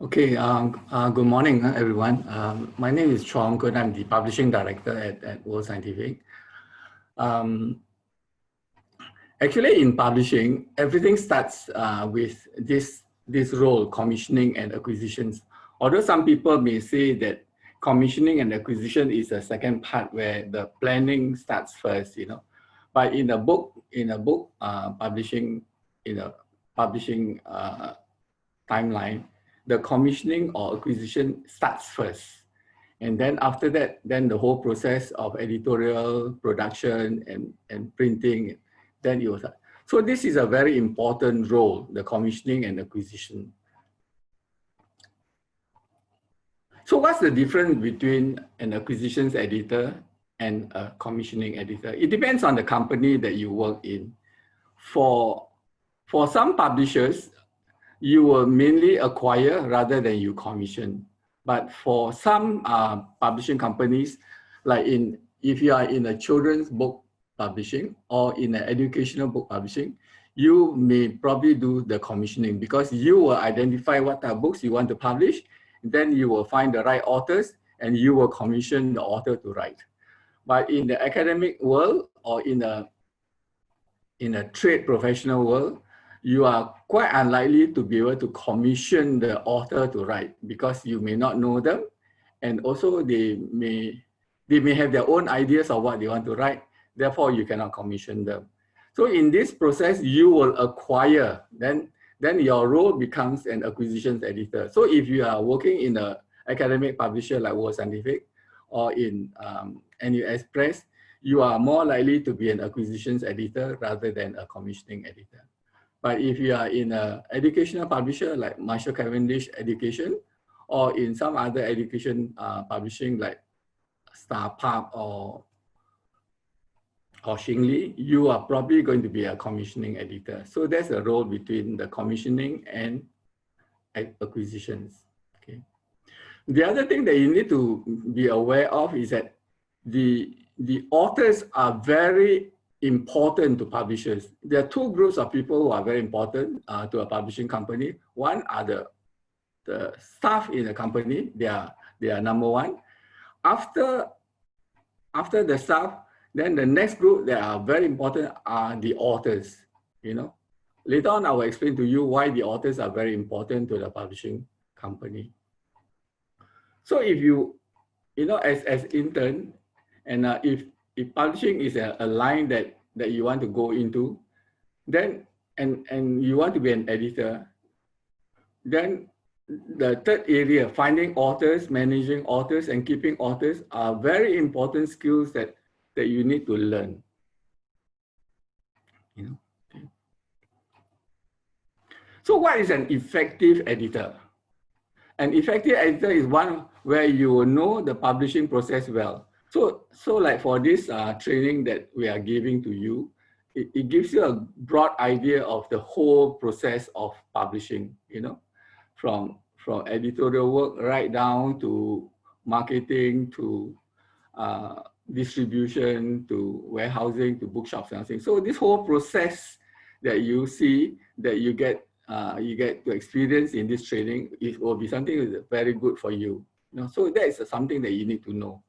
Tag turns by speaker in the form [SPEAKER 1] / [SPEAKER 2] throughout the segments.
[SPEAKER 1] Okay, good morning, everyone. My name is Chong Kun. I'm the publishing director at World Scientific. Actually, in publishing, everything starts with this role, commissioning and acquisitions. Although some people may say that commissioning and acquisition is the second part where the planning starts first, But in a book publishing, in a publishing timeline, the commissioning or acquisition starts first. And then after that, then the whole process of editorial, production, and printing, then it was. So this is a very important role, the commissioning and acquisition. So what's the difference between an acquisitions editor and a commissioning editor? It depends on the company that you work in. For some publishers, you will mainly acquire rather than you commission. But for some publishing companies, like if you are in a children's book publishing or in an educational book publishing, you may probably do the commissioning because you will identify what type of books you want to publish. Then you will find the right authors and you will commission the author to write. But in the academic world or in a trade professional world, you are quite unlikely to be able to commission the author to write because you may not know them, and also they may have their own ideas of what they want to write. Therefore, you cannot commission them. So in this process, you will acquire. Then your role becomes an acquisitions editor. So if you are working in an academic publisher like World Scientific or in NUS Press, you are more likely to be an acquisitions editor rather than a commissioning editor. But if you are in an educational publisher like Marshall Cavendish Education, or in some other education publishing like Star Park or Xingli, you are probably going to be a commissioning editor. So there's a role between the commissioning and acquisitions. Okay. The other thing that you need to be aware of is that the authors are very important to publishers. There are two groups of people who are very important to a publishing company. One are the staff in the company. They are number one. After the staff, then the next group that are very important are the authors. Later on I will explain to you why the authors are very important to the publishing company. So if as intern, and if publishing is a line that you want to go into, then and you want to be an editor, then the third area, finding authors, managing authors, and keeping authors are very important skills that you need to learn. Okay. So what is an effective editor? An effective editor is one where you will know the publishing process well. So like for this training that we are giving to you, it gives you a broad idea of the whole process of publishing, from editorial work right down to marketing, to distribution, to warehousing, to bookshops and things. So this whole process that you see, that you get to experience in this training, it will be something that's very good for you. So that is something that you need to know.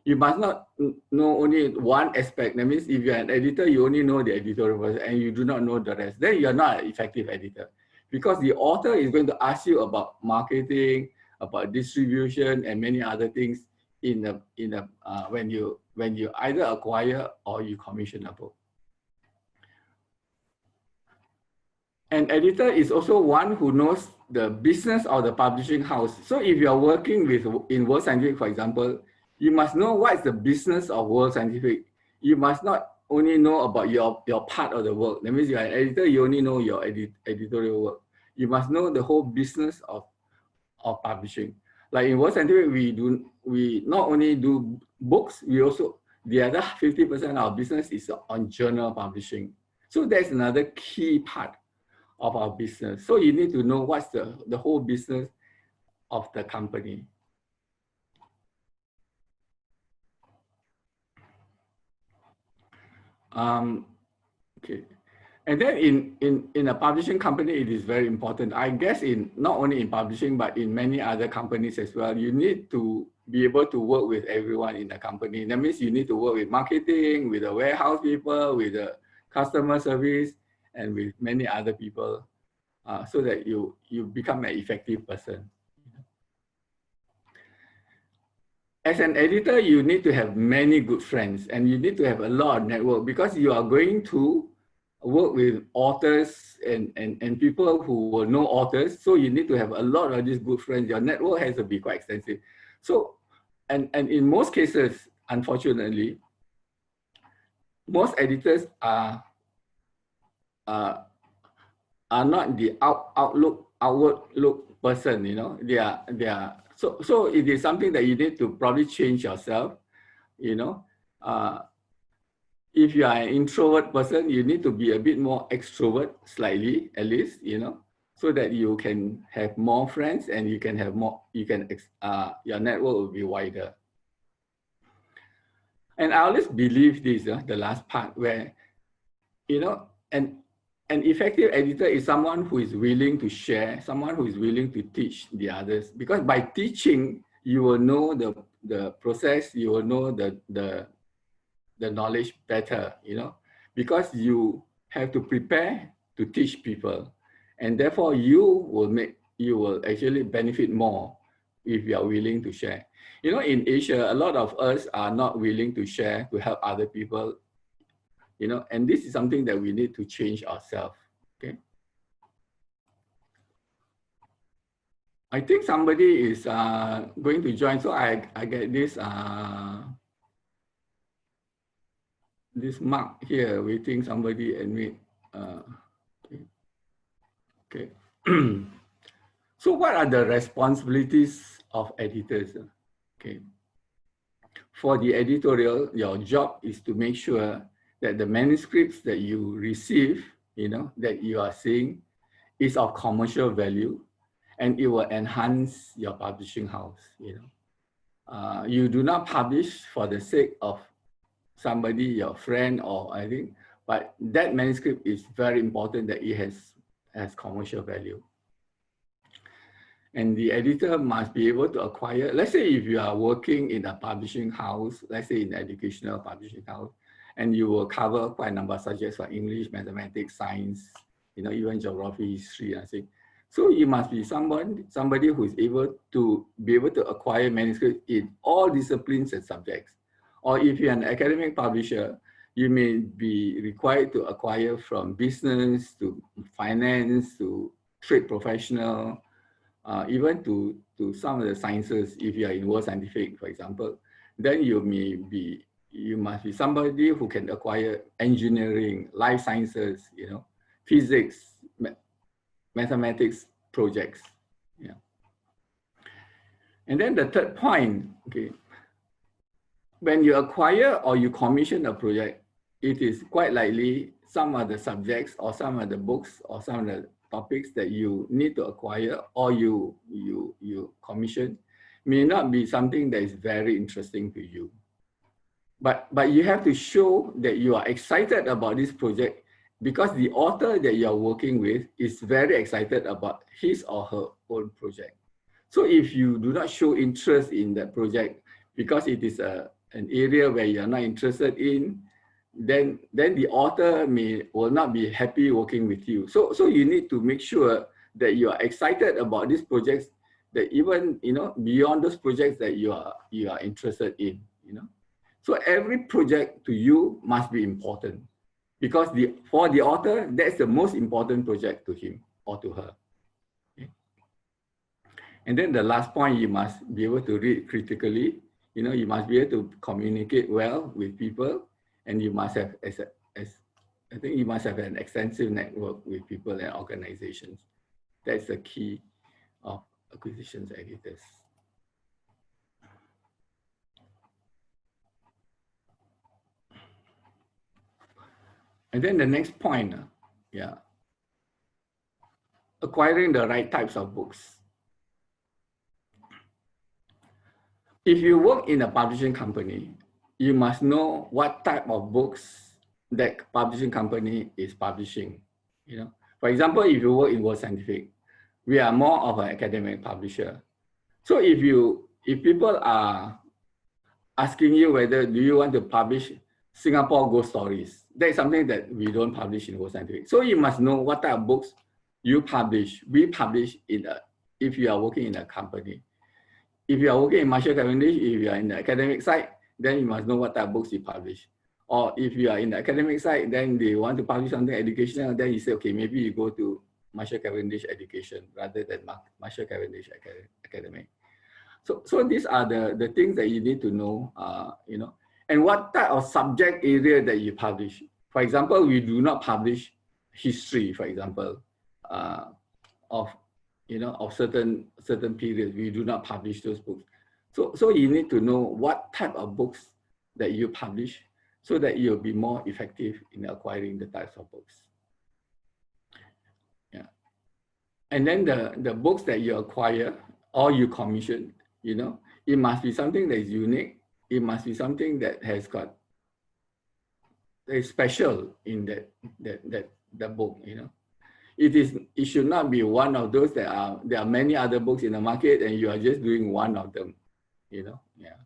[SPEAKER 1] You must not know only one aspect. That means if you're an editor, you only know the editorial process and you do not know the rest. Then you're not an effective editor, because the author is going to ask you about marketing, about distribution, and many other things when you either acquire or you commission a book. An editor is also one who knows the business of the publishing house. So if you are working in World Scientific, for example, you must know what is the business of World Scientific. You must not only know about your part of the work. That means you are an editor, you only know your editorial work. You must know the whole business of publishing. Like in World Scientific, we not only do books, we also, the other 50% of our business is on journal publishing. So that's another key part of our business. So you need to know what's the whole business of the company. Okay. And then in a publishing company, it is very important. I guess not only in publishing, but in many other companies as well, you need to be able to work with everyone in the company. That means you need to work with marketing, with the warehouse people, with the customer service, and with many other people, so that you become an effective person. As an editor, you need to have many good friends, and you need to have a lot of network, because you are going to work with authors and people who will know authors. So you need to have a lot of these good friends. Your network has to be quite extensive. So, and in most cases, unfortunately, most editors are not the outward look person. You know, they are. So it is something that you need to probably change yourself. You know. If you are an introvert person, you need to be a bit more extrovert, slightly at least, you know, so that you can have more friends and you can have more, your network will be wider. And I always believe this, the last part, where, you know, an effective editor is someone who is willing to share, someone who is willing to teach the others, because by teaching, you will know the process, you will know the knowledge better, you know, because you have to prepare to teach people, and therefore you will actually benefit more if you are willing to share. You know, in Asia, a lot of us are not willing to share, to help other people, you know, and this is something that we need to change ourselves. Okay. I think somebody is going to join, so I get this mark here, waiting somebody admit. Okay. So what are the responsibilities of editors? Okay. For the editorial, your job is to make sure that the manuscripts that you receive, you know, that you are seeing, is of commercial value, and it will enhance your publishing house. You know, you do not publish for the sake of somebody, your friend, or anything, but that manuscript is very important that it has commercial value. And the editor must be able to acquire, let's say if you are working in a publishing house, let's say in an educational publishing house, and you will cover quite a number of subjects like English, mathematics, science, you know, even geography, history, I think. So you must be somebody who is able to acquire manuscripts in all disciplines and subjects. Or if you're an academic publisher, you may be required to acquire from business to finance to trade professional, even to some of the sciences. If you are in world scientific, for example, then you must be somebody who can acquire engineering, life sciences, you know, physics, mathematics projects. Yeah. And then the third point, okay, when you acquire or you commission a project, it is quite likely some of the subjects or some of the books or some of the topics that you need to acquire or you commission may not be something that is very interesting to you. But you have to show that you are excited about this project, because the author that you are working with is very excited about his or her own project. So if you do not show interest in that project because it is an area where you are not interested in, then the author will not be happy working with you. So you need to make sure that you are excited about these projects, that even, you know, beyond those projects that you are interested in, you know. So every project to you must be important, because for the author, that's the most important project to him or to her. Okay. And then the last point, you must be able to read critically. You know, you must be able to communicate well with people, and you must have, I think you must have an extensive network with people and organizations. That's the key of acquisitions editors. And then the next point, yeah, acquiring the right types of books. If you work in a publishing company, you must know what type of books that publishing company is publishing. You know, for example, if you work in World Scientific, we are more of an academic publisher. So if people are asking you whether do you want to publish Singapore ghost stories, that is something that we don't publish in World Scientific. So you must know what type of books you publish. We publish if you are working in a company. If you are working in Marshall Cavendish, if you are in the academic side, then you must know what type of books you publish. Or if you are in the academic side, then they want to publish something educational, then you say, okay, maybe you go to Marshall Cavendish Education rather than Marshall Cavendish Academic. So these are the things that you need to know, you know, and what type of subject area that you publish. For example, we do not publish history, for example, of certain periods. We do not publish those books. So you need to know what type of books that you publish so that you'll be more effective in acquiring the types of books. Yeah. And then the books that you acquire or you commission, you know, it must be something that is unique. It must be something that has got a special in that book, you know. It should not be one of those there are many other books in the market and you are just doing one of them, you know. Yeah.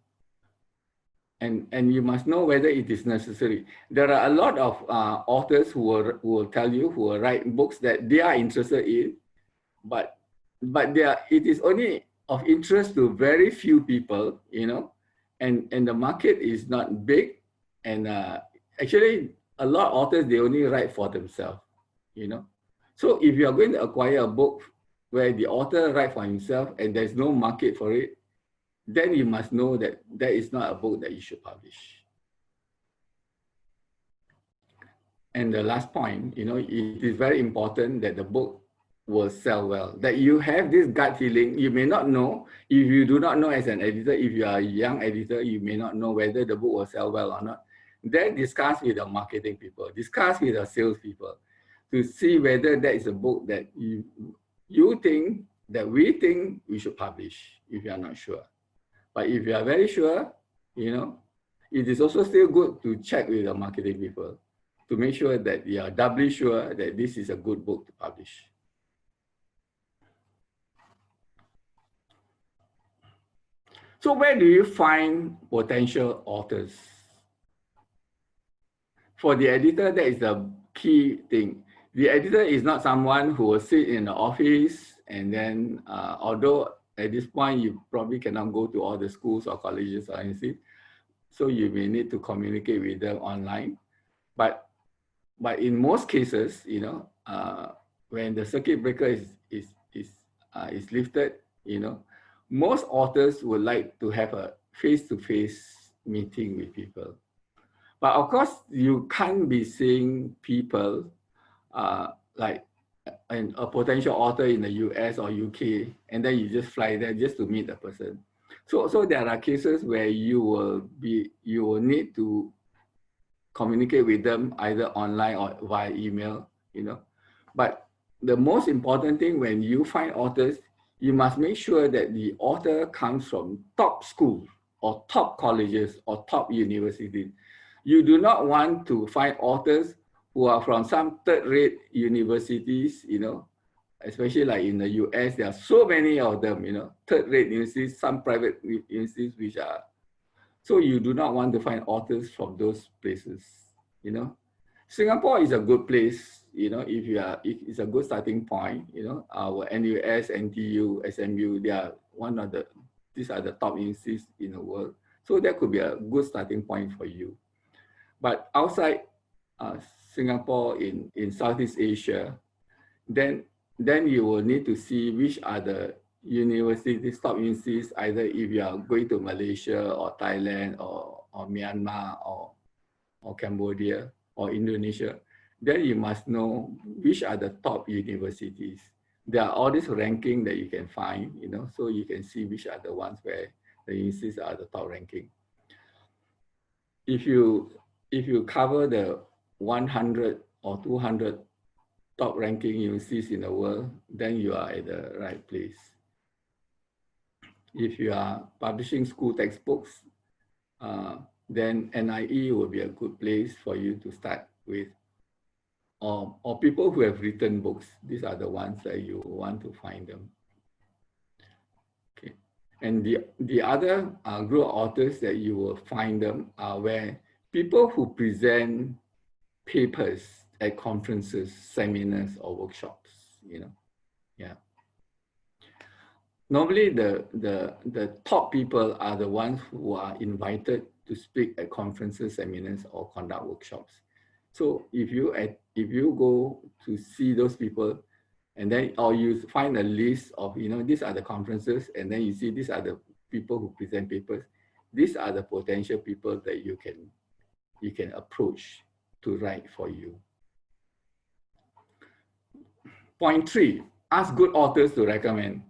[SPEAKER 1] And you must know whether it is necessary. There are a lot of authors who will tell you, who will write books that they are interested in, but it is only of interest to very few people, you know, and the market is not big. And actually, a lot of authors, they only write for themselves, you know. So if you are going to acquire a book where the author writes for himself and there's no market for it, then you must know that that is not a book that you should publish. And the last point, you know, it is very important that the book will sell well, that you have this gut feeling. You may not know, if you do not know as an editor, if you are a young editor, you may not know whether the book will sell well or not. Then discuss with the marketing people, discuss with the sales people to see whether that is a book that you think, that we think we should publish, if you are not sure. But if you are very sure, you know, it is also still good to check with the marketing people to make sure that you are doubly sure that this is a good book to publish. So where do you find potential authors? For the editor, that is the key thing. The editor is not someone who will sit in the office and then, although at this point, you probably cannot go to all the schools or colleges or anything, so you may need to communicate with them online. But in most cases, you know, when the circuit breaker is lifted, you know, most authors would like to have a face-to-face meeting with people. But of course, you can't be seeing people like a potential author in the US or UK, and then you just fly there just to meet the person. So there are cases where you will need to communicate with them either online or via email, you know. But the most important thing when you find authors, you must make sure that the author comes from top schools or top colleges or top universities. You do not want to find authors who are from some third-rate universities, you know, especially like in the US, there are so many of them, you know, third-rate universities, some private universities which are, so you do not want to find authors from those places, you know. Singapore is a good place, you know, it's a good starting point, you know. Our NUS, NTU, SMU, these are the top universities in the world. So that could be a good starting point for you. But outside Singapore, in Southeast Asia, then you will need to see which are the universities, top universities, either if you are going to Malaysia or Thailand or Myanmar or Cambodia or Indonesia, then you must know which are the top universities. There are all this ranking that you can find, you know, so you can see which are the ones where the universities are the top ranking. If you cover the 100 or 200 top ranking universities in the world, then you are at the right place. If you are publishing school textbooks, then NIE will be a good place for you to start with, or people who have written books. These are the ones that you want to find them. Okay. And the other group of authors that you will find them are where people who present papers at conferences, seminars, or workshops, you know. Yeah. Normally, the top people are the ones who are invited to speak at conferences, seminars, or conduct workshops. So if you go to see those people, and then or you find a list of, you know, these are the conferences, and then you see these are the people who present papers. These are the potential people that you can approach to write for you. Point 3, ask good authors to recommend.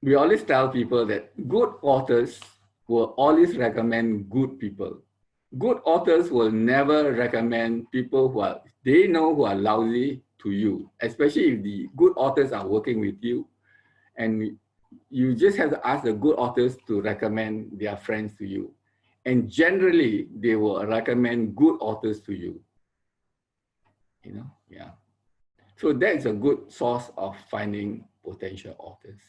[SPEAKER 1] We always tell people that good authors will always recommend good people. Good authors will never recommend people who are, they know who are lousy to you, especially if the good authors are working with you. And you just have to ask the good authors to recommend their friends to you. And generally, they will recommend good authors to you. You know, yeah. So that's a good source of finding potential authors.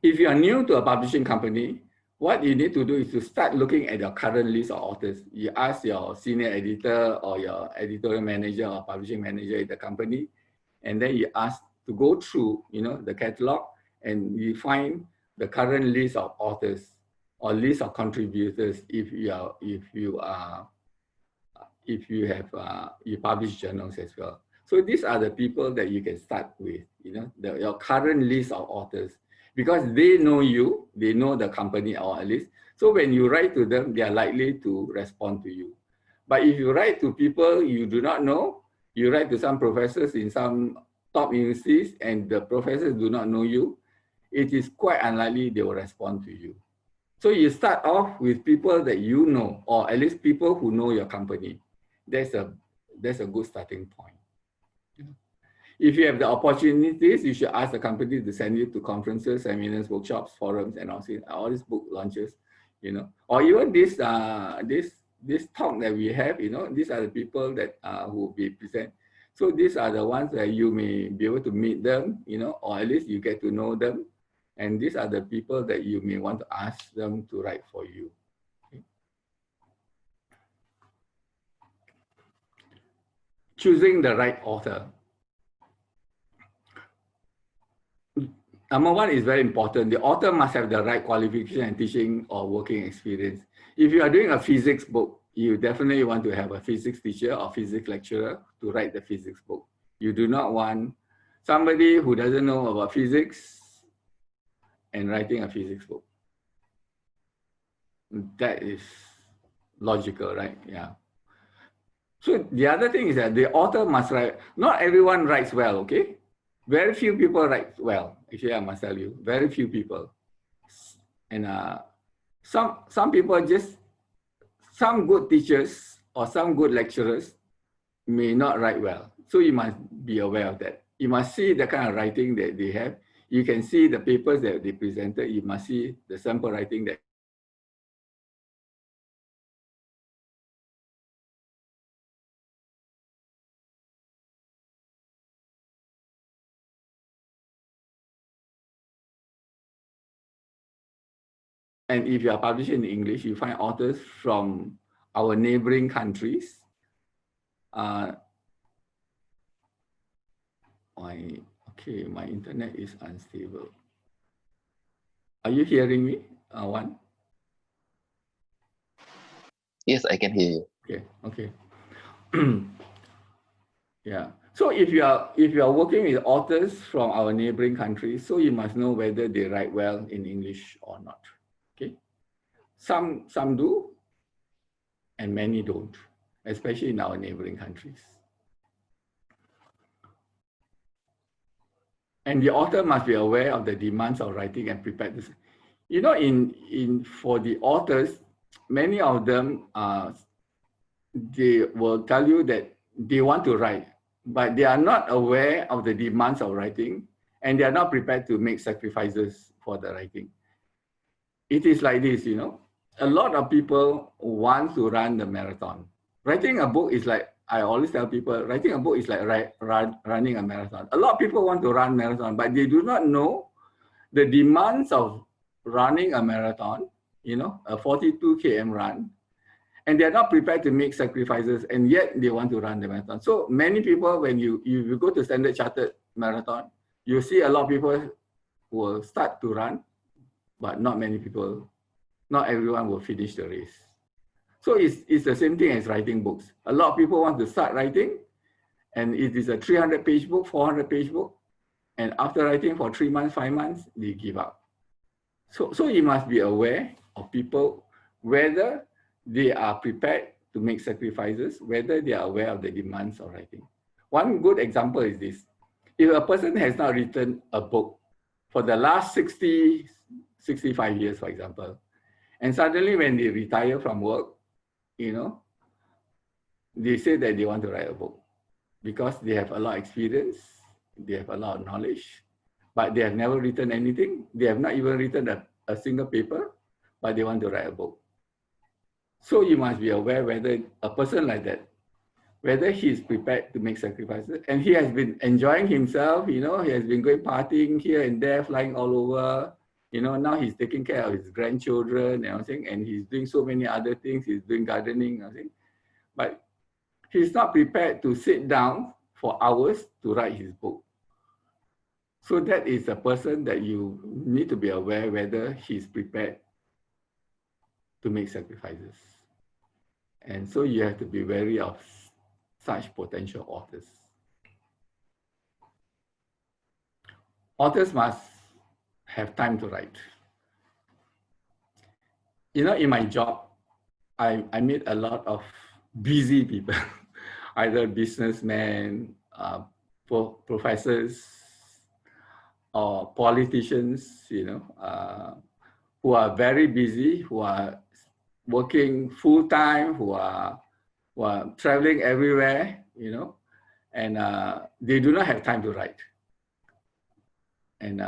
[SPEAKER 1] If you are new to a publishing company, what you need to do is to start looking at your current list of authors. You ask your senior editor or your editorial manager or publishing manager in the company, and then you ask to go through, you know, the catalog, and you find the current list of authors or list of contributors if you publish journals as well. So these are the people that you can start with, you know, your current list of authors, because they know you, they know the company, or at least. So when you write to them, they are likely to respond to you. But if you write to people you do not know, you write to some professors in some top universities and the professors do not know you, it is quite unlikely they will respond to you. So you start off with people that you know, or at least people who know your company. That's a good starting point. If you have the opportunities, you should ask the company to send you to conferences, seminars, workshops, forums, and all these book launches, you know. Or even this talk that we have, you know, these are the people that who will be present. So these are the ones that you may be able to meet them, you know, or at least you get to know them. And these are the people that you may want to ask them to write for you. Okay. Choosing the right author. Number one is very important. The author must have the right qualification and teaching or working experience. If you are doing a physics book, you definitely want to have a physics teacher or physics lecturer to write the physics book. You do not want somebody who doesn't know about physics and writing a physics book. That is logical, right? Yeah. So the other thing is that the author must write. Not everyone writes well, okay? Very few people write well. Actually, I must tell you, very few people. And some people just, some good teachers or some good lecturers may not write well. So you must be aware of that. You must see the kind of writing that they have. You can see the papers that they presented. You must see the sample writing that. And if you are publishing in English, you find authors from our neighboring countries. My internet is unstable. Are you hearing me, Wan?
[SPEAKER 2] Yes, I can hear you.
[SPEAKER 1] Okay. Yeah. So if you are working with authors from our neighboring countries, so you must know whether they write well in English or not. Okay. Some do, and many don't, especially in our neighboring countries. And the author must be aware of the demands of writing and prepared to. You know, for the authors, many of them they will tell you that they want to write, but they are not aware of the demands of writing, and they are not prepared to make sacrifices for the writing. It is like this, you know. A lot of people want to run the marathon, Writing a book is like, I always tell people, writing a book is like running a marathon. A lot of people want to run marathon, but they do not know the demands of running a marathon, you know, a 42 km run, and they're not prepared to make sacrifices, and yet they want to run the marathon. So many people, when you go to Standard Chartered Marathon, you see a lot of people will start to run, but not many people, not everyone will finish the race. So it's the same thing as writing books. A lot of people want to start writing, and it is a 300-page book, 400-page book, and after writing for 3 months, 5 months, they give up. So you must be aware of people, whether they are prepared to make sacrifices, whether they are aware of the demands of writing. One good example is this. If a person has not written a book for the last 60, 65 years, for example, and suddenly when they retire from work, you know, they say that they want to write a book because they have a lot of experience, they have a lot of knowledge, but they have never written anything. They have not even written a single paper, but they want to write a book. So you must be aware whether a person like that, whether he is prepared to make sacrifices, and he has been enjoying himself, you know, he has been going partying here and there, flying all over, you know, now he's taking care of his grandchildren and everything, and he's doing so many other things, he's doing gardening, and everything, but he's not prepared to sit down for hours to write his book. So that is a person that you need to be aware whether he's prepared to make sacrifices. And so you have to be wary of such potential authors. Authors must have time to write. You know, in my job, I meet a lot of busy people, either businessmen, professors, or politicians, you know, who are very busy, who are working full-time, who are traveling everywhere, you know, and they do not have time to write. And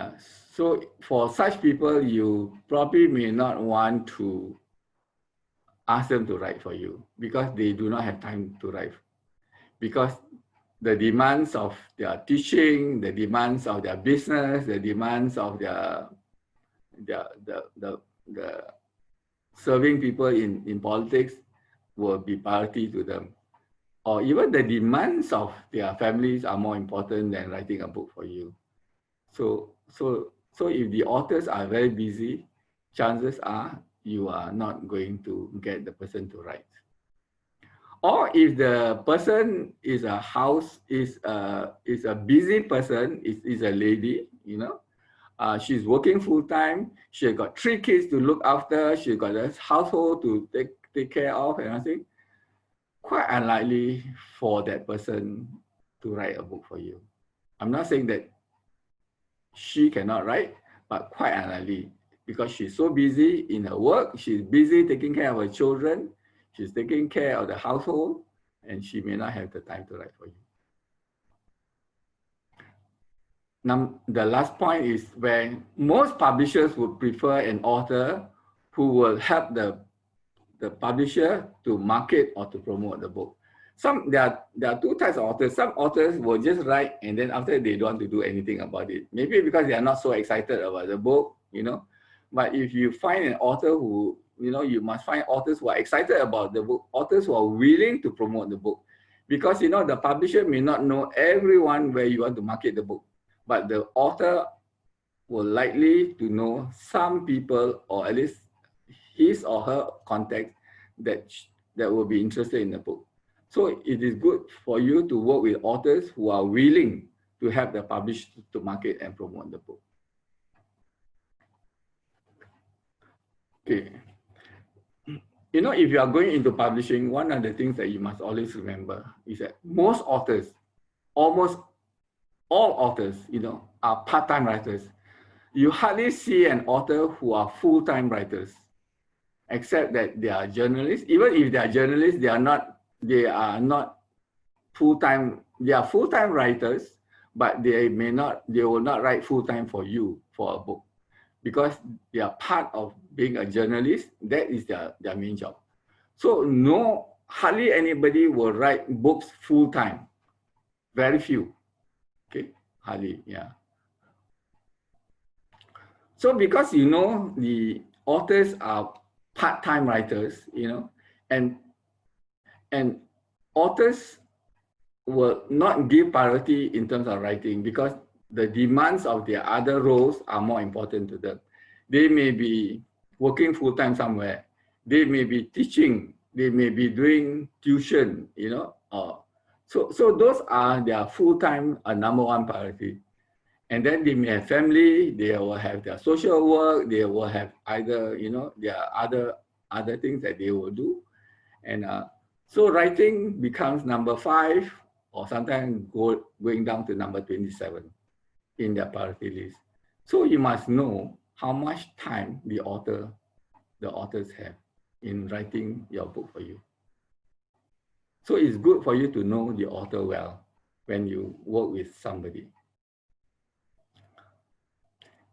[SPEAKER 1] so for such people, you probably may not want to ask them to write for you because they do not have time to write. Because the demands of their teaching, the demands of their business, the demands of the serving people in politics will be priority to them. Or even the demands of their families are more important than writing a book for you. So if the authors are very busy, chances are you are not going to get the person to write. Or if the person is a busy person, is a lady, you know, she's working full time. She got 3 kids to look after. She got a household to take care of, and I think quite unlikely for that person to write a book for you. I'm not saying that she cannot write, but quite unlikely because she's so busy in her work. She's busy taking care of her children. She's taking care of the household, and she may not have the time to write for you. Now, the last point is where most publishers would prefer an author who will help the publisher to market or to promote the book. There are 2 types of authors. Some authors will just write and then after they don't want to do anything about it. Maybe because they are not so excited about the book, you know. But if you find an author who, you know, you must find authors who are excited about the book, authors who are willing to promote the book. Because, you know, the publisher may not know everyone where you want to market the book, but the author will likely to know some people, or at least his or her contacts that will be interested in the book. So it is good for you to work with authors who are willing to help the publisher to market and promote the book. Okay. You know, if you are going into publishing, one of the things that you must always remember is that most authors, almost all authors, you know, are part-time writers. You hardly see an author who are full-time writers, except that they are journalists. Even if they are journalists, they are not full-time. They are full-time writers, but they will not write full-time for you for a book, because they are part of being a journalist. That is their main job. So no hardly anybody will write books full time. Very few. Okay, hardly, yeah. So because the authors are part-time writers, and authors will not give priority in terms of writing because the demands of their other roles are more important to them. They may be working full-time somewhere. They may be teaching. They may be doing tuition, so those are their full-time number one priority. And then they may have family, they will have their social work, they will have either, their other things that they will do. And so writing becomes number 5 or sometimes going down to number 27 in their priority list. So you must know how much time the authors have in writing your book for you. So it's good for you to know the author well when you work with somebody.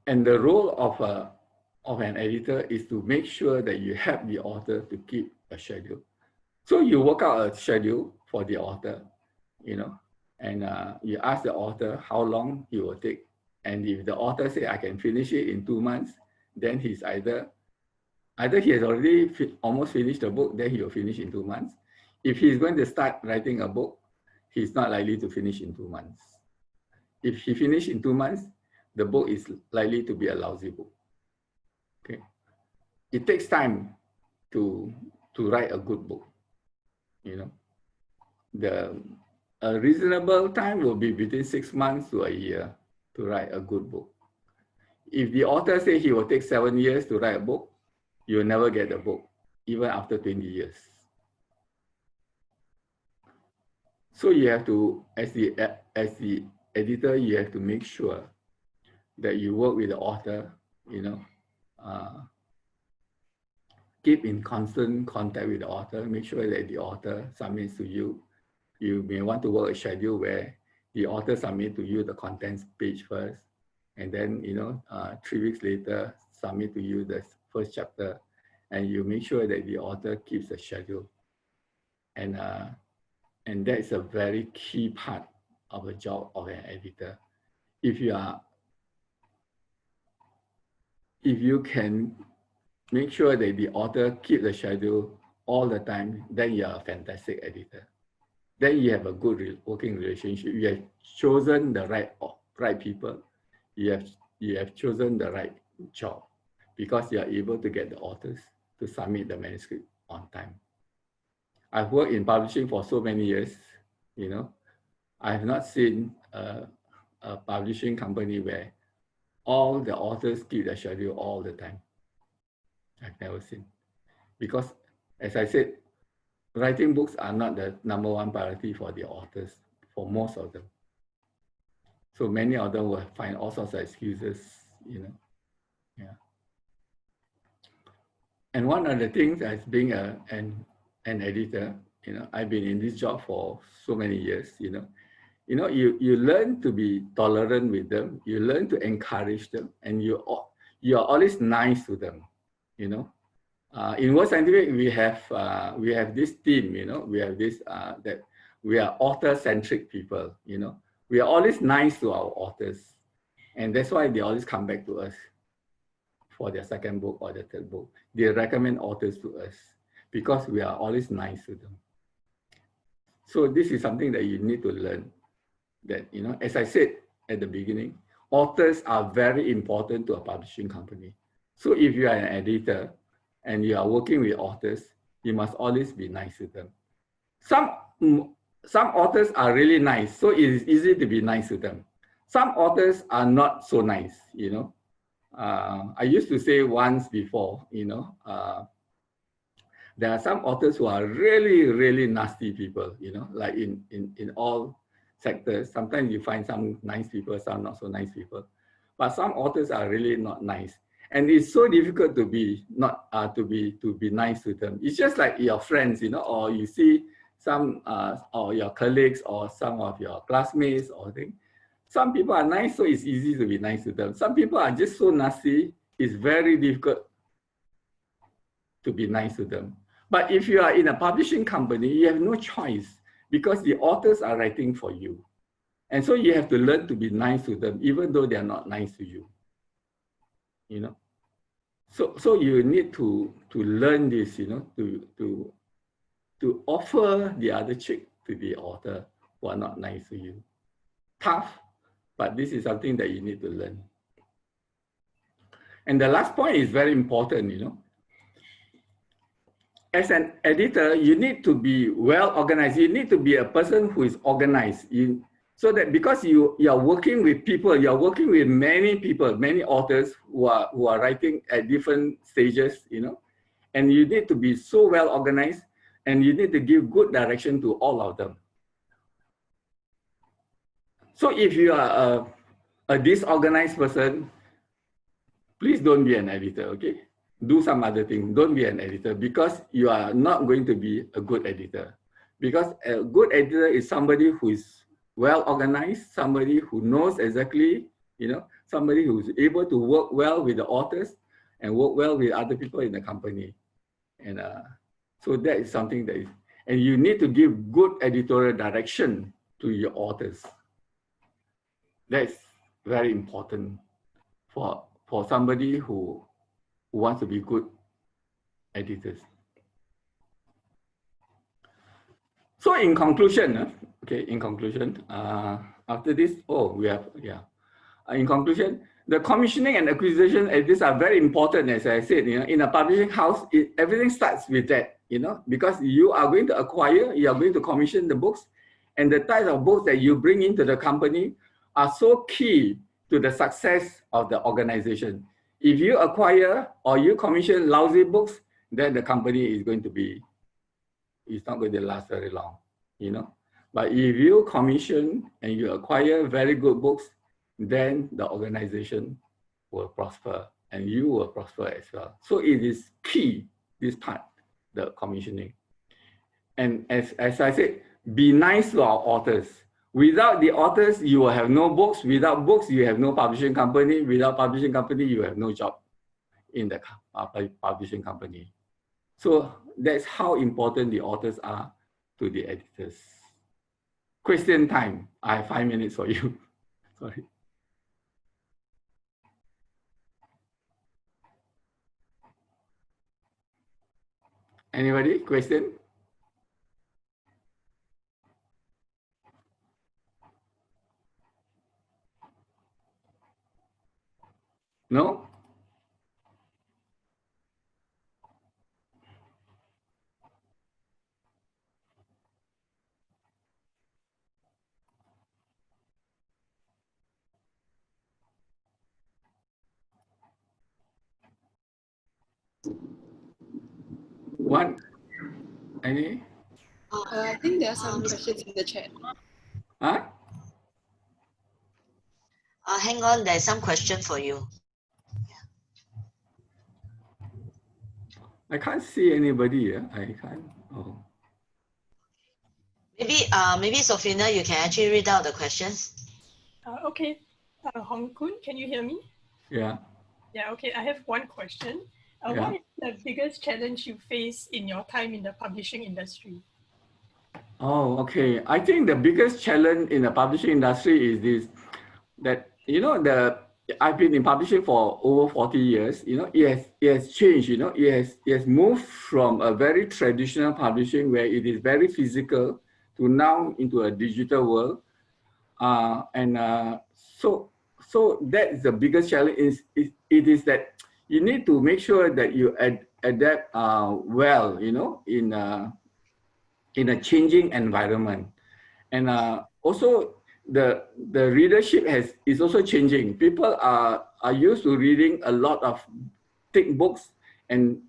[SPEAKER 1] And the role of an editor is to make sure that you help the author to keep a schedule. So you work out a schedule for the author, and you ask the author how long he will take. And if the author says, I can finish it in 2 months, then he's either he has already almost finished the book, then he will finish in 2 months. If he's going to start writing a book, he's not likely to finish in 2 months. If he finishes in 2 months, the book is likely to be a lousy book. Okay, it takes time to write a good book. A reasonable time will be between 6 months to a year to write a good book. If the author says he will take 7 years to write a book, you will never get the book, even after 20 years. So you have to, as the editor, you have to make sure that you work with the author, keep in constant contact with the author, make sure that the author submits to you. You may want to work a schedule where the author submits to you the contents page first, and then 3 weeks later submit to you the first chapter, and you make sure that the author keeps a schedule. And that is a very key part of the job of an editor. If you can make sure that the author keeps the schedule all the time, then you are a fantastic editor. Then you have a good working relationship. You have chosen the right people. You have chosen the right job because you are able to get the authors to submit the manuscript on time. I've worked in publishing for so many years, I have not seen a publishing company where all the authors keep their schedule all the time. I've never seen. Because, as I said, writing books are not the number one priority for the authors, for most of them. So many of them will find all sorts of excuses, Yeah. And one of the things as being an editor, I've been in this job for so many years, you learn to be tolerant with them, you learn to encourage them, and you are always nice to them, In Word Scientific, we have this team, we have this, that we are author-centric people, We are always nice to our authors. And that's why they always come back to us for their second book or their third book. They recommend authors to us because we are always nice to them. So this is something that you need to learn. That, as I said at the beginning, authors are very important to a publishing company. So if you are an editor and you are working with authors, you must always be nice to them. Some authors are really nice, so it is easy to be nice to them. Some authors are not so nice, I used to say once before, there are some authors who are really, really nasty people, like in all sectors. Sometimes you find some nice people, some not so nice people. But some authors are really not nice. And it's so difficult to be nice to them. It's just like your friends, or you see some or your colleagues or some of your classmates or things. Some people are nice, so it's easy to be nice to them. Some people are just so nasty, it's very difficult to be nice to them. But if you are in a publishing company, you have no choice because the authors are writing for you. And so you have to learn to be nice to them, even though they are not nice to you. You know? So you need to learn this, you know, to offer the other cheek to the author who are not nice to you. Tough, but this is something that you need to learn. And the last point is very important, you know. As an editor, you need to be well organized. You need to be a person who is organized. So that because you are working with people, you are working with many people, many authors who are writing at different stages, you know, and you need to be so well organized, and you need to give good direction to all of them. So if you are a disorganized person, please don't be an editor, okay? Do some other thing. Don't be an editor because you are not going to be a good editor. Because a good editor is somebody who is well organized, somebody who knows exactly, you know, somebody who's able to work well with the authors and work well with other people in the company. And so that is something that is, and you need to give good editorial direction to your authors. That's very important for somebody who wants to be good editors. So in conclusion, after this, in conclusion, the commissioning and acquisition, these are very important, as I said, you know, in a publishing house, everything starts with that, you know, because you are going to acquire, you are going to commission the books, and the types of books that you bring into the company are so key to the success of the organization. If you acquire or you commission lousy books, then the company is going to be, it's not going to last very long, you know. But if you commission and you acquire very good books, then the organization will prosper and you will prosper as well. So it is key, this part, the commissioning. And as I said, be nice to our authors. Without the authors, you will have no books. Without books, you have no publishing company. Without publishing company, you have no job in the publishing company. So that's how important the authors are to the editors. Question time. I have 5 minutes for you. Sorry. Anybody? Question? No? What? Any?
[SPEAKER 3] I think there are some questions in the chat.
[SPEAKER 1] Huh?
[SPEAKER 4] Hang on, there's some question for you.
[SPEAKER 1] I can't see anybody. I can't. Oh.
[SPEAKER 4] Maybe Sofina, you can actually read out the questions.
[SPEAKER 5] Okay. Hong Kun, can you hear me?
[SPEAKER 1] Yeah.
[SPEAKER 5] Yeah, okay. I have one question. What is the biggest challenge you face in your time in the publishing industry?
[SPEAKER 1] Oh, okay. I think the biggest challenge in the publishing industry is this, that, you know, I've been in publishing for over 40 years, you know, it has changed, you know, it has moved from a very traditional publishing where it is very physical to now into a digital world. So that is the biggest challenge it is that you need to make sure that you adapt well, you know, in a changing environment. And also the readership is also changing. People are used to reading a lot of thick books, and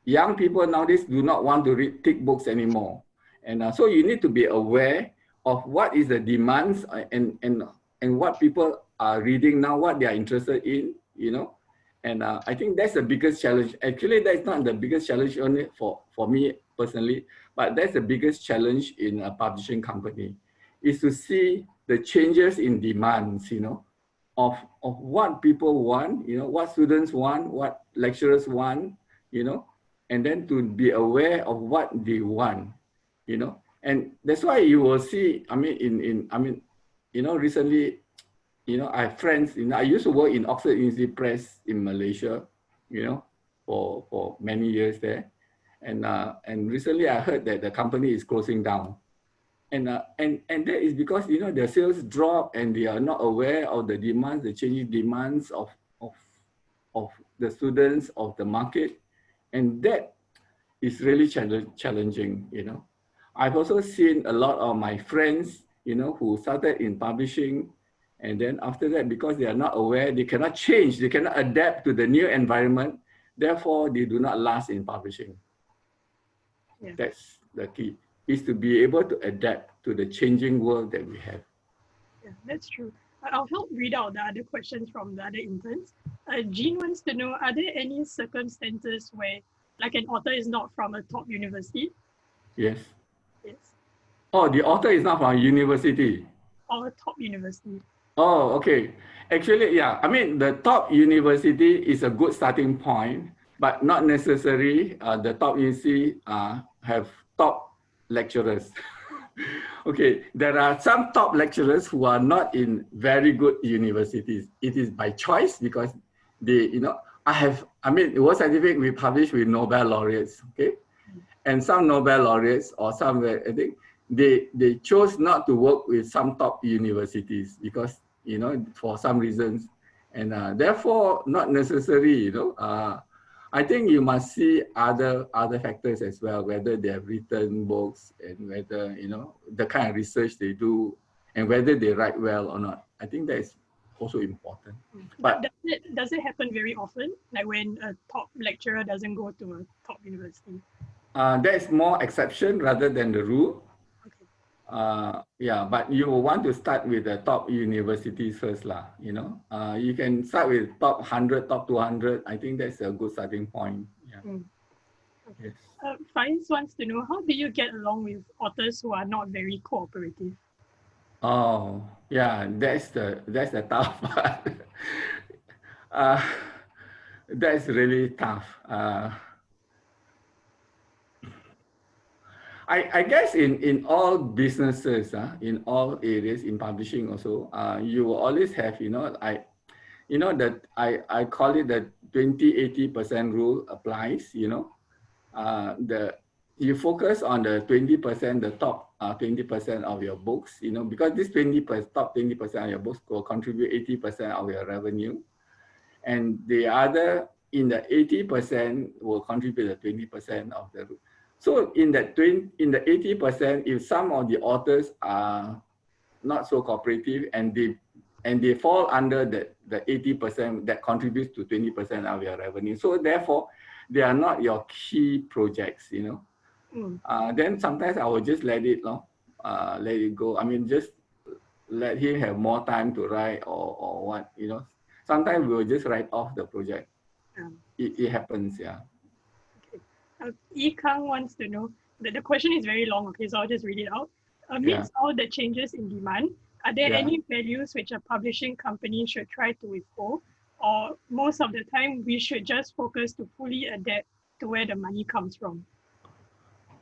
[SPEAKER 1] young people nowadays do not want to read thick books anymore. And so you need to be aware of what is the demands and what people are reading now, what they are interested in, you know. And I think that's the biggest challenge. Actually, that's not the biggest challenge only for me personally, but that's the biggest challenge in a publishing company, is to see the changes in demands, you know, of what people want, you know, what students want, what lecturers want, you know, and then to be aware of what they want, you know. And that's why you will see, I mean, you know, recently, you know, I have friends, you know, I used to work in Oxford University Press in Malaysia, you know, for many years there. And recently I heard that the company is closing down. And that is because, you know, their sales drop and they are not aware of the demands, the changing demands of the students, of the market. And that is really challenging, you know. I've also seen a lot of my friends, you know, who started in publishing, and then after that, because they are not aware, they cannot change, they cannot adapt to the new environment, therefore they do not last in publishing.
[SPEAKER 5] Yeah.
[SPEAKER 1] That's the key, is to be able to adapt to the changing world that we have.
[SPEAKER 5] Yeah, that's true. I'll help read out the other questions from the other interns. Jean wants to know, are there any circumstances where, like, an author is not from a top university?
[SPEAKER 1] Yes.
[SPEAKER 5] Yes.
[SPEAKER 1] Oh, the author is not from university.
[SPEAKER 5] Or a top university.
[SPEAKER 1] Oh, okay. Actually, yeah, I mean, the top university is a good starting point, but not necessarily the top university have top lecturers. Okay, there are some top lecturers who are not in very good universities. It is by choice because they, you know, I mean, World Scientific, we publish with Nobel laureates, okay? And some Nobel laureates or some, I think, they chose not to work with some top universities because, you know, for some reasons. And therefore, not necessary, you know, I think you must see other factors as well, whether they have written books and whether, you know, the kind of research they do and whether they write well or not. I think that is also important.
[SPEAKER 5] But does it happen very often? Like when a top lecturer doesn't go to a top university?
[SPEAKER 1] That is more exception rather than the rule.
[SPEAKER 5] Okay.
[SPEAKER 1] Yeah, but you will want to start with the top universities first, lah. You know, you can start with top 100, top 200. I think that's a good starting point. Yeah.
[SPEAKER 5] Okay.
[SPEAKER 1] Yes.
[SPEAKER 5] Faiz wants to know, how do you get along with authors who are not very cooperative?
[SPEAKER 1] Oh, yeah, that's the tough part. That's really tough. I guess in all businesses, in all areas, in publishing also, you will always have, you know, that I call it the 20-80% rule applies, you know. You focus on the 20%, the top 20% of your books, you know, because this top 20% of your books will contribute 80% of your revenue. And the other, in the 80% will contribute the 20% of the. So in the 80%, if some of the authors are not so cooperative and they fall under the 80% that contributes to 20% of your revenue. So therefore, they are not your key projects, you know. Then sometimes I will just let it go. I mean, just let him have more time to write or what, you know. Sometimes we will just write off the project. It happens, yeah.
[SPEAKER 5] Okay. Yi Kang wants to know, that the question is very long, okay, so I'll just read it out. Amidst all the changes in demand, are there any values which a publishing company should try to withhold? Or most of the time, we should just focus to fully adapt to where the money comes from?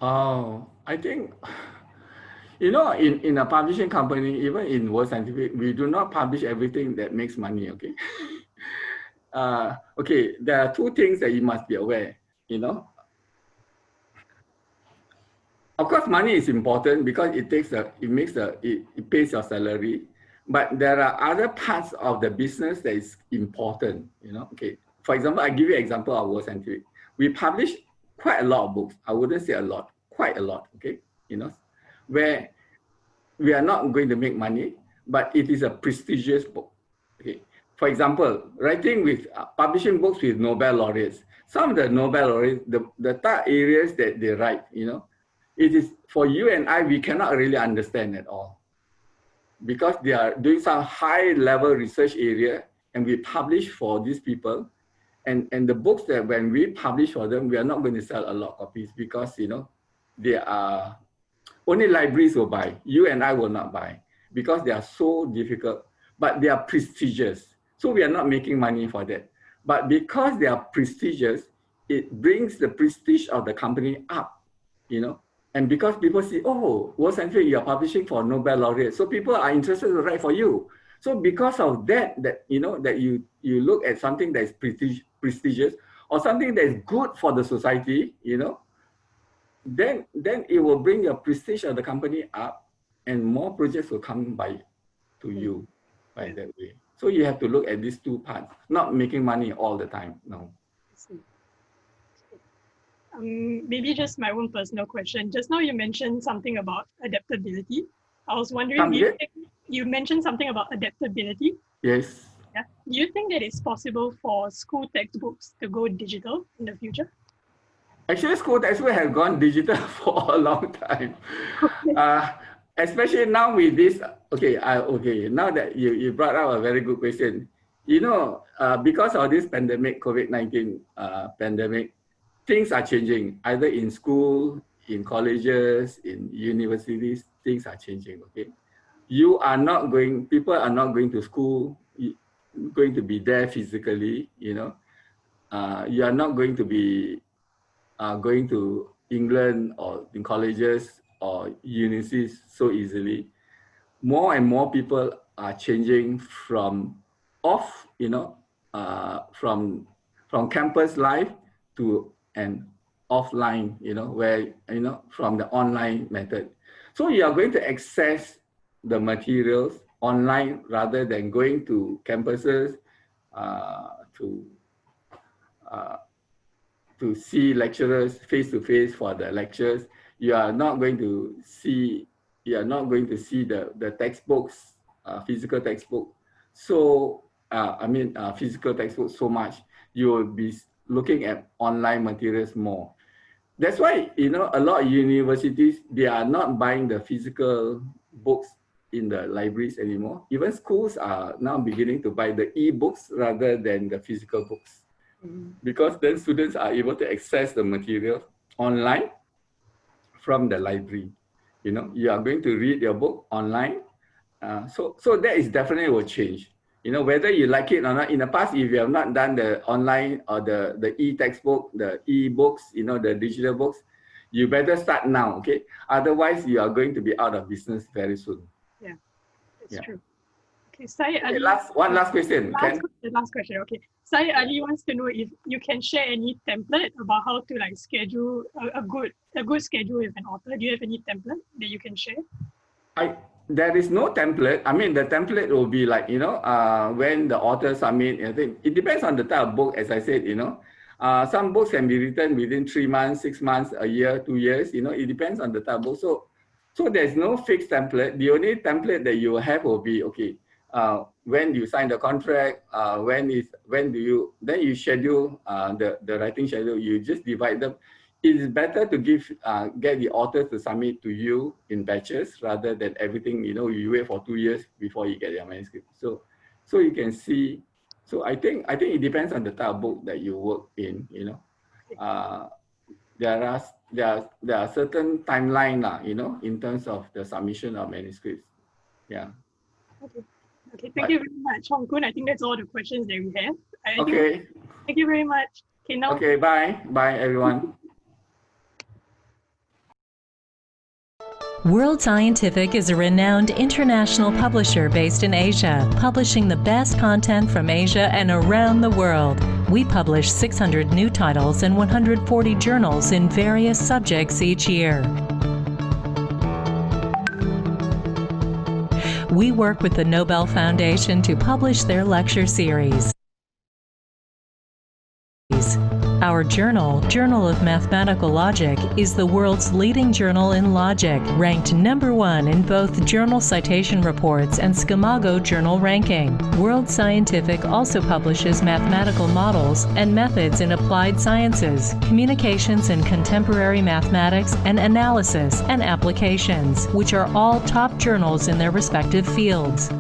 [SPEAKER 1] Oh, I think, you know, in a publishing company, even in World Scientific, we do not publish everything that makes money, okay? Okay, there are two things that you must be aware, you know. Of course, money is important because it pays your salary. But there are other parts of the business that is important, you know. Okay, for example, I give you an example of World Scientific. We publish quite a lot of books. I wouldn't say a lot, quite a lot, okay, you know, where we are not going to make money, but it is a prestigious book. Okay, for example, publishing books with Nobel laureates. Some of the Nobel laureates, the type areas that they write, you know, it is for you and I, we cannot really understand at all, because they are doing some high level research area and we publish for these people. And the books that when we publish for them, we are not going to sell a lot of copies because, you know, they are only libraries will buy. You and I will not buy because they are so difficult, but they are prestigious. So we are not making money for that. But because they are prestigious, it brings the prestige of the company up, you know. And because people see, oh, World Scientific, you're publishing for Nobel laureate, so people are interested to write for you. So because of that, you know, that you look at something that is prestigious or something that is good for the society, you know, then it will bring your prestige of the company up, and more projects will come by to you by that way. So you have to look at these two parts, not making money all the time. No.
[SPEAKER 5] Maybe just my own personal question. Just now you mentioned something about adaptability. I was wondering, you mentioned something about adaptability.
[SPEAKER 1] Yes.
[SPEAKER 5] Yeah. Do you think that it's possible for school textbooks to go digital in the future?
[SPEAKER 1] Actually, school textbooks have gone digital for a long time. Especially now with this, now that you brought up a very good question. You know, because of this pandemic, COVID-19 pandemic, things are changing, either in school, in colleges, in universities, things are changing, okay? People are not going to school, going to be there physically, you know? You are not going to be going to England or in colleges or universities so easily. More and more people are changing from from campus life to an offline, you know, where, you know, from the online method. So you are going to access the materials online rather than going to campuses to see lecturers face to face for the lectures. You are not going to see the textbooks, physical textbook. So physical textbooks so much. You will be looking at online materials more. That's why, you know, a lot of universities, they are not buying the physical books in the libraries anymore. Even schools are now beginning to buy the e-books rather than the physical books. Because then students are able to access the material online from the library. You know, you are going to read your book online. So that is definitely will change. You know, whether you like it or not. In the past, if you have not done the online or the e-textbook, the e-books, you know, the digital books, you better start now, okay? Otherwise, you are going to be out of business very soon.
[SPEAKER 5] Yeah, that's true. Okay, Sai Ali.
[SPEAKER 1] One last question.
[SPEAKER 5] Last question. Okay, Sai Ali wants to know if you can share any template about how to like schedule a good schedule with an author. Do you have any template that you can share?
[SPEAKER 1] There is no template. I mean, the template will be like, you know, when the author submit, I think it depends on the type of book, as I said, you know. Some books can be written within 3 months, 6 months, a year, 2 years, you know, it depends on the type of book. So there's no fixed template. The only template that you have will be, okay, when you sign the contract, then you schedule the writing schedule, you just divide them. It is better to get the author to submit to you in batches rather than everything, you know, you wait for 2 years before you get your manuscript. So you can see, so I think it depends on the type of book that you work in, you know. There are certain timeline, you know, in terms of the submission of manuscripts. Yeah.
[SPEAKER 5] Okay, thank you very much, Hong Kun. I think that's all the questions that we have. Thank you very much. Okay, now.
[SPEAKER 1] Okay, bye everyone.
[SPEAKER 6] World Scientific is a renowned international publisher based in Asia, publishing the best content from Asia and around the world. We publish 600 new titles and 140 journals in various subjects each year. We work with the Nobel Foundation to publish their lecture series. Our journal, Journal of Mathematical Logic, is the world's leading journal in logic, ranked #1 in both Journal Citation Reports and Scimago Journal Ranking. World Scientific also publishes mathematical models and methods in applied sciences, communications and contemporary mathematics, and analysis and applications, which are all top journals in their respective fields.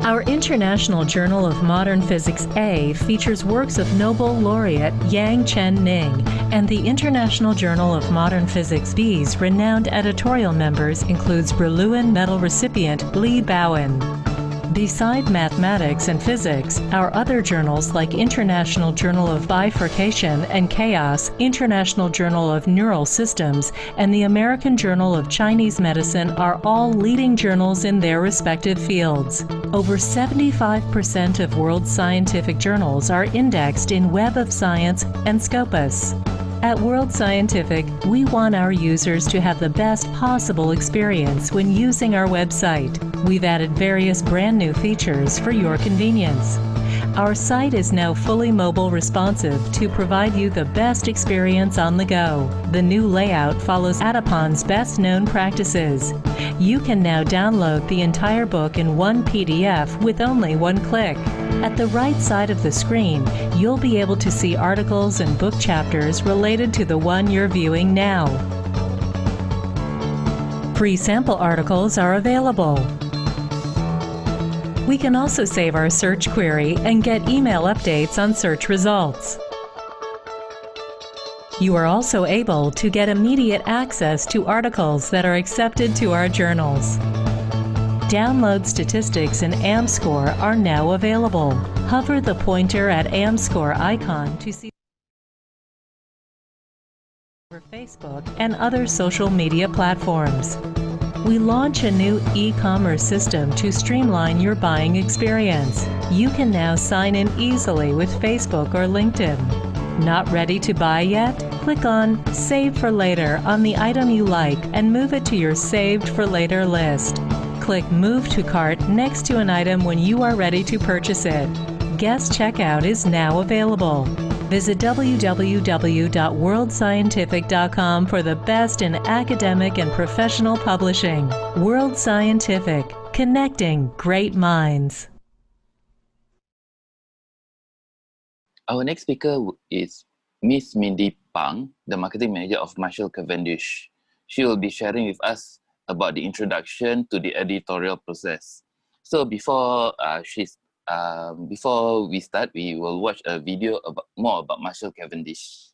[SPEAKER 6] Our International Journal of Modern Physics A features works of Nobel laureate Yang Chen Ning, and the International Journal of Modern Physics B's renowned editorial members includes Brillouin Medal recipient Li Bowen. Beside mathematics and physics, our other journals like International Journal of Bifurcation and Chaos, International Journal of Neural Systems, and the American Journal of Chinese Medicine are all leading journals in their respective fields. Over 75% of world scientific journals are indexed in Web of Science and Scopus. At World Scientific, we want our users to have the best possible experience when using our website. We've added various brand new features for your convenience. Our site is now fully mobile responsive to provide you the best experience on the go. The new layout follows Adapon's best known practices. You can now download the entire book in one PDF with only one click. At the right side of the screen, you'll be able to see articles and book chapters related to the one you're viewing now. Free sample articles are available. We can also save our search query and get email updates on search results. You are also able to get immediate access to articles that are accepted to our journals. Download statistics and AmScore are now available. Hover the pointer at AmScore icon to see over Facebook and other social media platforms. We launch a new e-commerce system to streamline your buying experience. You can now sign in easily with Facebook or LinkedIn. Not ready to buy yet? Click on Save for Later on the item you like and move it to your Saved for Later list. Click Move to Cart next to an item when you are ready to purchase it. Guest checkout is now available. Visit www.worldscientific.com for the best in academic and professional publishing. World Scientific, connecting great minds.
[SPEAKER 2] Our next speaker is Miss Mindy Pang, the marketing manager of Marshall Cavendish. She will be sharing with us about the introduction to the editorial process. So before we start, we will watch a video more about Marshall Cavendish.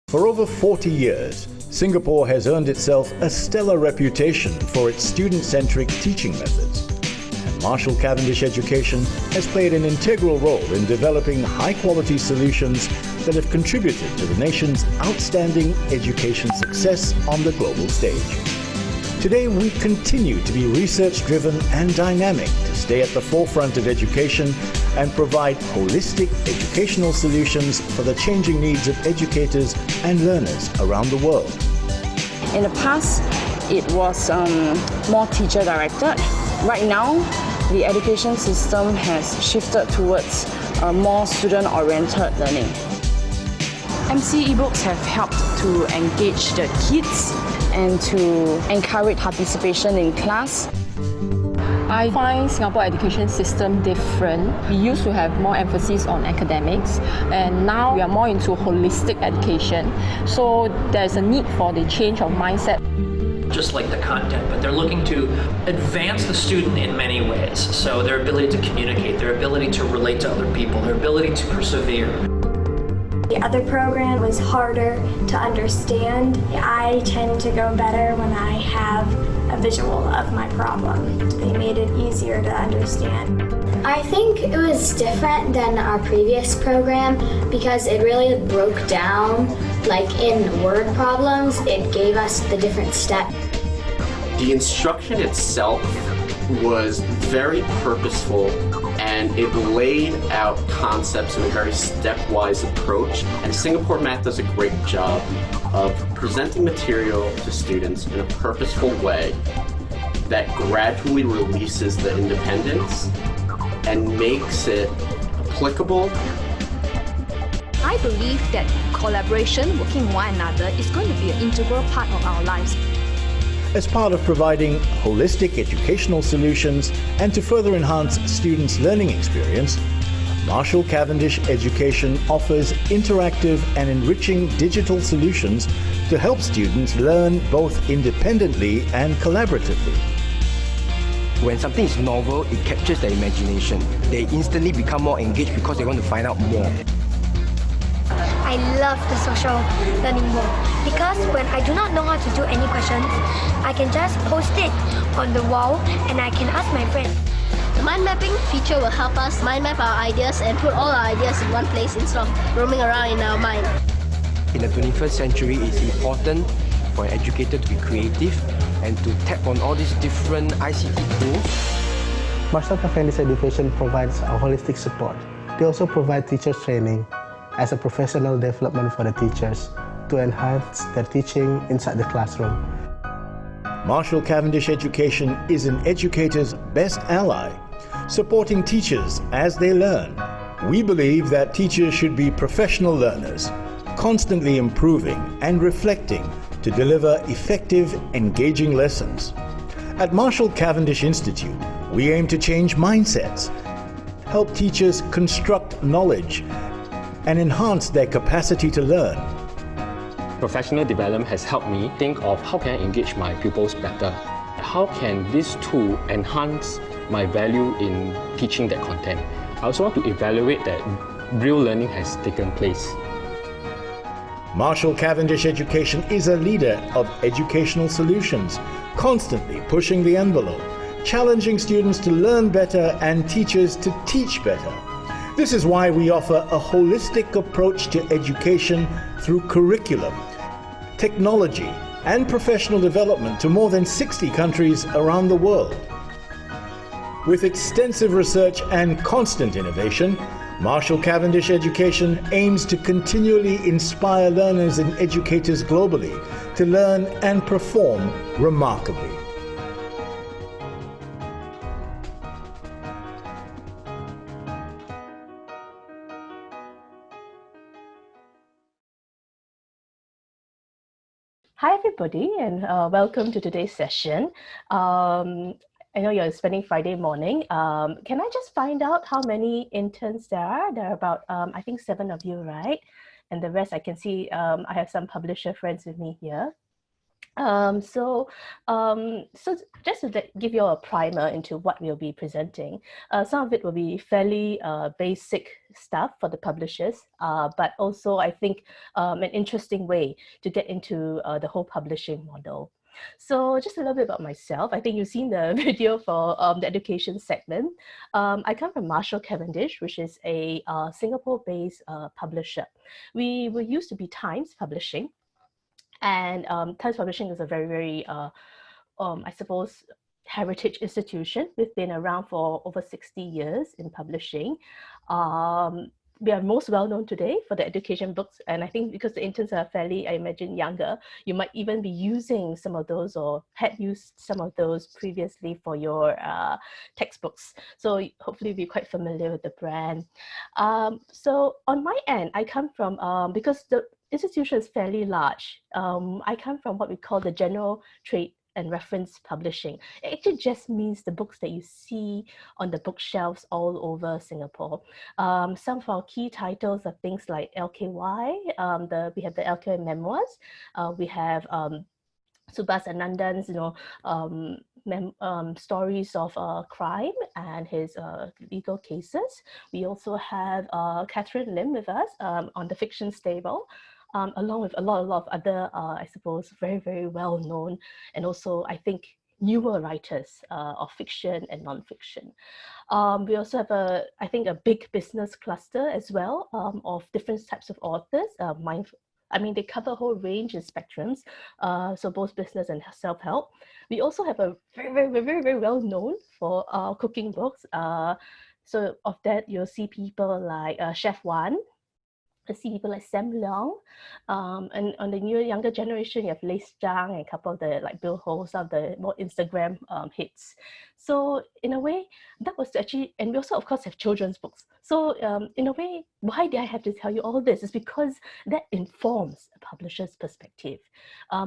[SPEAKER 7] For over 40 years, Singapore has earned itself a stellar reputation for its student-centric teaching methods. And Marshall Cavendish Education has played an integral role in developing high-quality solutions that have contributed to the nation's outstanding education success on the global stage. Today, we continue to be research-driven and dynamic to stay at the forefront of education and provide holistic educational solutions for the changing needs of educators and learners around the world.
[SPEAKER 8] In the past, it was more teacher-directed. Right now, the education system has shifted towards more student-oriented learning. MC ebooks have helped to engage the kids and to encourage participation in class.
[SPEAKER 9] I find Singapore education system different. We used to have more emphasis on academics, and now we are more into holistic education. So there's a need for the change of mindset.
[SPEAKER 10] Just like the content, but they're looking to advance the student in many ways. So their ability to communicate, their ability to relate to other people, their ability to persevere.
[SPEAKER 11] The other program was harder to understand. I tend to go better when I have a visual of my problem. They made it easier to understand.
[SPEAKER 12] I think it was different than our previous program because it really broke down, like in word problems, it gave us the different steps.
[SPEAKER 13] The instruction itself was very purposeful and it laid out concepts in a very stepwise approach. And Singapore Math does a great job of presenting material to students in a purposeful way that gradually releases the independence and makes it applicable.
[SPEAKER 14] I believe that collaboration, working with one another, is going to be an integral part of our lives.
[SPEAKER 7] As part of providing holistic educational solutions and to further enhance students' learning experience, Marshall Cavendish Education offers interactive and enriching digital solutions to help students learn both independently and collaboratively.
[SPEAKER 15] When something is novel, it captures their imagination. They instantly become more engaged because they want to find out more.
[SPEAKER 11] I love the social learning mode because when I do not know how to do any questions, I can just post it on the wall and I can ask my friend.
[SPEAKER 16] The mind mapping feature will help us mind map our ideas and put all our ideas in one place instead of roaming around in our mind.
[SPEAKER 15] In the 21st century, it's important for an educator to be creative and to tap on all these different ICT tools.
[SPEAKER 17] Marshall Cavendish Education provides a holistic support. They also provide teachers training as a professional development for the teachers to enhance their teaching inside the classroom.
[SPEAKER 7] Marshall Cavendish Education is an educator's best ally, supporting teachers as they learn. We believe that teachers should be professional learners, constantly improving and reflecting to deliver effective, engaging lessons. At Marshall Cavendish Institute, we aim to change mindsets, help teachers construct knowledge, and enhance their capacity to learn.
[SPEAKER 18] Professional development has helped me think of how can I engage my pupils better. How can this tool enhance my value in teaching that content? I also want to evaluate that real learning has taken place.
[SPEAKER 7] Marshall Cavendish Education is a leader of educational solutions, constantly pushing the envelope, challenging students to learn better and teachers to teach better. This is why we offer a holistic approach to education through curriculum, technology, and professional development to more than 60 countries around the world. With extensive research and constant innovation, Marshall Cavendish Education aims to continually inspire learners and educators globally to learn and perform remarkably.
[SPEAKER 19] Hi everybody, and welcome to today's session. I know you're spending Friday morning. Can I just find out how many interns there are? There are about, I think 7 of you, right? And the rest I can see, I have some publisher friends with me here. So just to give you a primer into what we'll be presenting, some of it will be fairly basic stuff for the publishers, but also I think an interesting way to get into the whole publishing model. So just a little bit about myself. I think you've seen the video for the education segment. I come from Marshall Cavendish, which is a Singapore-based publisher. We were used to be Times Publishing. And Times Publishing is a very, very, I suppose, heritage institution. We've been around for over 60 years in publishing. We are most well known today for the education books. And I think because the interns are fairly, I imagine, younger, you might even be using some of those or had used some of those previously for your textbooks. So hopefully you'll be quite familiar with the brand. So on my end, I come from, because the institution is fairly large. I come from what we call the general trade and reference publishing. It actually just means the books that you see on the bookshelves all over Singapore. Some of our key titles are things like LKY, we have the LKY memoirs, we have Subhas Anandan's, stories of crime and his legal cases. We also have Catherine Lim with us on the fiction stable. Along with a lot of other, I suppose, very, very well-known and also, I think, newer writers of fiction and non-fiction. We also have, I think, a big business cluster as well of different types of authors. They cover a whole range of spectrums, so both business and self-help. We also have a very, very, very, very well-known for cooking books. So of that, you'll see people like Chef Wan. I see people like Sam Leong, and on the younger generation, you have Lace Zhang and a couple of the Bill Ho, some of the more Instagram hits. So in a way, that was actually, and we also of course have children's books. So in a way, why did I have to tell you all this? Is because that informs a publisher's perspective.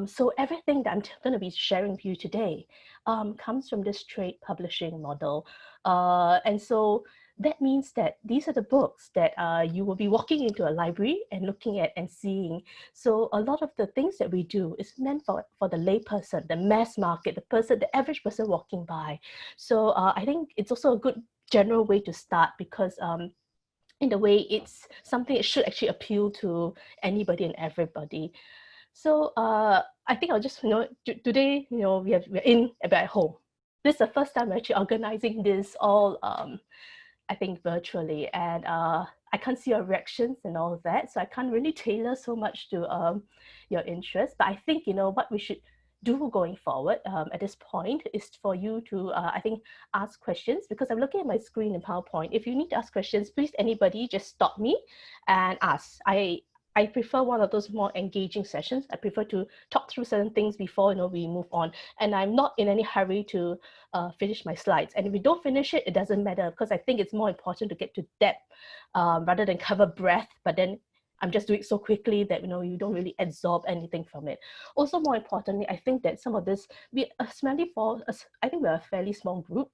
[SPEAKER 19] So everything that I'm going to be sharing with you today comes from this trade publishing model, and so that means that these are the books that you will be walking into a library and looking at and seeing. So a lot of the things that we do is meant for the lay person, the mass market, the average person walking by. So I think it's also a good general way to start because in the way it's something that should actually appeal to anybody and everybody. So I think I'll just, today, we're in at home. This is the first time we're actually organizing this all, I think, virtually, and I can't see your reactions and all of that, so I can't really tailor so much to your interest. But I think, what we should do going forward at this point is for you to, I think, ask questions, because I'm looking at my screen in PowerPoint. If you need to ask questions, please, anybody, just stop me and ask. I prefer one of those more engaging sessions. I prefer to talk through certain things before we move on. And I'm not in any hurry to finish my slides. And if we don't finish it, it doesn't matter, because I think it's more important to get to depth rather than cover breadth. But then I'm just doing it so quickly that you don't really absorb anything from it. Also, more importantly, I think that some of this, I think we're a fairly small group.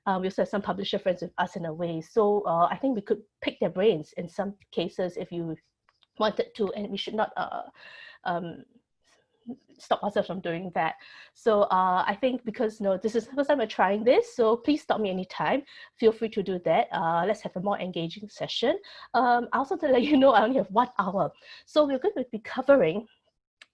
[SPEAKER 19] We also have some publisher friends with us in a way. So I think we could pick their brains in some cases if you wanted to, and we should not stop ourselves from doing that. So I think because this is the first time we're trying this, so please stop me anytime. Feel free to do that. Let's have a more engaging session. Also to let you know, I only have 1 hour. So we're going to be covering,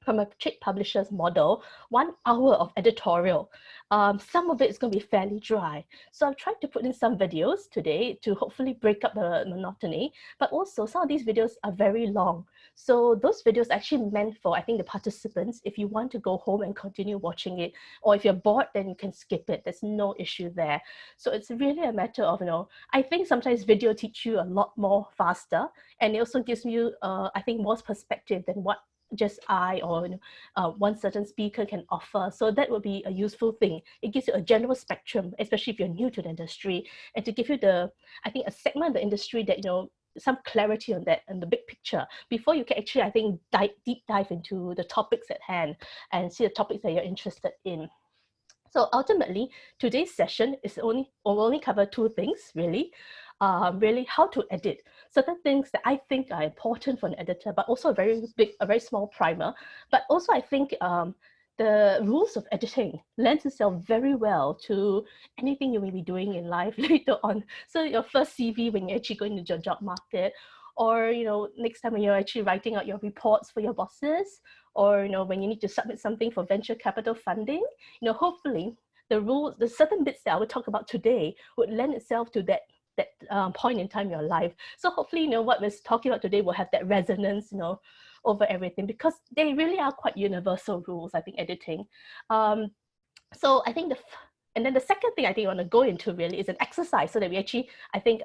[SPEAKER 19] from a trade publisher's model, 1 hour of editorial. Some of it is going to be fairly dry. So I've tried to put in some videos today to hopefully break up the monotony, but also some of these videos are very long. So those videos are actually meant for, I think, the participants, if you want to go home and continue watching it, or if you're bored, then you can skip it. There's no issue there. So it's really a matter of, I think sometimes video teach you a lot more faster, and it also gives you, I think, more perspective than what just I or one certain speaker can offer. So that would be a useful thing. It gives you a general spectrum, especially if you're new to the industry, and to give you I think, a segment of the industry that, some clarity on that and the big picture before you can actually, I think, deep dive into the topics at hand and see the topics that you're interested in. So ultimately, today's session will only cover 2 things, really. Really how to edit certain things that I think are important for an editor, but also a very small primer. But also I think the rules of editing lends itself very well to anything you may be doing in life later on. So your first CV when you're actually going into your job market, or next time when you're actually writing out your reports for your bosses, or when you need to submit something for venture capital funding, hopefully the certain bits that I will talk about today would lend itself to that point in time in your life. So hopefully, what we're talking about today will have that resonance, over everything, because they really are quite universal rules, I think, editing. So I think and then the second thing I think I want to go into really is an exercise, so that we actually, I think,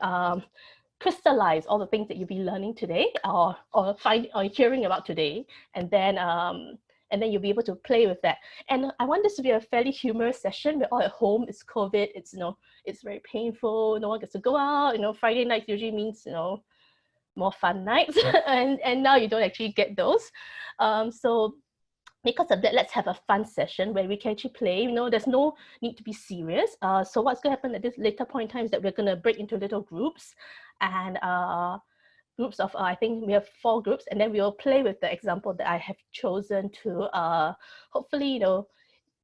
[SPEAKER 19] crystallize all the things that you'll be learning today or hearing about today, and then you'll be able to play with that. And I want this to be a fairly humorous session. We're all at home. It's COVID. It's it's very painful. No one gets to go out. Friday nights usually means more fun nights, and now you don't actually get those. So because of that, let's have a fun session where we can actually play. There's no need to be serious. So what's going to happen at this later point in time is that we're going to break into little groups, and groups of, I think we have 4 groups, and then we'll play with the example that I have chosen to hopefully,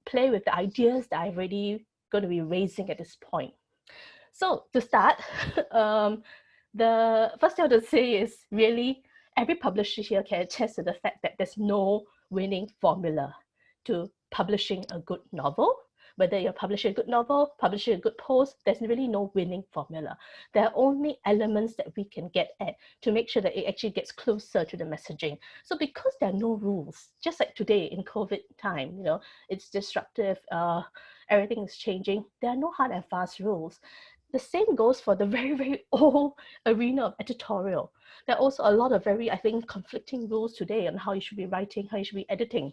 [SPEAKER 19] play with the ideas that I'm already going to be raising at this point. So to start, the first thing I want to say is really every publisher here can attest to the fact that there's no winning formula to publishing a good novel. Whether you're publishing a good novel, publishing a good post, there's really no winning formula. There are only elements that we can get at to make sure that it actually gets closer to the messaging. So because there are no rules, just like today in COVID time, it's disruptive, everything is changing, there are no hard and fast rules. The same goes for the very, very old arena of editorial. There are also a lot of very, I think, conflicting rules today on how you should be writing, how you should be editing.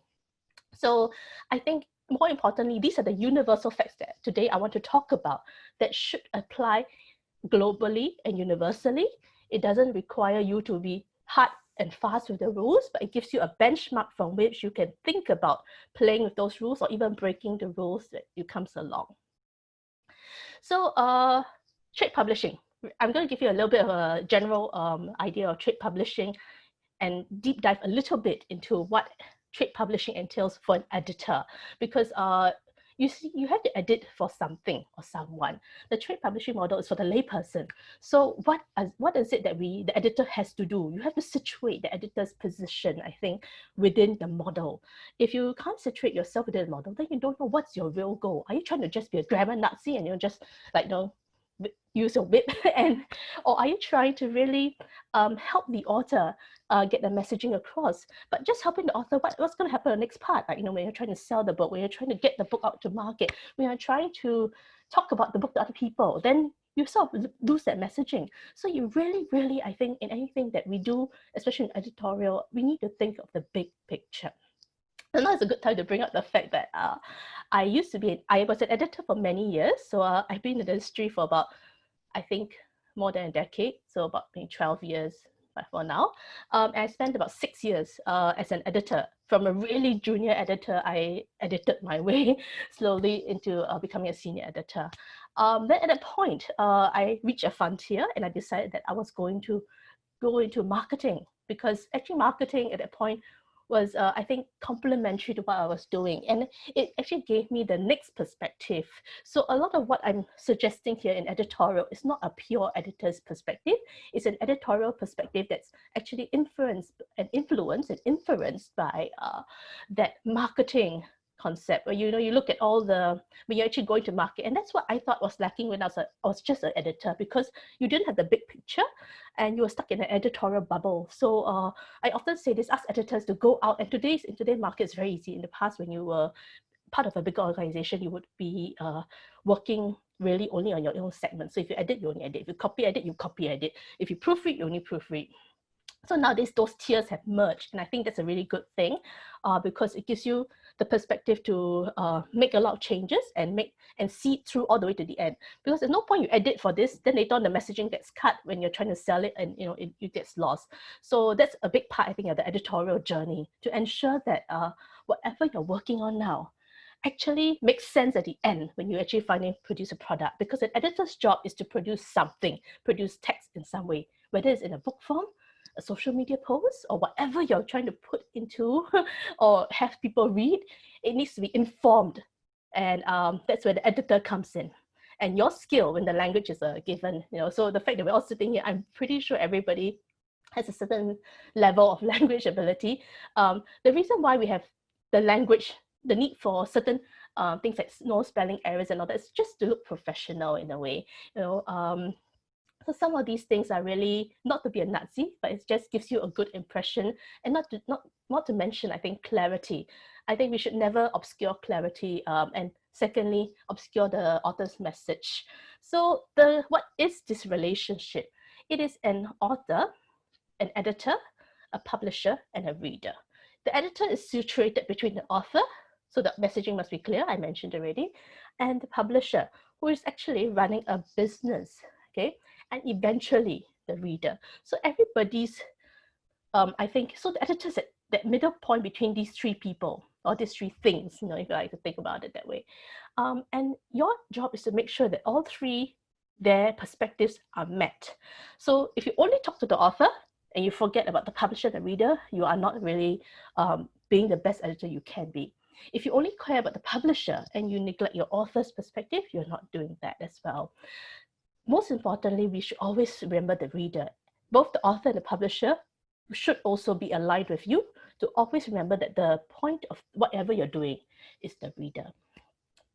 [SPEAKER 19] So I think more importantly, these are the universal facts that today I want to talk about that should apply globally and universally. It doesn't require you to be hard and fast with the rules, but it gives you a benchmark from which you can think about playing with those rules or even breaking the rules that you comes along. So trade publishing. I'm going to give you a little bit of a general idea of trade publishing and deep dive a little bit into what trade publishing entails for an editor, because you have to edit for something or someone. The trade publishing model is for the layperson. So what is it that the editor has to do? You have to situate the editor's position, I think, within the model. If you can't situate yourself within the model, then you don't know what's your real goal. Are you trying to just be a grammar Nazi and just like, use your whip, or are you trying to really help the author get the messaging across? But just helping the author, what's going to happen in the next part? Like, when you're trying to sell the book, when you're trying to get the book out to market, when you're trying to talk about the book to other people, then you sort of lose that messaging. So you really, I think in anything that we do, especially in editorial, we need to think of the big picture. And now it's a good time to bring up the fact that I was an editor for many years. So I've been in the industry for about, I think, more than a decade. So about maybe 12 years for now. And I spent about 6 years as an editor. From a really junior editor, I edited my way slowly into becoming a senior editor. Then at that point, I reached a frontier and I decided that I was going to go into marketing, because actually marketing at that point was, I think, complementary to what I was doing. And it actually gave me the next perspective. So a lot of what I'm suggesting here in editorial is not a pure editor's perspective. It's an editorial perspective that's actually influenced and influenced by that marketing concept, where you look at all when you're actually going to market. And that's what I thought was lacking when I was just an editor, because you didn't have the big picture and you were stuck in an editorial bubble. So I often say this, ask editors to go out, and in today's market is very easy. In the past, when you were part of a bigger organization, you would be working really only on your own segment. So if you edit, you only edit. If you copy edit, you copy edit. If you proofread, you only proofread. So nowadays, those tiers have merged, and I think that's a really good thing, because it gives you the perspective to make a lot of changes and see through all the way to the end. Because there's no point you edit for this, then later on the messaging gets cut when you're trying to sell it, and it gets lost. So that's a big part, I think, of the editorial journey, to ensure that whatever you're working on now actually makes sense at the end when you actually finally produce a product. Because an editor's job is to produce something, produce text in some way, whether it's in a book form, a social media post, or whatever you're trying to put into or have people read. It needs to be informed, and that's where the editor comes in. And your skill when the language is given, so the fact that we're all sitting here, I'm pretty sure everybody has a certain level of language ability. The reason why we have the language, the need for certain things like no spelling errors and all that, is just to look professional in a way, So some of these things are really not to be a Nazi, but it just gives you a good impression, and not to mention, I think, clarity. I think we should never obscure clarity, and secondly, obscure the author's message. So what is this relationship? It is an author, an editor, a publisher, and a reader. The editor is situated between the author, so the messaging must be clear, I mentioned already, and the publisher, who is actually running a business, okay? And eventually the reader. So everybody's, I think, so the editor's at that middle point between these three people, or these three things, if you like to think about it that way. And your job is to make sure that all three, their perspectives are met. So if you only talk to the author and you forget about the publisher, the reader, you are not really being the best editor you can be. If you only care about the publisher and you neglect your author's perspective, you're not doing that as well. Most importantly, we should always remember the reader. Both the author and the publisher should also be aligned with you, to always remember that the point of whatever you're doing is the reader.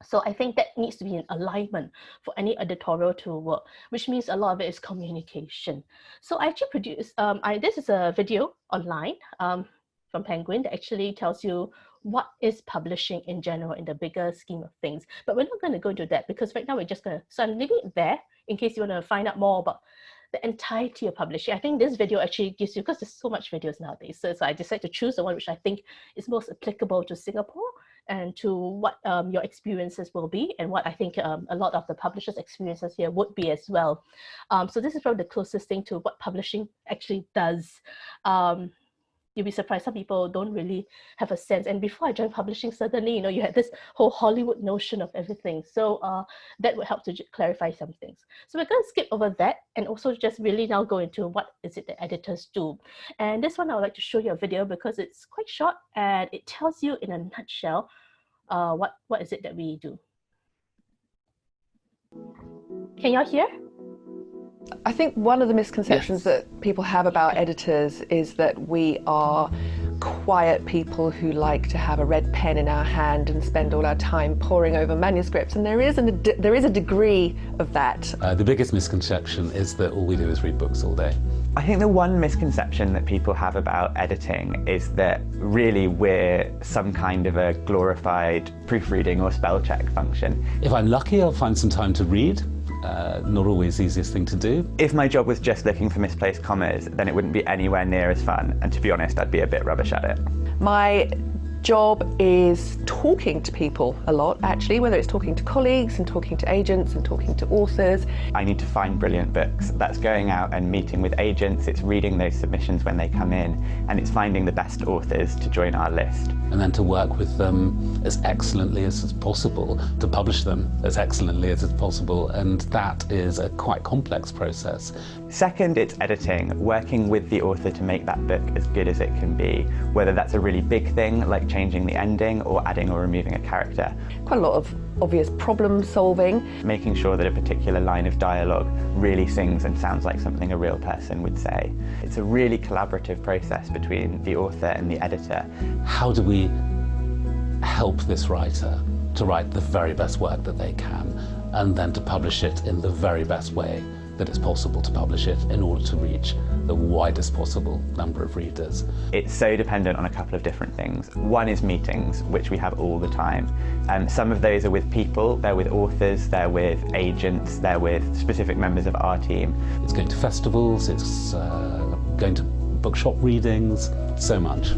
[SPEAKER 19] So I think that needs to be an alignment for any editorial to work, which means a lot of it is communication. So I actually produced, this is a video online from Penguin that actually tells you what is publishing in general in the bigger scheme of things. But we're not going to go into that, because right now we're just going to, so I'm leaving it there in case you want to find out more about the entirety of publishing. I think this video actually gives you, because there's so much videos nowadays, so I decided to choose the one which I think is most applicable to Singapore and to what your experiences will be, and what I think a lot of the publishers' experiences here would be as well. So this is probably the closest thing to what publishing actually does. You'll be surprised, some people don't really have a sense. And before I joined publishing, suddenly, you had this whole Hollywood notion of everything. So that would help to clarify some things. So we're going to skip over that and also just really now go into what is it that editors do. And this one, I would like to show you a video because it's quite short and it tells you in a nutshell what is it that we do? Can y'all hear?
[SPEAKER 20] I think one of the misconceptions that people have about editors is that we are quiet people who like to have a red pen in our hand and spend all our time poring over manuscripts, and there is a degree of that.
[SPEAKER 21] The biggest misconception is that all we do is read books all day.
[SPEAKER 22] I think the one misconception that people have about editing is that really we're some kind of a glorified proofreading or spell check function.
[SPEAKER 21] If I'm lucky, I'll find some time to read. Not always the easiest thing to do.
[SPEAKER 22] If my job was just looking for misplaced commas, then it wouldn't be anywhere near as fun, and to be honest, I'd be a bit rubbish at it.
[SPEAKER 20] My job is talking to people a lot, actually, whether it's talking to colleagues and talking to agents and talking to authors.
[SPEAKER 22] I need to find brilliant books. That's going out and meeting with agents, it's reading those submissions when they come in, and it's finding the best authors to join our list.
[SPEAKER 21] And then to work with them as excellently as possible, to publish them as excellently as possible, and that is a quite complex process.
[SPEAKER 22] Second, it's editing, working with the author to make that book as good as it can be, whether that's a really big thing like changing the ending or adding or removing a character.
[SPEAKER 20] Quite a lot of obvious problem solving.
[SPEAKER 22] Making sure that a particular line of dialogue really sings and sounds like something a real person would say. It's a really collaborative process between the author and the editor.
[SPEAKER 21] How do we help this writer to write the very best work that they can, and then to publish it in the very best way that it's possible to publish it in order to reach the widest possible number of readers?
[SPEAKER 22] It's so dependent on a couple of different things. One is meetings, which we have all the time. Some of those are with people, they're with authors, they're with agents, they're with specific members of our team.
[SPEAKER 21] It's going to festivals, it's going to bookshop readings, so much.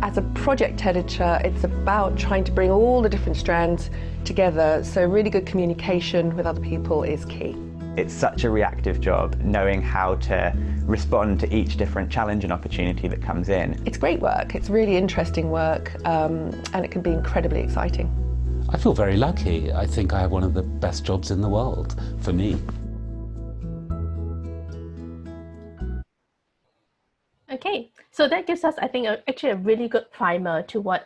[SPEAKER 20] As a project editor, it's about trying to bring all the different strands together, so really good communication with other people is key.
[SPEAKER 22] It's such a reactive job, knowing how to respond to each different challenge and opportunity that comes in.
[SPEAKER 20] It's great work, it's really interesting work, and it can be incredibly exciting.
[SPEAKER 21] I feel very lucky. I think I have one of the best jobs in the world, for me.
[SPEAKER 19] Okay, so that gives us, I think, actually a really good primer to what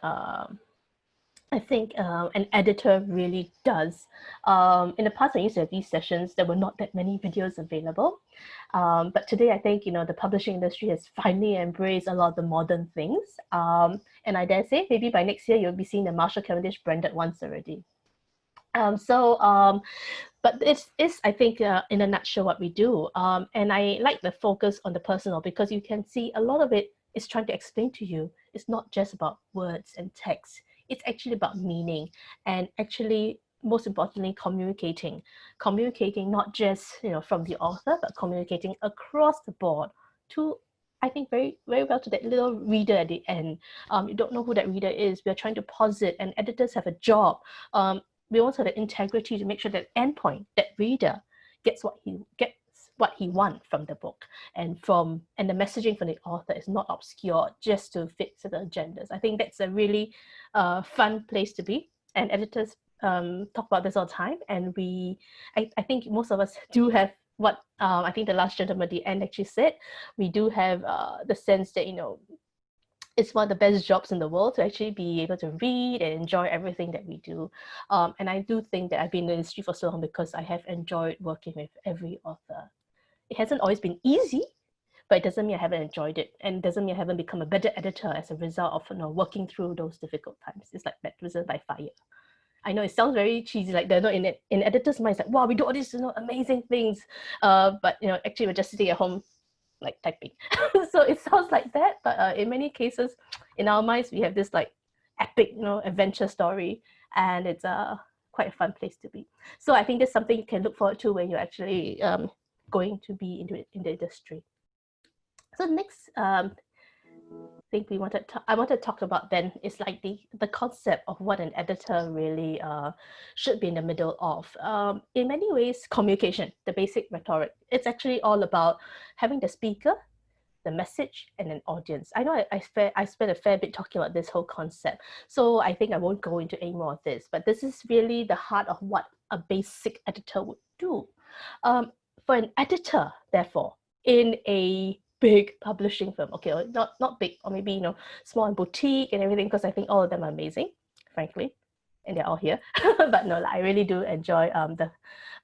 [SPEAKER 19] I think an editor really does. In the past, when I used to have these sessions, there were not that many videos available. But today, I think, the publishing industry has finally embraced a lot of the modern things. And I dare say, maybe by next year, you'll be seeing the Marshall Cavendish branded ones already. But it's I think, in a nutshell, what we do. And I like the focus on the personal, because you can see a lot of it is trying to explain to you. It's not just about words and text. It's actually about meaning, and actually, most importantly, communicating not just from the author, but communicating across the board to, I think, very, very well to that little reader at the end. You don't know who that reader is. We are trying to posit, and editors have a job. We also have the integrity to make sure that endpoint, that reader, gets what he wants from the book, and the messaging from the author is not obscure just to fit certain agendas. I think that's a really fun place to be, and editors talk about this all the time. And I think most of us do have what I think the last gentleman at the end actually said. We do have the sense that it's one of the best jobs in the world to actually be able to read and enjoy everything that we do. And I do think that I've been in the industry for so long because I have enjoyed working with every author. It hasn't always been easy, but it doesn't mean I haven't enjoyed it, and it doesn't mean I haven't become a better editor as a result of working through those difficult times. It's like baptism by fire. I know it sounds very cheesy, like they're not in it. In editors' minds, like, wow, we do all these amazing things, but actually we're just sitting at home, like typing. So it sounds like that, but in many cases, in our minds, we have this like epic, adventure story, and it's quite a fun place to be. So I think that's something you can look forward to when you're actually going to be in the industry. So next thing I want to talk about then is like the concept of what an editor really should be in the middle of. In many ways, communication, the basic rhetoric, it's actually all about having the speaker, the message, and an audience. I know I spent a fair bit talking about this whole concept, so I think I won't go into any more of this, but this is really the heart of what a basic editor would do. For an editor, therefore, in a big publishing firm, okay, or not big, or maybe small and boutique and everything, because I think all of them are amazing, frankly. and they're all here. But no, I really do enjoy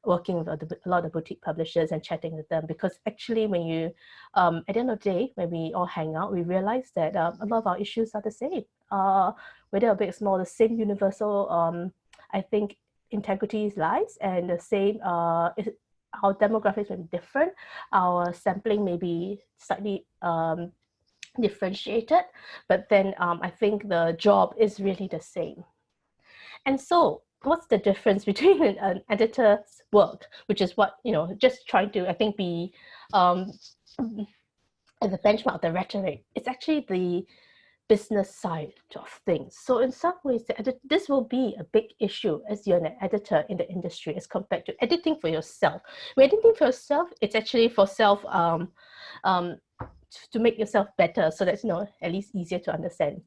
[SPEAKER 19] working with a lot of boutique publishers and chatting with them, because actually when you, at the end of the day, when we all hang out, we realize that a lot of our issues are the same. Whether they're big or small, the same universal, I think, integrity lies, and the same, our demographics may be different, our sampling may be slightly differentiated, but then I think the job is really the same. And so what's the difference between an editor's work, which is what, just trying to, I think, be as a benchmark of the rhetoric? It's actually the business side of things. So in some ways, this will be a big issue as you're an editor in the industry as compared to editing for yourself. When editing for yourself, it's actually for self, to make yourself better, so that's at least easier to understand.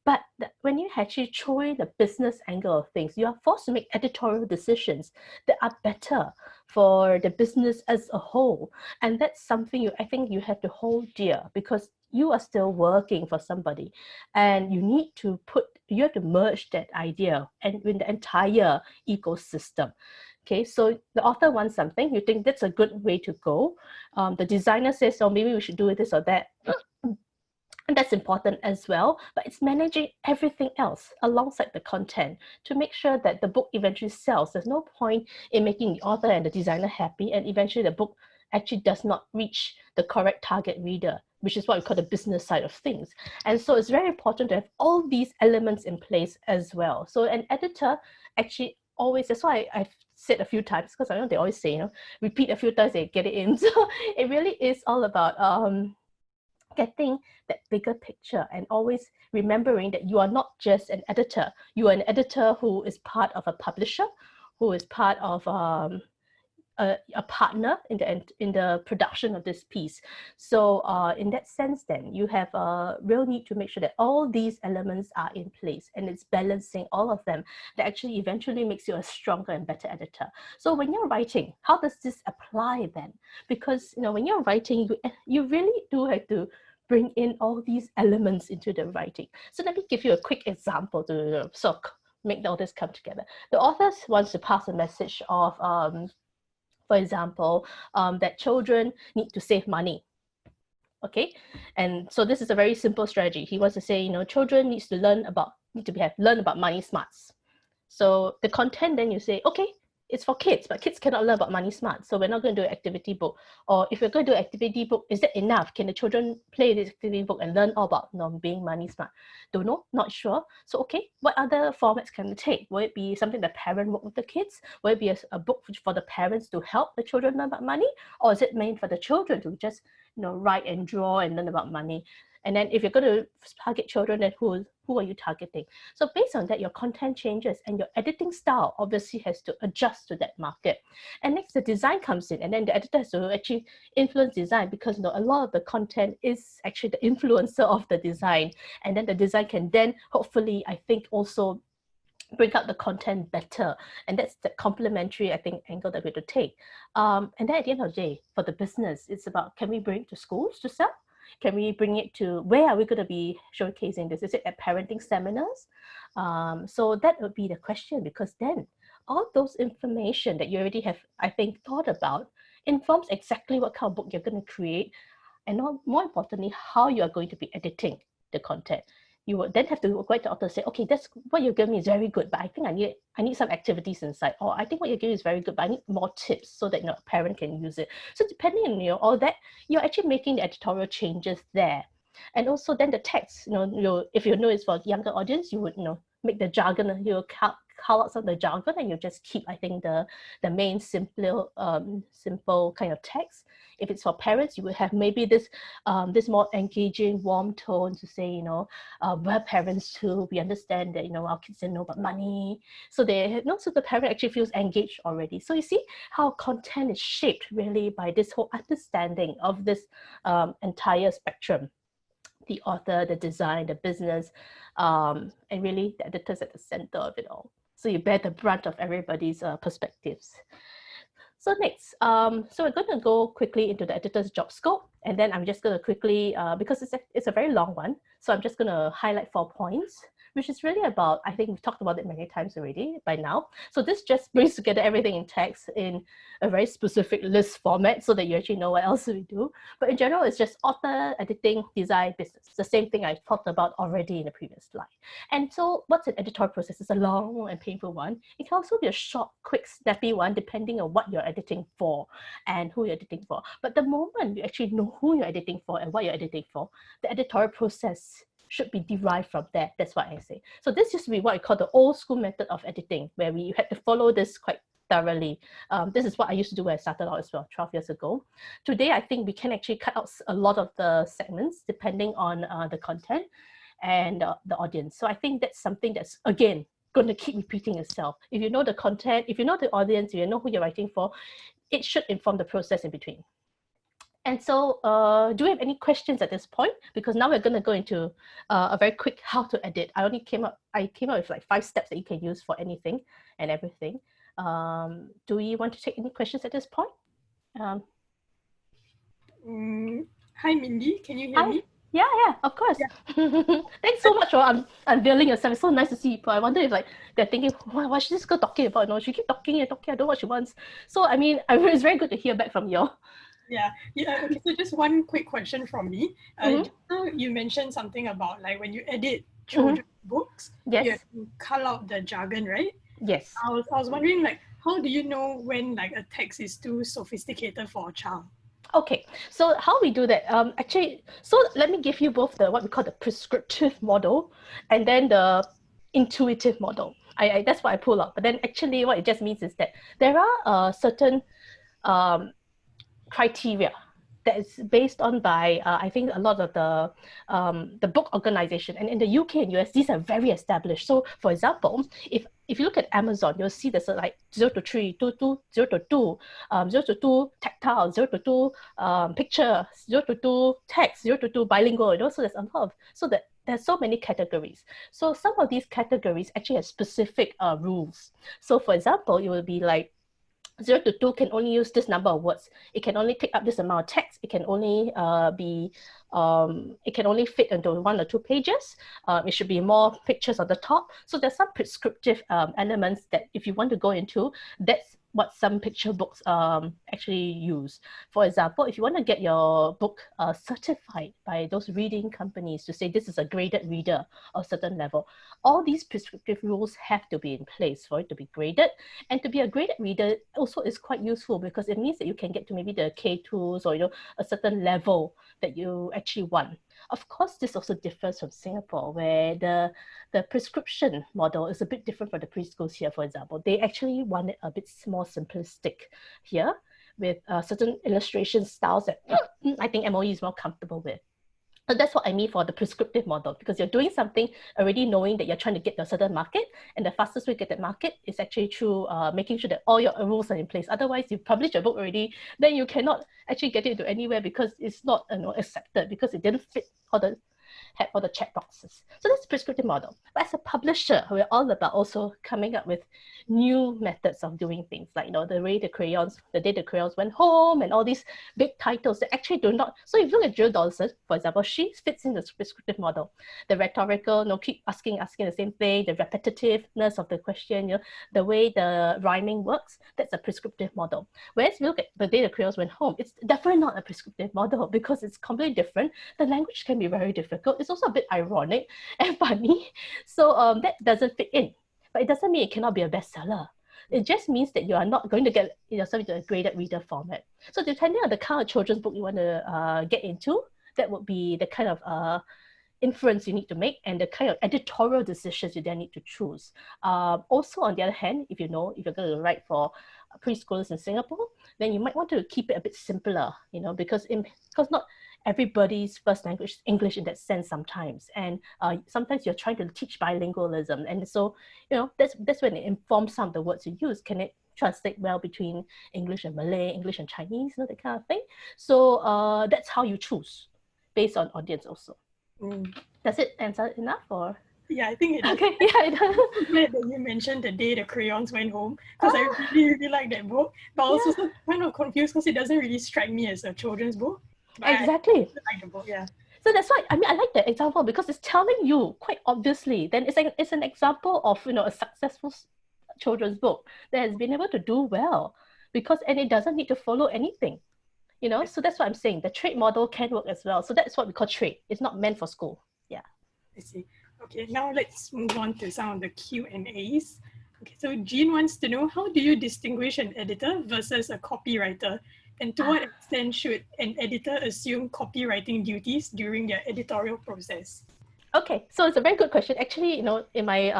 [SPEAKER 19] But when you actually throw in the business angle of things, you are forced to make editorial decisions that are better for the business as a whole, and that's something I think you have to hold dear, because you are still working for somebody, and you have to merge that idea and with the entire ecosystem. Okay, so the author wants something, you think that's a good way to go. The designer says, oh, maybe we should do this or that. And that's important as well, but it's managing everything else alongside the content to make sure that the book eventually sells. There's no point in making the author and the designer happy, and eventually the book actually does not reach the correct target reader, which is what we call the business side of things. And so it's very important to have all these elements in place as well. So an editor actually always, that's why I've said a few times, because I know they always say, repeat a few times, they get it in. So it really is all about getting that bigger picture and always remembering that you are not just an editor. You are an editor who is part of a publisher, who is part of a partner in the production of this piece. So in that sense, then you have a real need to make sure that all these elements are in place, and it's balancing all of them that actually eventually makes you a stronger and better editor. So when you're writing, how does this apply then? Because when you're writing, you really do have to bring in all these elements into the writing. So let me give you a quick example to sort of make all this come together. The author wants to pass a message of for example, that children need to save money. Okay, and so this is a very simple strategy. He wants to say, children need to learn about money smarts. So the content, then you say, okay, it's for kids, but kids cannot learn about money smart, so we're not going to do an activity book. Or if we're going to do an activity book, is that enough? Can the children play this activity book and learn all about being money smart? Don't know, not sure. So okay, what other formats can it take? Will it be something the parent work with the kids? Will it be a book for the parents to help the children learn about money? Or is it meant for the children to just write and draw and learn about money? And then if you're going to target children, then who are you targeting? So based on that, your content changes, and your editing style obviously has to adjust to that market. And next, the design comes in, and then the editor has to actually influence design, because a lot of the content is actually the influencer of the design. And then the design can then hopefully, I think, also bring out the content better. And that's the complementary, I think, angle that we have to take. And then at the end of the day, for the business, it's about, can we bring it to schools to sell? Can we bring it to, where are we going to be showcasing this? Is it at parenting seminars? So that would be the question, because then all those information that you already have, I think, thought about informs exactly what kind of book you're going to create, and more importantly, how you are going to be editing the content. You would then have to go to the author and say, okay, that's what you're giving me is very good, but I think I need some activities inside. Or I think what you're giving is very good, but I need more tips so that a parent can use it. So depending on all that, you're actually making the editorial changes there. And also then the text, if you know it's for a younger audience, you would make the jargon, you'll call out some of the jargon, and you just keep, I think, the main simple kind of text. If it's for parents, you would have maybe this more engaging, warm tone to say, we're parents too. We understand that our kids don't know about money, so so the parent actually feels engaged already. So you see how content is shaped really by this whole understanding of this entire spectrum. The author, the design, the business, and really the editor's at the center of it all. So you bear the brunt of everybody's perspectives. So next, so we're going to go quickly into the editor's job scope, and then I'm just going to quickly, because it's a very long one, so I'm just going to highlight 4 points. which is really about, I think we've talked about it many times already by now. So this just brings together everything in text in a very specific list format so that you actually know what else we do. But in general, it's just author, editing, design, business. It's the same thing I talked about already in the previous slide. And so what's an editorial process? It's a long and painful one. It can also be a short, quick, snappy one, depending on what you're editing for and who you're editing for. But the moment you actually know who you're editing for and what you're editing for, the editorial process should be derived from there. That's what I say. So this used to be what I call the old school method of editing, where we had to follow this quite thoroughly. This is what I used to do when I started out as well, 12 years ago. Today, I think we can actually cut out a lot of the segments depending on the content and the audience. So I think that's something that's, again, going to keep repeating itself. If you know the content, if you know the audience, if you know who you're writing for, it should inform the process in between. And so do we have any questions at this point? Because now we're going to go into a very quick how to edit. I came up with like 5 steps that you can use for anything and everything. Do we want to take any questions at this point?
[SPEAKER 5] Hi, Mindy, can you hear me?
[SPEAKER 19] Yeah, of course. Yeah. Thanks so much for unveiling yourself. It's so nice to see people. I wonder if like they're thinking, what should this girl talking about? No, she keep talking and talking. I don't know what she wants. So I mean, it's very good to hear back from you.
[SPEAKER 5] Yeah. Okay, so just one quick question from me. Just now you mentioned something about like when you edit children's books,
[SPEAKER 19] yes,
[SPEAKER 5] you have to cull out the jargon, right?
[SPEAKER 19] Yes.
[SPEAKER 5] I was wondering, like, how do you know when like a text is too sophisticated for a child?
[SPEAKER 19] Okay, so how we do that? Actually, so let me give you both the what we call the prescriptive model and then the intuitive model. That's what I pull out. But then actually, what it just means is that there are certain criteria that is based on by I think a lot of the book organization, and in the UK and US, these are very established. So for example, if you look at Amazon, you'll see there's like 0 to 3, 2 to 0 to 2, 0 to 2 tactile, 0 to 2 picture, 0 to 2 text, 0 to 2 bilingual. You know, so there's a lot of, so that there's so many categories. So some of these categories actually have specific rules. So for example, it will be like 0 to 2 can only use this number of words. It can only take up this amount of text. It can only it can only fit into 1 or 2 pages. It should be more pictures on the top. So there's some prescriptive elements that if you want to go into, that's what some picture books actually use. For example, if you want to get your book certified by those reading companies to say this is a graded reader of a certain level, all these prescriptive rules have to be in place for it to be graded. And to be a graded reader also is quite useful because it means that you can get to maybe the K2s or a certain level that you actually want. Of course, this also differs from Singapore, where the prescription model is a bit different from the preschools here, for example. They actually want it a bit more simplistic here with certain illustration styles that I think MOE is more comfortable with. So that's what I mean for the prescriptive model, because you're doing something already knowing that you're trying to get to a certain market, and the fastest way to get that market is actually through making sure that all your rules are in place. Otherwise, you publish a book already, then you cannot actually get it to anywhere because it's not accepted, because it didn't fit all the check boxes. So that's the prescriptive model. But as a publisher, we're all about also coming up with new methods of doing things, like the day the crayons went home, and all these big titles that actually do not. So if you look at Jill Dawson, for example, she fits in the prescriptive model. The rhetorical, keep asking the same thing, the repetitiveness of the question, the way the rhyming works, that's a prescriptive model. Whereas if you look at The Day the Crayons Went Home, it's definitely not a prescriptive model because it's completely different. The language can be very difficult. It's also a bit ironic and funny. So that doesn't fit in. But it doesn't mean it cannot be a bestseller. It just means that you are not going to get yourself into a graded reader format. So depending on the kind of children's book you want to get into, that would be the kind of inference you need to make and the kind of editorial decisions you then need to choose. Also, on the other hand, if you're going to write for preschoolers in Singapore, then you might want to keep it a bit simpler, because not everybody's first language is English in that sense sometimes. And sometimes you're trying to teach bilingualism. And so, that's when it informs some of the words you use. Can it translate well between English and Malay, English and Chinese, that kind of thing? So that's how you choose based on audience also. Does it answer enough or?
[SPEAKER 5] Yeah, I think it does.
[SPEAKER 19] Okay, yeah, it does.
[SPEAKER 5] I'm glad that you mentioned The Day the Crayons Went Home, because I really, really like that book. But also kind of confused because it doesn't really strike me as a children's book. But
[SPEAKER 19] exactly.
[SPEAKER 5] I like the book, yeah.
[SPEAKER 19] So that's why, I mean, I like that example because it's telling you quite obviously, then it's an example of, you know, a successful children's book that has been able to do well and it doesn't need to follow anything, you know? So that's what I'm saying. The trade model can work as well. So that's what we call trade. It's not meant for school. Yeah.
[SPEAKER 5] I see. Okay, now let's move on to some of the Q&As. Okay, so Jean wants to know, how do you distinguish an editor versus a copywriter? And to what extent should an editor assume copywriting duties during their editorial process?
[SPEAKER 19] Okay, so it's a very good question. Actually, you know, in my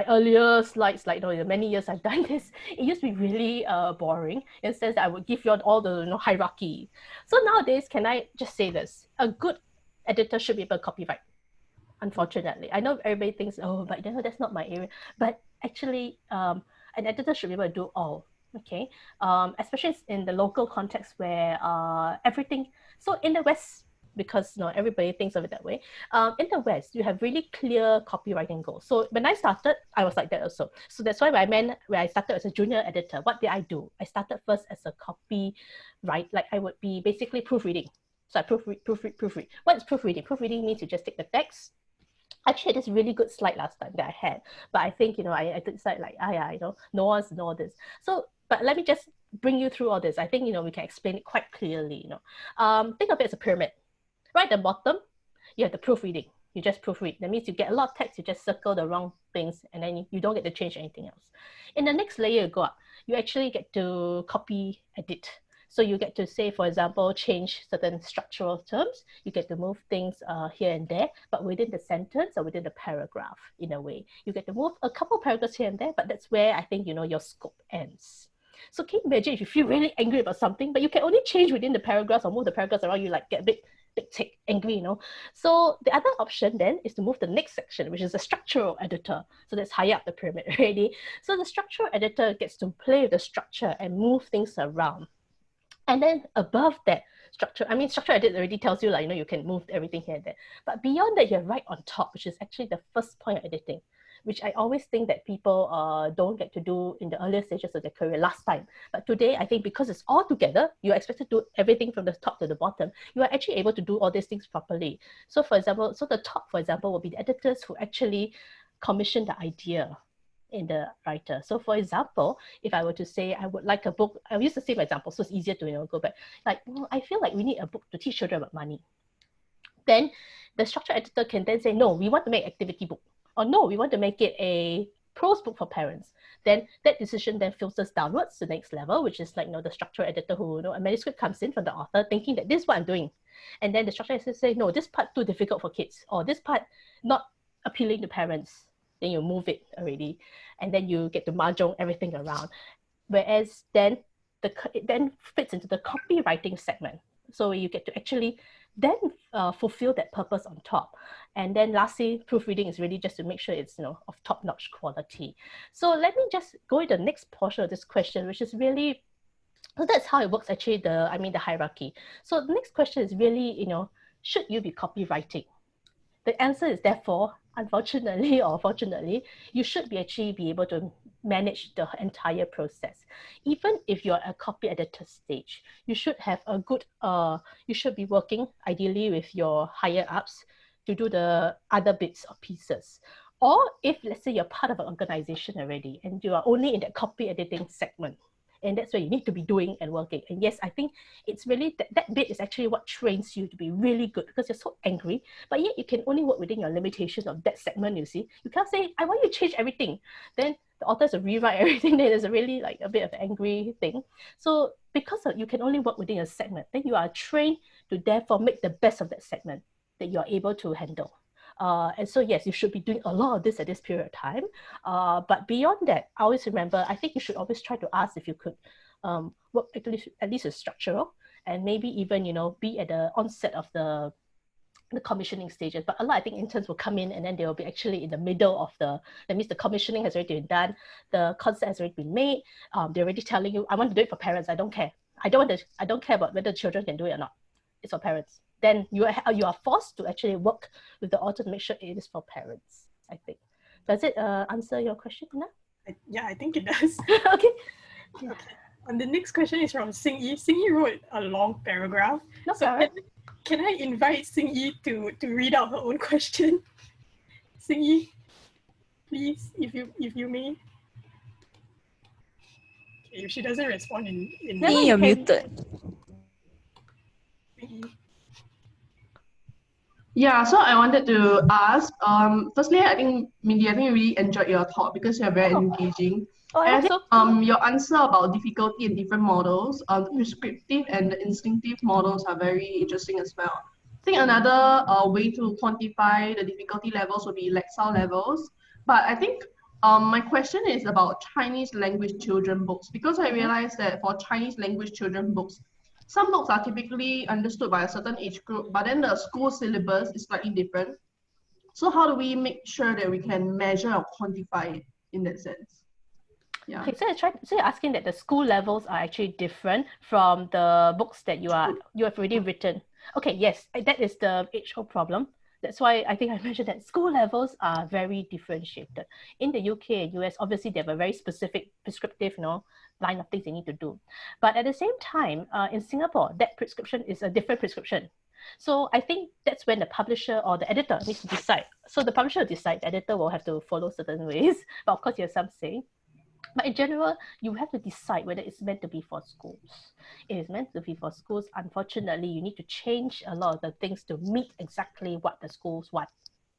[SPEAKER 19] earlier slides, like, you know, in the many years I've done this, it used to be really boring in the sense that I would give you all the, you know, hierarchy. So nowadays, can I just say this? A good editor should be able to copyright. Unfortunately, I know everybody thinks, oh, but you know, that's not my area. But actually, an editor should be able to do all. Okay, especially in the local context where everything. So in the West, because you know everybody thinks of it that way. In the West, you have really clear copywriting goals. So when I started, I was like that also. So that's why when I started as a junior editor, what did I do? I started first as a copyright, like I would be basically proofreading. So I proofread. What is proofreading? Proofreading means you just take the text. Actually, this really good slide last time that I had, but I think, you know, I decided like, you know, no one's know this. So, but let me just bring you through all this. I think, you know, we can explain it quite clearly, you know. Think of it as a pyramid. Right at the bottom, you have the proofreading. You just proofread. That means you get a lot of text, you just circle the wrong things, and then you don't get to change anything else. In the next layer you go up, you actually get to copy edit. So you get to say, for example, change certain structural terms. You get to move things here and there, but within the sentence or within the paragraph in a way. You get to move a couple paragraphs here and there, but that's where I think, you know, your scope ends. So can you imagine if you feel really angry about something, but you can only change within the paragraphs or move the paragraphs around, you like get a bit angry, you know. So the other option then is to move the next section, which is the structural editor. So that's higher up the pyramid already. So the structural editor gets to play with the structure and move things around. And then above that structure, I mean, structure edit already tells you, like, you know, you can move everything here and there. But beyond that, you're right on top, which is actually the first point of editing, which I always think that people don't get to do in the earlier stages of their career last time. But today, I think because it's all together, you're expected to do everything from the top to the bottom. You are actually able to do all these things properly. So for example, so the top, for example, will be the editors who actually commission the idea in the writer. So for example, if I were to say I would like a book, I use the same example so it's easier to, you know, go back. Like, I feel like we need a book to teach children about money. Then the structure editor can then say, no, we want to make activity book, or no, we want to make it a prose book for parents. Then that decision then filters downwards to the next level, which is like, you know, the structure editor who, you know, a manuscript comes in from the author thinking that this is what I'm doing. And then the structure editor says, no, this part too difficult for kids, or this part not appealing to parents. Then you move it already, and then you get to mahjong everything around. Whereas then it then fits into the copywriting segment. So you get to actually then fulfill that purpose on top. And then lastly, proofreading is really just to make sure it's, you know, of top-notch quality. So let me just go to the next portion of this question, which is really, so that's how it works actually, the hierarchy. So the next question is really, you know, should you be copywriting? The answer is therefore, unfortunately or fortunately, you should be able to manage the entire process. Even if you're a copy editor stage, you should have a good, you should be working ideally with your higher ups to do the other bits or pieces. Or if, let's say, you're part of an organization already and you are only in that copy editing segment, and that's where you need to be doing and working. And yes, I think it's really, that bit is actually what trains you to be really good, because you're so angry, but yet you can only work within your limitations of that segment, you see. You can't say, I want you to change everything. Then the author has to rewrite everything. Then there's a really like a bit of an angry thing. So because you can only work within a segment, then you are trained to therefore make the best of that segment that you're able to handle. And so yes, you should be doing a lot of this at this period of time. But beyond that, I always remember, I think you should always try to ask if you could work at least with structural, and maybe even, you know, be at the onset of the commissioning stages. But a lot, I think interns will come in and then they will be actually in the middle of that means the commissioning has already been done, the concept has already been made. They're already telling you, I want to do it for parents, I don't care. I don't care about whether children can do it or not. It's for parents. Then you are forced to actually work with the author to make sure it is for parents, I think. Does it answer your question, Tina?
[SPEAKER 5] Yeah, I think it does.
[SPEAKER 19] Okay.
[SPEAKER 5] And the next question is from Xing Yi. Xing Yi wrote a long paragraph.
[SPEAKER 19] No, so
[SPEAKER 5] Can I invite Xing Yi to read out her own question? Xing Yi, please, if you may. Okay, if she doesn't respond in
[SPEAKER 3] you're muted.
[SPEAKER 4] Yeah, so I wanted to ask, firstly, I think, Mindy, I really enjoyed your talk because you're very engaging. And I think your answer about difficulty in different models, the prescriptive and the instinctive models are very interesting as well. I think another way to quantify the difficulty levels would be Lexile levels. But I think my question is about Chinese language children books, because I realized that for Chinese language children books, some books are typically understood by a certain age group, but then the school syllabus is slightly different. So how do we make sure that we can measure or quantify it in that sense? Yeah.
[SPEAKER 19] Okay, so you're asking that the school levels are actually different from the books that you have already written. Okay, yes, that is the age-old problem. That's why I think I mentioned that school levels are very differentiated. In the UK and US, obviously they have a very specific prescriptive, line of things they need to do. But at the same time, in Singapore, that prescription is a different prescription. So I think that's when the publisher or the editor needs to decide. So the publisher will decide, the editor will have to follow certain ways, but of course you have some say. But in general, you have to decide whether it's meant to be for schools. If it's meant to be for schools, unfortunately, you need to change a lot of the things to meet exactly what the schools want.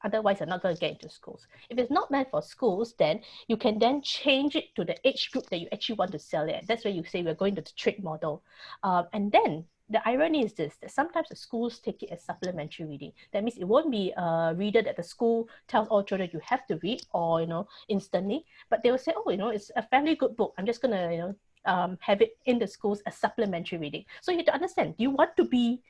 [SPEAKER 19] Otherwise, you're not going to get into schools. If it's not meant for schools, then you can then change it to the age group that you actually want to sell it at. That's where you say we're going to the trade model. And then the irony is this, that sometimes the schools take it as supplementary reading. That means it won't be a reader that the school tells all children you have to read or, instantly, but they will say, oh, it's a fairly good book. I'm just going to, have it in the schools as supplementary reading. So you have to understand, do you want to be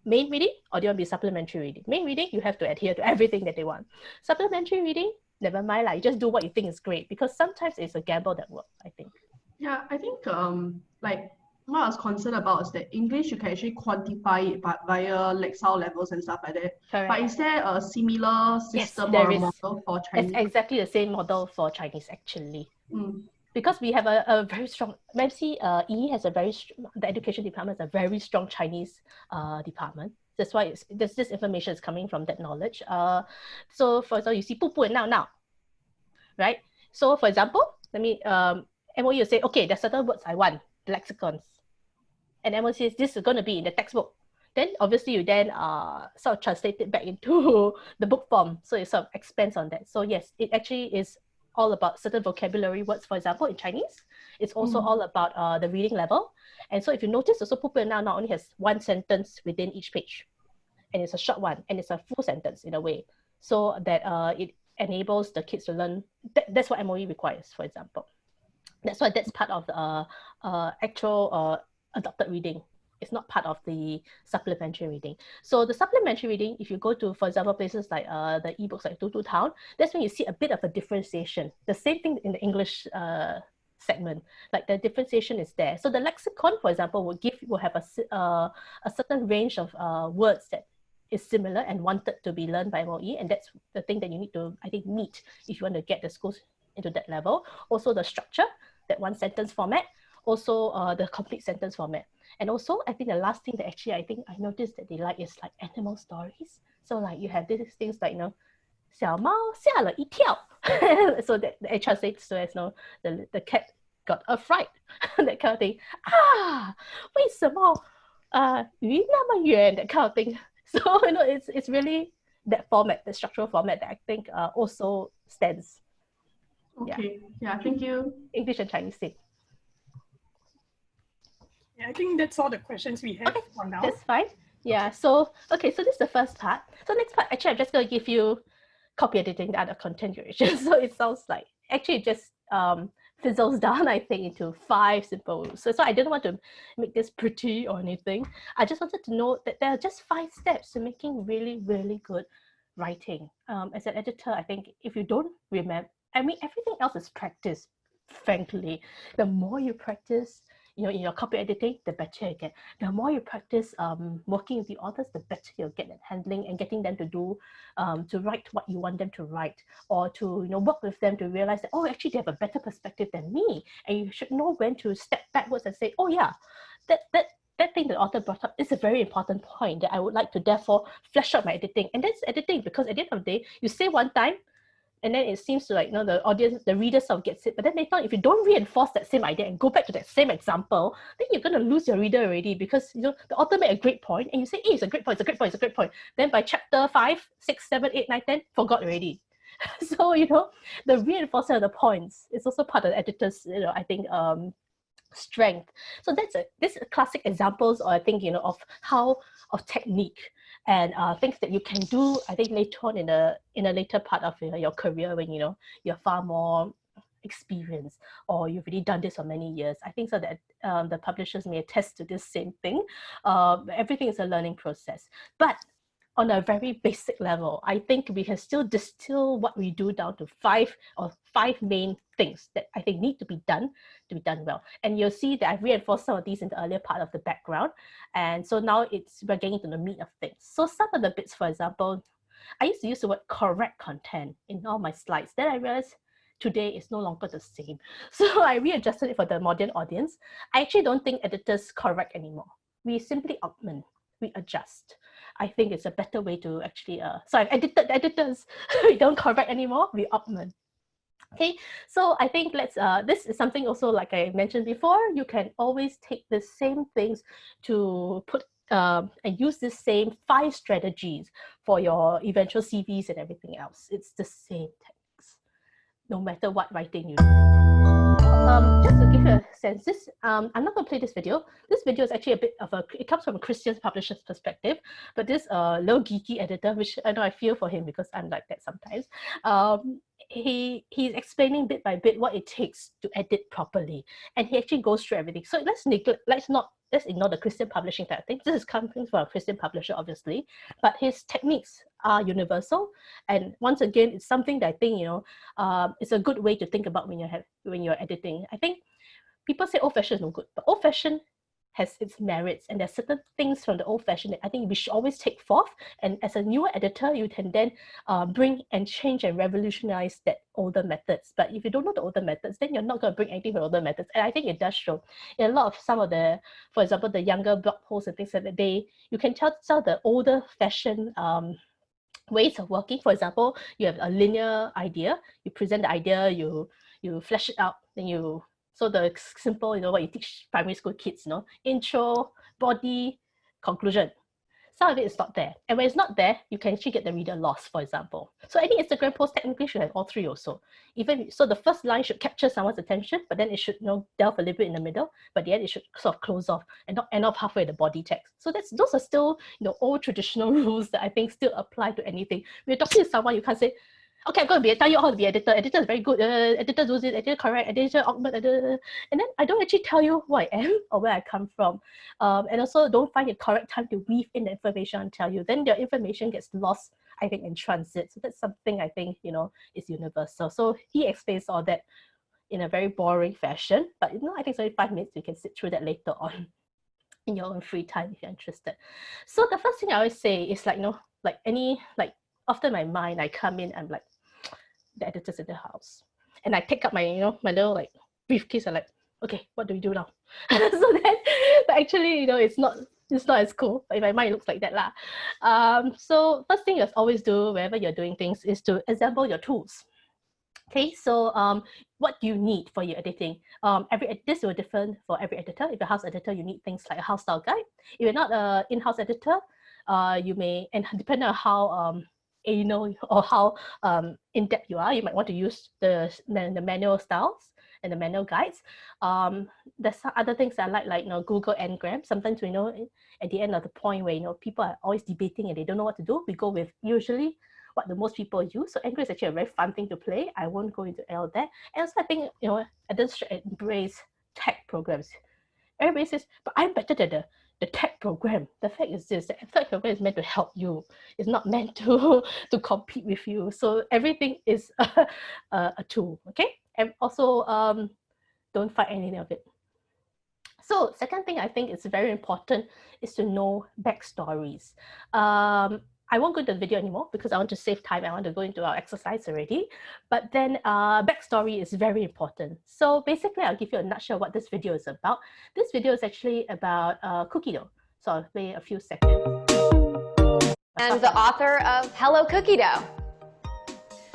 [SPEAKER 19] main reading or do you want to be supplementary reading? Main reading, you have to adhere to everything that they want. Supplementary reading, never mind, you just do what you think is great, because sometimes it's a gamble that works, I think.
[SPEAKER 4] Yeah, I think what I was concerned about is that English, you can actually quantify it via Lexile levels and stuff like that.
[SPEAKER 19] Correct.
[SPEAKER 4] But is there a similar system or a model for Chinese?
[SPEAKER 19] It's exactly the same model for Chinese, actually. Because we have a very strong, E has the education department has a very strong Chinese department. That's why this information is coming from that knowledge. So for example, you see 不不 and now, right? So for example, let me, MOE will say, okay, there's certain words I want, the lexicons. And MOE says, this is going to be in the textbook. Then obviously you then sort of translate it back into the book form. So it sort of expands on that. So yes, it actually is all about certain vocabulary words, for example, in Chinese. It's also all about the reading level. And so if you notice, also 不不 now not only has one sentence within each page, and it's a short one, and it's a full sentence in a way, so that it enables the kids to learn. That's what MOE requires, for example. That's why that's part of the actual adopted reading. It's not part of the supplementary reading. So the supplementary reading, if you go to, for example, places like the ebooks like Tutu Town, that's when you see a bit of a differentiation. The same thing in the English segment, like the differentiation is there. So the lexicon, for example, will have a certain range of words that is similar and wanted to be learned by MOE, and that's the thing that you need to, I think, meet if you want to get the schools into that level. Also the structure, that one sentence format, also the complete sentence format. And also, I think the last thing that actually I noticed that they like is like animal stories. So like you have these things like, 小猫吓了一跳. So that it translates to as, the cat got a fright, that kind of thing. 为什么鱼那么远, that kind of thing. So, it's really that format, the structural format that I think also stands.
[SPEAKER 4] Okay, yeah, thank you.
[SPEAKER 19] English and Chinese thing.
[SPEAKER 5] Yeah, I think that's all the questions we have for now.
[SPEAKER 19] That's fine. Yeah, so this is the first part. So next part, actually, I'm just going to give you copy editing, the other content creation. So it sounds like, actually it just fizzles down, I think, into 5 simple rules. So I didn't want to make this pretty or anything. I just wanted to know that there are just 5 steps to making really, really good writing. As an editor, I think if you don't remember, everything else is practice, frankly. The more you practice, in your copy editing, the better you get. The more you practice working with the authors, the better you'll get at handling and getting them to do, to write what you want them to write, or to work with them to realize that, oh, actually they have a better perspective than me, and you should know when to step backwards and say, oh yeah, that that thing the author brought up is a very important point that I would like to therefore flesh out my editing. And that's editing, because at the end of the day, you say one time, and then it seems to like, the audience, the reader sort of gets it. But then later on, if you don't reinforce that same idea and go back to that same example, then you're going to lose your reader already, because the author made a great point and you say, hey, it's a great point, it's a great point, it's a great point. Then by chapter 5, 6, 7, 8, 9, 10, forgot already. So, the reinforcement of the points is also part of the editor's, I think, strength. So this is classic examples, or I think, of technique and things that you can do, I think, later on in a later part of your career, when you're far more experienced, or you've already done this for many years. I think so that the publishers may attest to this same thing. Everything is a learning process, but on a very basic level, I think we can still distill what we do down to five main things that I think need to be done well. And you'll see that I've reinforced some of these in the earlier part of the background. And so now we're getting into the meat of things. So some of the bits, for example, I used to use the word correct content in all my slides. Then I realized today is no longer the same. So I readjusted it for the modern audience. I actually don't think editors correct anymore. We simply augment, we adjust. I think it's a better way to actually, so I've edited the editors. We don't correct anymore, we augment. Okay, so I think this is something also, like I mentioned before, you can always take the same things to put and use the same 5 strategies for your eventual CVs and everything else. It's the same techniques, no matter what writing you do. Just to give you a sense, I'm not going to play this video. This video is actually a bit of it comes from a Christian publisher's perspective, but this little geeky editor, which I know I feel for him because I'm like that sometimes, he's explaining bit by bit what it takes to edit properly, and he actually goes through everything. So let's ignore the Christian publishing type of thing. This is coming from a Christian publisher, obviously, but his techniques are universal. And once again, it's something that I think it's a good way to think about when you're editing. I think people say old-fashioned is no good, but old-fashioned has its merits, and there's certain things from the old-fashioned that I think we should always take forth. And as a newer editor, you can then bring and change and revolutionize that older methods. But if you don't know the older methods, then you're not going to bring anything from older methods. And I think it does show in a lot of some of the, for example, the younger blog posts and things like that, you can tell the older fashioned ways of working. For example, you have a linear idea, you present the idea, you flesh it out, then so the simple, what you teach primary school kids, intro, body, conclusion. Some of it is not there. And when it's not there, you can actually get the reader lost, for example. So any Instagram post technically should have all 3 also. So the first line should capture someone's attention, but then it should delve a little bit in the middle, but the end it should sort of close off and not end off halfway the body text. So those are still old traditional rules that I think still apply to anything. When you're talking to someone, you can't say, okay, I'm going to tell you how to be editor. Editor is very good. Editor does it. Editor correct. Editor augment. And then I don't actually tell you who I am or where I come from. And also don't find the correct time to weave in the information and tell you. Then your information gets lost, I think, in transit. So that's something I think, is universal. So he explains all that in a very boring fashion. But, I think it's only 5 minutes. You can sit through that later on in your own free time if you're interested. So the first thing I always say is after my mind, I come in, I'm like, the editor's in the house. And I pick up my, my little briefcase. I'm like, okay, what do we do now? But actually, it's not as cool. But in my mind, it looks like that lah. So first thing you always do wherever you're doing things is to assemble your tools. Okay, so what do you need for your editing? This will differ for every editor. If you're a house editor, you need things like a house style guide. If you're not an in-house editor, you may, and depending on how anal or how in-depth you are, you might want to use the manual styles and the manual guides. There's some other things I like Google Ngram. Sometimes we know at the end of the point where people are always debating and they don't know what to do, we go with usually what the most people use. So Ngram is actually a very fun thing to play. I won't go into all that. And also I think editors should embrace tech programs. Everybody says, but I'm better than the tech program. The fact is this, the tech program is meant to help you. It's not meant to compete with you. So everything is a tool, okay? And also, don't fight any of it. So second thing I think is very important is to know backstories. I won't go into the video anymore because I want to save time. I want to go into our exercise already. But then backstory is very important. So basically, I'll give you a nutshell of what this video is about. This video is actually about cookie dough. So I'll play a few seconds.
[SPEAKER 1] And the author of Hello Cookie Dough.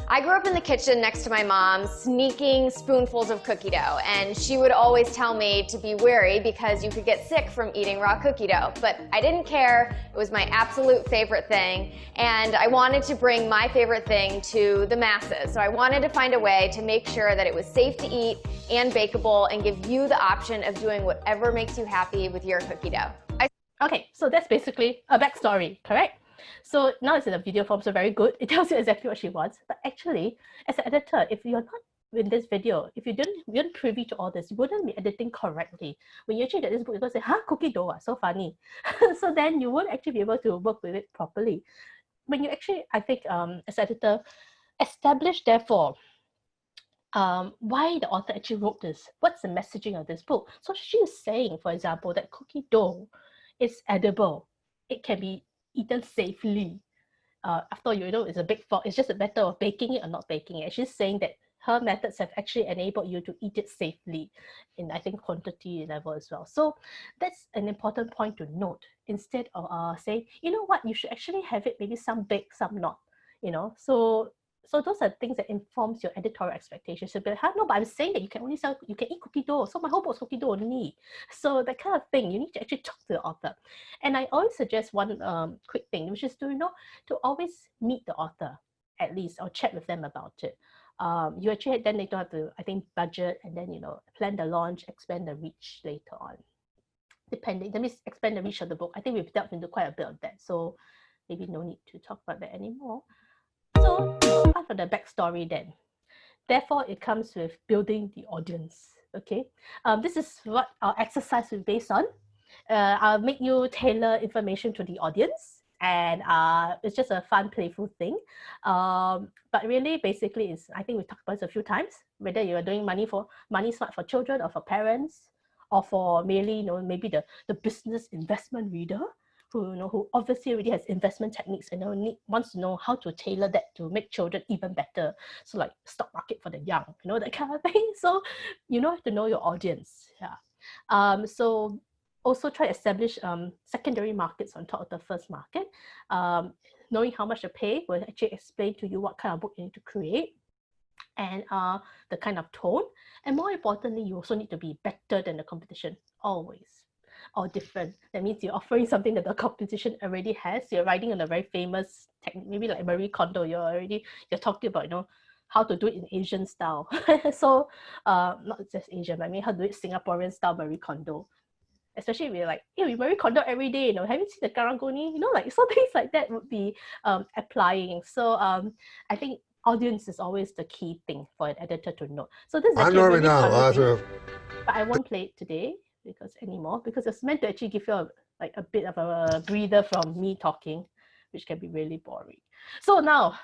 [SPEAKER 1] I grew up in the kitchen next to my mom, sneaking spoonfuls of cookie dough, and she would always tell me to be wary because you could get sick from eating raw cookie dough. But I didn't care. It was my absolute favorite thing, and I wanted to bring my favorite thing to the masses. So I wanted to find a way to make sure that it was safe to eat and bakeable and give you the option of doing whatever makes you happy with your cookie dough.
[SPEAKER 19] Okay, so that's basically a backstory, correct? So now it's in a video form, so very good. It tells you exactly what she wants. But actually, as an editor, if you're not in this video, if you're not privy to all this, you wouldn't be editing correctly. When you actually get this book, you're going to say, huh, cookie dough, so funny. So then you won't actually be able to work with it properly. When you actually, I think, as editor, establish, therefore, why the author actually wrote this. What's the messaging of this book? So she's saying, for example, that cookie dough is edible. It can be eaten safely. After all, it's a big fault. It's just a matter of baking it or not baking it. She's saying that her methods have actually enabled you to eat it safely in, I think, quantity level as well. So that's an important point to note. Instead of saying, you know what, you should actually have it maybe some baked, some not. So those are things that informs your editorial expectations. So, but no, but I'm saying that you can eat cookie dough. So my whole book is cookie dough only. So that kind of thing, you need to actually talk to the author. And I always suggest one quick thing, which is to always meet the author at least, or chat with them about it. You actually then later have to, I think, budget and then plan the launch, expand the reach later on. Depending, that means expand the reach of the book. I think we've delved into quite a bit of that. So maybe no need to talk about that anymore. So part of the backstory then. Therefore, it comes with building the audience. Okay, this is what our exercise is based on. I'll make you tailor information to the audience, and it's just a fun, playful thing. But really, basically, I think we talked about this a few times. Whether you are doing money smart for children, or for parents, or for merely maybe the business investment reader, who obviously already has investment techniques and wants to know how to tailor that to make children even better. So like stock market for the young, that kind of thing. So have to know your audience. Yeah. So also try to establish secondary markets on top of the first market. Knowing how much to pay will actually explain to you what kind of book you need to create and the kind of tone. And more importantly, you also need to be better than the competition, always. Or different. That means you're offering something that the competition already has. You're writing on a very famous technique, maybe like Marie Kondo. You're talking about how to do it in Asian style. So not just Asian, but I mean how to do it Singaporean style Marie Kondo. Especially if you're like, we Marie Kondo every day. Have you seen the Karangoni? So things like that would be applying. So I think audience is always the key thing for an editor to know. So this is actually really fun, but I won't play it today because it's meant to actually give you a bit of a breather from me talking, which can be really boring. So now,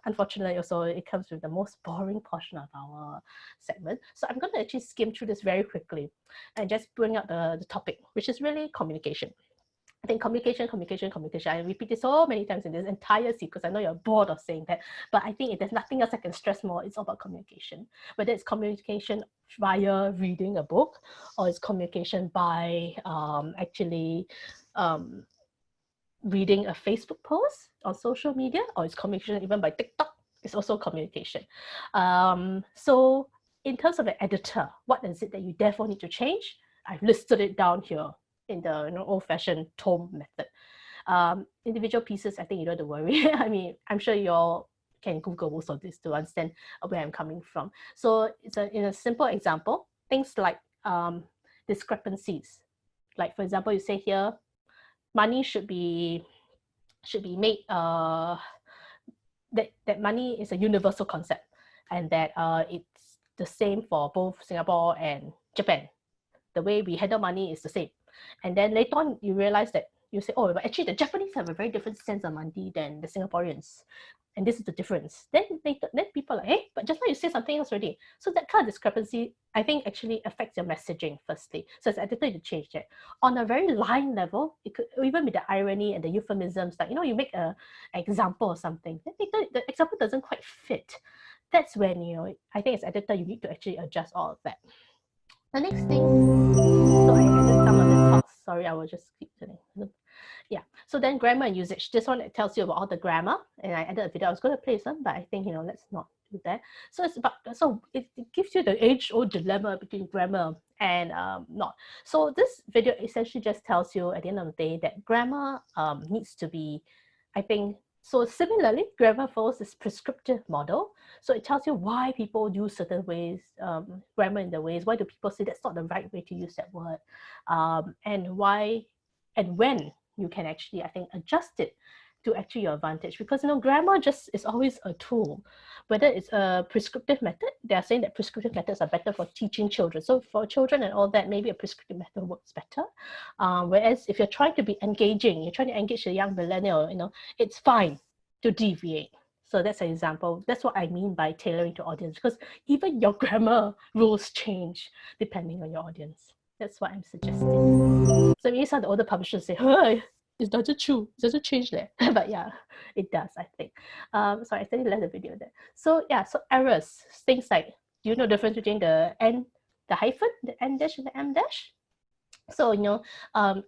[SPEAKER 19] unfortunately, also it comes with the most boring portion of our segment. So I'm going to actually skim through this very quickly and just bring up the topic, which is really communication. I think communication. I repeat this so many times in this entire sequence. I know you're bored of saying that, but I think if there's nothing else I can stress more, it's all about communication. Whether it's communication via reading a book, or it's communication by reading a Facebook post on social media, or it's communication even by TikTok, it's also communication. So in terms of an editor, what is it that you therefore need to change? I've listed it down here in the old-fashioned tome method. Individual pieces, I think you don't have to worry. I mean, I'm sure you all can Google most of this to understand where I'm coming from. So in a simple example, things like discrepancies. Like for example, you say here, money should be made, that money is a universal concept, and that it's the same for both Singapore and Japan. The way we handle money is the same. And then later on, you realize that you say, oh, but actually the Japanese have a very different sense of money than the Singaporeans. and this is the difference. Then people are like, hey, but just now you say something else already. So that kind of discrepancy, I think, actually affects your messaging firstly. So as editor, you change that. On a very line level, it could even be the irony and the euphemisms, like, you make an example or something, then the example doesn't quite fit. That's when, I think as editor, you need to actually adjust all of that. The next thing, so I added some of the talks. Sorry, I will just keep doing. Yeah, so then grammar and usage. This one, it tells you about all the grammar, and I added a video. I was going to play some, but I think, let's not do that. So it gives you the age-old dilemma between grammar and not. So this video essentially just tells you at the end of the day that grammar needs to be, I think, so similarly, grammar follows this prescriptive model. So it tells you why people use certain ways, grammar in the ways, why do people say that's not the right way to use that word, and why and when you can actually, I think, adjust it to actually your advantage. Because, grammar just is always a tool. Whether it's a prescriptive method, they are saying that prescriptive methods are better for teaching children. So for children and all that, maybe a prescriptive method works better. Whereas if you're trying to be engaging, you're trying to engage a young millennial, it's fine to deviate. So that's an example. That's what I mean by tailoring to audience, because even your grammar rules change depending on your audience. That's what I'm suggesting. So maybe some of the older publishers say, hey, it doesn't true. It doesn't change there. But yeah, it does, I think. So I still left the video there. So yeah, so errors, things like, do you know the difference between the N, the hyphen, the N dash and the M dash? So,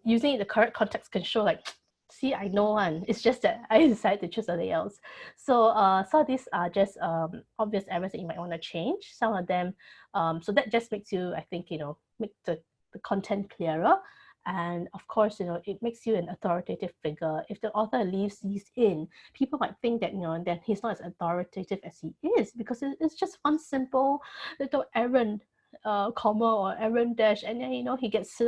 [SPEAKER 19] using it in the correct context can show like, see, I know one. It's just that I decided to choose something else. So some of these are just obvious errors that you might want to change. Some of them, so that just makes you, I think, make the content clearer. And of course, it makes you an authoritative figure. If the author leaves these in, people might think that, that he's not as authoritative as he is, because it's just one simple little errand, comma or errand dash, and then, he gets,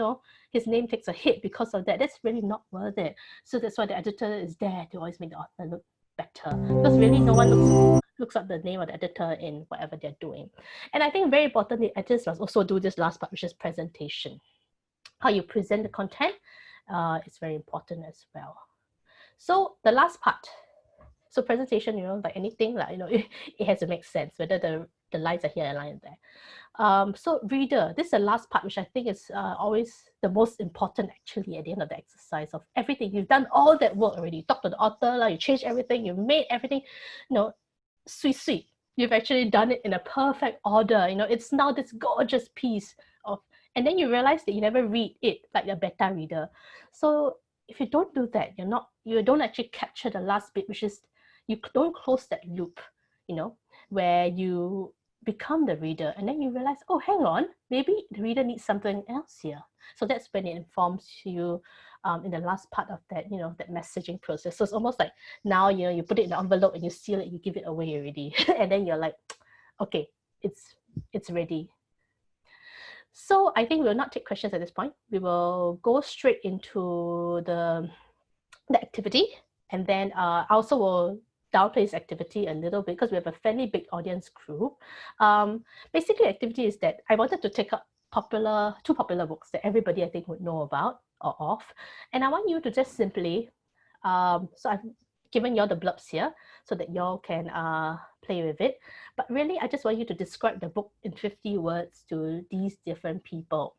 [SPEAKER 19] his name takes a hit because of that. That's really not worth it. So that's why the editor is there to always make the author look better, because really no one looks up the name of the editor in whatever they're doing. And I think very importantly, editors must also do this last part, which is presentation. How you present the content is very important as well. So the last part, so presentation, like anything, like, it has to make sense, whether the lines are here and lines there. So reader, this is the last part, which I think is always the most important actually at the end of the exercise of everything. You've done all that work already. You talked to the author, like, you changed everything, you made everything, sweet. You've actually done it in a perfect order. It's now this gorgeous piece of, and then you realize that you never read it like a beta reader. So if you don't do that, you don't actually capture the last bit, which is you don't close that loop, where you become the reader, and then you realize, oh, hang on, maybe the reader needs something else here. So that's when it informs you in the last part of that, that messaging process. So it's almost like now, you put it in the envelope and you seal it, you give it away already. And then you're like, okay, it's ready. So I think we'll not take questions at this point. We will go straight into the activity, and then I also will downplay this activity a little bit because we have a fairly big audience group. Basically, activity is that I wanted to take up two popular books that everybody I think would know about or of, and I want you to just simply, so I've given you all the blurbs here so that y'all can play with it. But really, I just want you to describe the book in 50 words to these different people.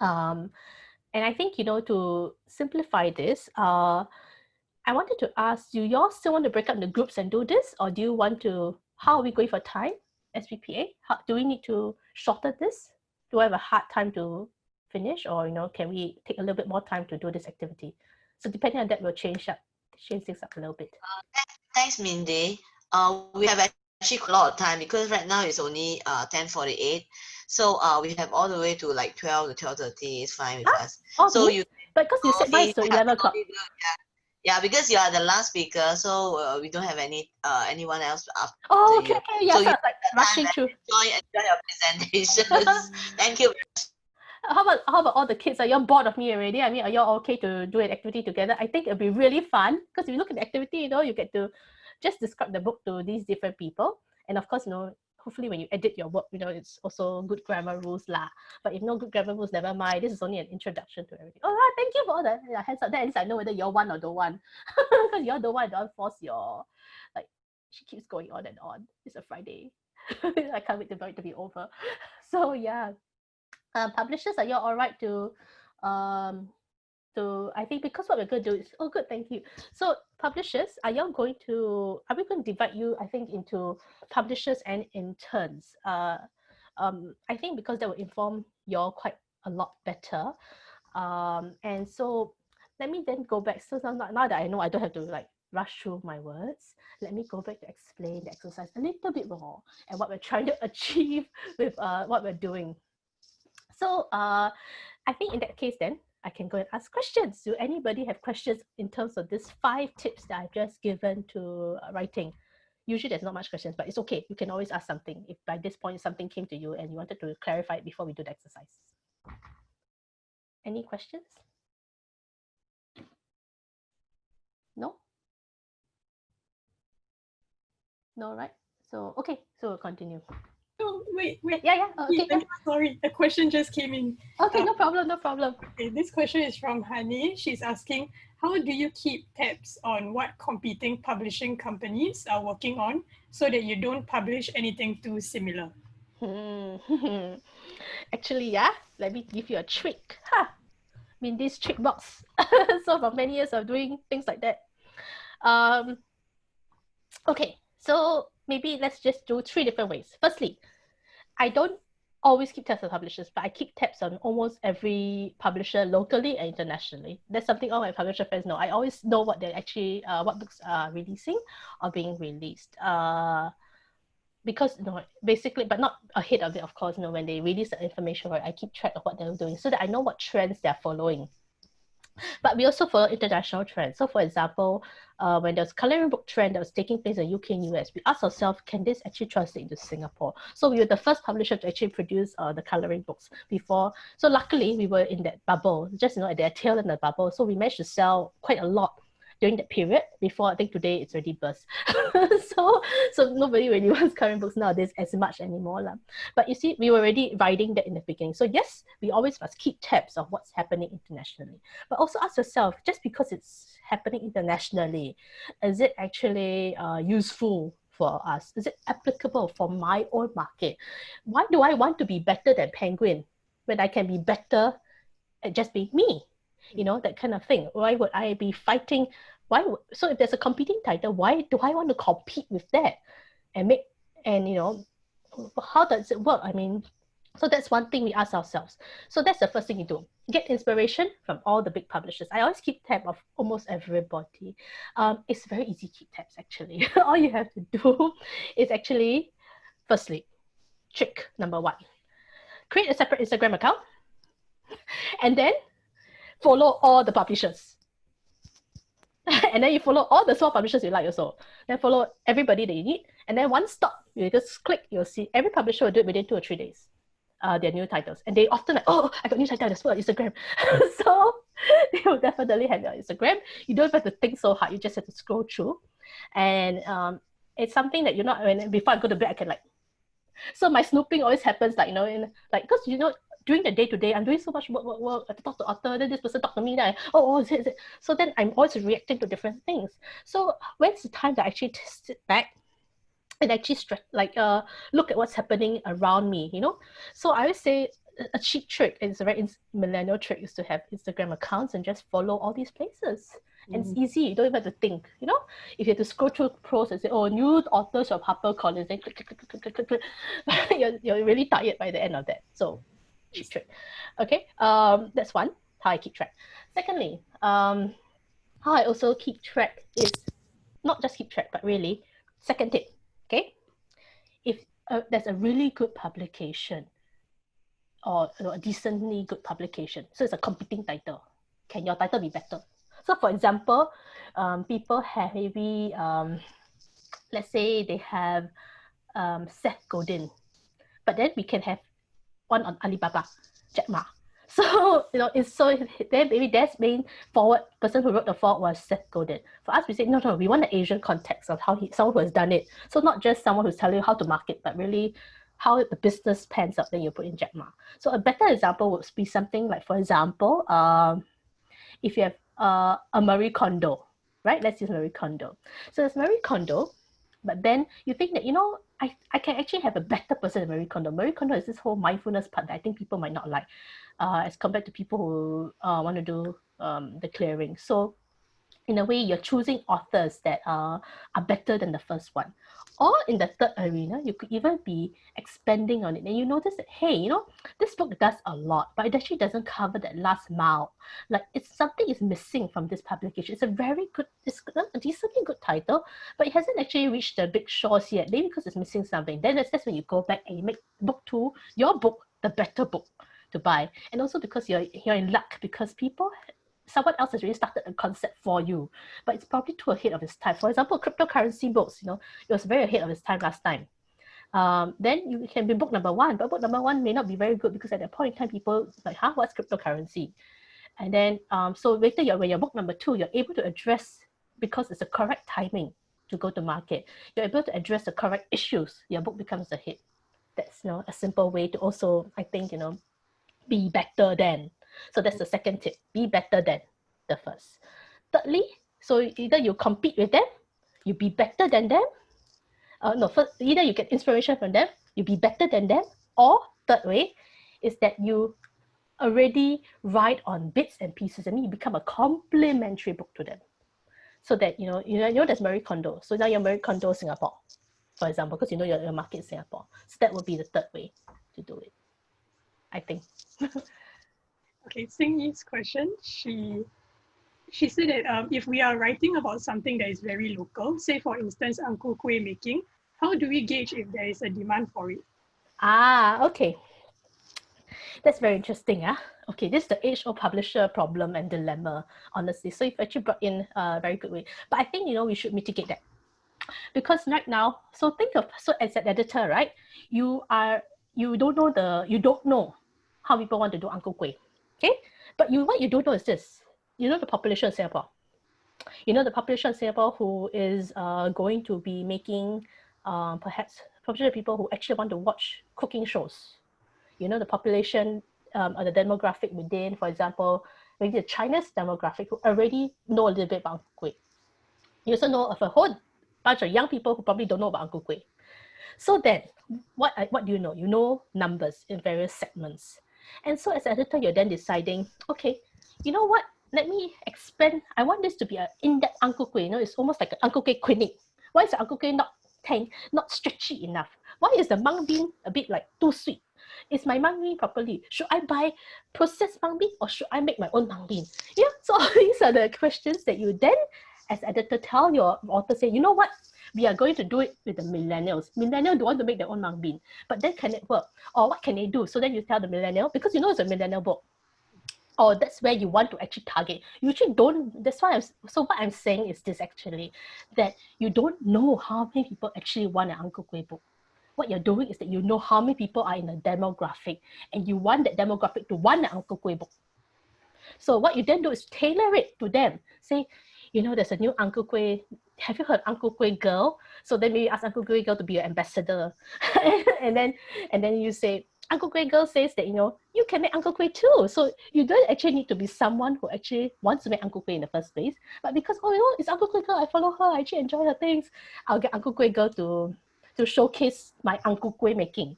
[SPEAKER 19] And I think, to simplify this, I wanted to ask, do y'all still want to break up the groups and do this? Or do you want to, how are we going for time, SBPA? Do we need to shorten this? Do I have a hard time to finish? Or, can we take a little bit more time to do this activity? So depending on that, we'll change things up a little bit.
[SPEAKER 3] Thanks, Mindy. We have actually a lot of time because right now it's only 10:48. So we have all the way to like 12 to 12:30 is fine with us.
[SPEAKER 19] Okay.
[SPEAKER 3] So you,
[SPEAKER 19] but because you said mine to 11 o'clock.
[SPEAKER 3] Yeah, because you are the last speaker, so we don't have anyone else after
[SPEAKER 19] okay,
[SPEAKER 3] you.
[SPEAKER 19] Okay, yeah,
[SPEAKER 3] so
[SPEAKER 19] so
[SPEAKER 3] you
[SPEAKER 19] it's like rushing through.
[SPEAKER 3] Enjoy your presentations. Thank you.
[SPEAKER 19] How about all the kids? Are you bored of me already? I mean, are you all okay to do an activity together? I think it'll be really fun because if you look at the activity, you get to just describe the book to these different people. And of course, hopefully when you edit your work, it's also good grammar rules lah. But if no good grammar rules, never mind. This is only an introduction to everything. All right, thank you for all the hands up there. At least I know whether you're one or don't want. Because you're the one, don't force your, like, she keeps going on and on. It's a Friday. I can't wait for it to be over. So yeah. Publishers, are you all right to I think, because what we're going to do is, oh good, thank you. So publishers, are we going to divide you, I think, into publishers and interns? I think because that will inform you all quite a lot better. And so let me then go back. So now that I know I don't have to like rush through my words, let me go back to explain the exercise a little bit more and what we're trying to achieve with what we're doing. So I think in that case then, I can go and ask questions. Do anybody have questions in terms of these 5 tips that I've just given to writing? Usually there's not much questions, but it's okay. You can always ask something if by this point something came to you and you wanted to clarify it before we do the exercise. Any questions? No? No, right? So, okay, so we'll continue.
[SPEAKER 5] Oh, wait.
[SPEAKER 19] Yeah. Okay.
[SPEAKER 5] Sorry, a question just came in.
[SPEAKER 19] Okay, no problem.
[SPEAKER 5] Okay, this question is from Hani. She's asking, how do you keep tabs on what competing publishing companies are working on so that you don't publish anything too similar?
[SPEAKER 19] Actually, yeah, let me give you a trick. This trick box. So for many years of doing things like that. Okay, so maybe let's just do 3 different ways. Firstly, I don't always keep tabs on publishers, but I keep tabs on almost every publisher locally and internationally. That's something all my publisher friends know. I always know what they're actually, what books are releasing or being released. Because, basically, but not ahead of it, of course, when they release the information, right, I keep track of what they're doing so that I know what trends they're following. But we also follow international trends. So for example, when there's coloring book trend that was taking place in UK and US, we asked ourselves, can this actually translate into Singapore? So we were the first publisher to actually produce the coloring books before. So luckily we were in that bubble, just at their tail in the bubble. So we managed to sell quite a lot during that period before I think today it's already burst. so nobody really wants coloring books nowadays as much anymore. But you see, we were already riding that in the beginning. So yes, we always must keep tabs of what's happening internationally. But also ask yourself, just because it's happening internationally, is it actually useful for us? Is it applicable for my own market? Why do I want to be better than Penguin when I can be better at just being me? That kind of thing. Why would I be fighting? So if there's a competing title, why do I want to compete with that? How does it work? So that's one thing we ask ourselves. So that's the first thing you do. Get inspiration from all the big publishers. I always keep tab of almost everybody. It's very easy to keep tabs, actually. All you have to do is actually, firstly, trick number 1. Create a separate Instagram account and then follow all the publishers. And then you follow all the small publishers you like also. Then follow everybody that you need. And then one stop, you just click, you'll see every publisher will do it within 2 or 3 days. Their new titles. And they often like, oh, I got new title, that's what Instagram. So they will definitely have your Instagram. You don't have to think so hard, you just have to scroll through. And it's something that before I go to bed, I can so my snooping always happens because during the day-to-day, I'm doing so much work. I talk to author, then this person talk to me, then is it? So then I'm always reacting to different things. So when's the time that I actually sit back and actually look at what's happening around me, So I always say a cheap trick, and it's a very millennial trick, is to have Instagram accounts and just follow all these places. And it's easy, you don't even have to think, If you have to scroll through pros and say, new authors of HarperCollins, then click. You're really tired by the end of that. So cheap trick. Okay, that's one, how I keep track. Secondly, how I also keep track is not just keep track, but really, second tip, okay? If there's a really good publication or a decently good publication, so it's a competing title, can your title be better? So for example, people have maybe, let's say they have Seth Godin, but then we can have one on Alibaba, Jack Ma. So, it's so then maybe that's main person who wrote the forward was Seth Godin. For us, we say, no, we want the Asian context of how someone who has done it. So not just someone who's telling you how to market, but really how the business pans out, then you put in Jack Ma. So a better example would be something like, for example, if you have a Marie Kondo, right? Let's use Marie Kondo. So there's Marie Kondo, but then you think that, I can actually have a better person than Marie Kondo. Marie Kondo is this whole mindfulness part that I think people might not like, as compared to people who want to do the clearing. So in a way, you're choosing authors that are better than the first one. Or in the third arena, you could even be expanding on it. And you notice that, hey, this book does a lot, but it actually doesn't cover that last mile. Like, something is missing from this publication. It's a very good, it's a decently good title, but it hasn't actually reached the big shores yet, maybe because it's missing something. Then that's when you go back and you make book 2, your book, the better book to buy. And also because you're in luck, because someone else has already started a concept for you, but it's probably too ahead of its time. For example, cryptocurrency books, it was very ahead of its time last time. Then you can be book number 1, but book number 1 may not be very good because at that point in time, people like, what's cryptocurrency? And then, so later when you're book number 2, you're able to address, because it's the correct timing to go to market, you're able to address the correct issues, your book becomes a hit. That's a simple way to also, I think, be better than. So that's the second tip, be better than the first. Thirdly, so either you compete with them, you be better than them. First, either you get inspiration from them, you be better than them, or third way is that you already write on bits and pieces, and you become a complementary book to them. So that, there's Marie Kondo. So now you're Marie Kondo Singapore, for example, because your market is Singapore. So that would be the third way to do it, I think.
[SPEAKER 5] Okay, Xing Yi's question, she said that if we are writing about something that is very local, say for instance, Ang Ku Kueh making, how do we gauge if there is a demand for it?
[SPEAKER 19] Okay. That's very interesting. Okay, this is the age-old publisher problem and dilemma, honestly. So you've actually brought in a very good way. But I think, we should mitigate that. Because right now, so as an editor, right, you don't know how people want to do Ang Ku Kueh. Okay, but what you don't know is this. The population of Singapore. The population of Singapore who is going to be making perhaps population of people who actually want to watch cooking shows. The population or the demographic within, for example, maybe the Chinese demographic who already know a little bit about Ang Ku Kueh. You also know of a whole bunch of young people who probably don't know about Ang Ku Kueh. So then, what do you know? You know numbers in various segments. And so as an editor, you're then deciding, okay, you know what? Let me expand. I want this to be an in-depth Ang Ku Kueh. It's almost like an Ang Ku Kueh clinic. Why is the Ang Ku Kueh not stretchy enough? Why is the mung bean a bit like too sweet? Is my mung bean properly? Should I buy processed mung bean or should I make my own mung bean? Yeah, so these are the questions that you then, as editor, tell your author, say, you know what? We are going to do it with the millennials. Millennials don't want to make their own mung bean, but then can it work? Or what can they do? So then you tell the millennial, because it's a millennial book. Or that's where you want to actually target. You actually don't, that's why so what I'm saying is this actually, that you don't know how many people actually want an Ang Ku Kueh book. What you're doing is that you know how many people are in a demographic and you want that demographic to want an Ang Ku Kueh book. So what you then do is tailor it to them. Say, there's a new Ang Ku Kueh. Have you heard Ang Ku Kueh girl? So then maybe ask Ang Ku Kueh girl to be your ambassador. and then you say, Ang Ku Kueh girl says that, you can make Ang Ku Kueh too. So you don't actually need to be someone who actually wants to make Ang Ku Kueh in the first place. But because, it's Ang Ku Kueh girl, I follow her, I actually enjoy her things. I'll get Ang Ku Kueh girl to showcase my Ang Ku Kueh making.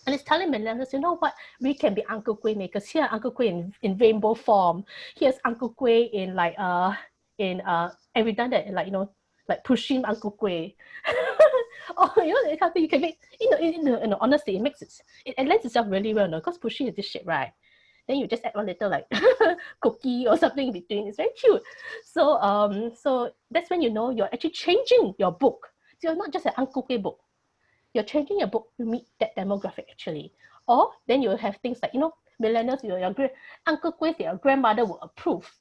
[SPEAKER 19] And it's telling millennials, you know what? We can be Ang Ku Kueh makers. Here, Ang Ku Kueh in rainbow form. Here's Ang Ku Kueh in and we've done that in like pushing Ang Ku Kueh. Or that kind of thing you can make. Honestly, it lends itself really well, because pushing is this shit, right? Then you just add one little cookie or something in between. It's very cute. So so that's when you're actually changing your book. So you're not just an Ang Ku Kueh book. You're changing your book to meet that demographic actually. Or then you'll have things like, millennials, Ang Ku Kueh that your grandmother will approve.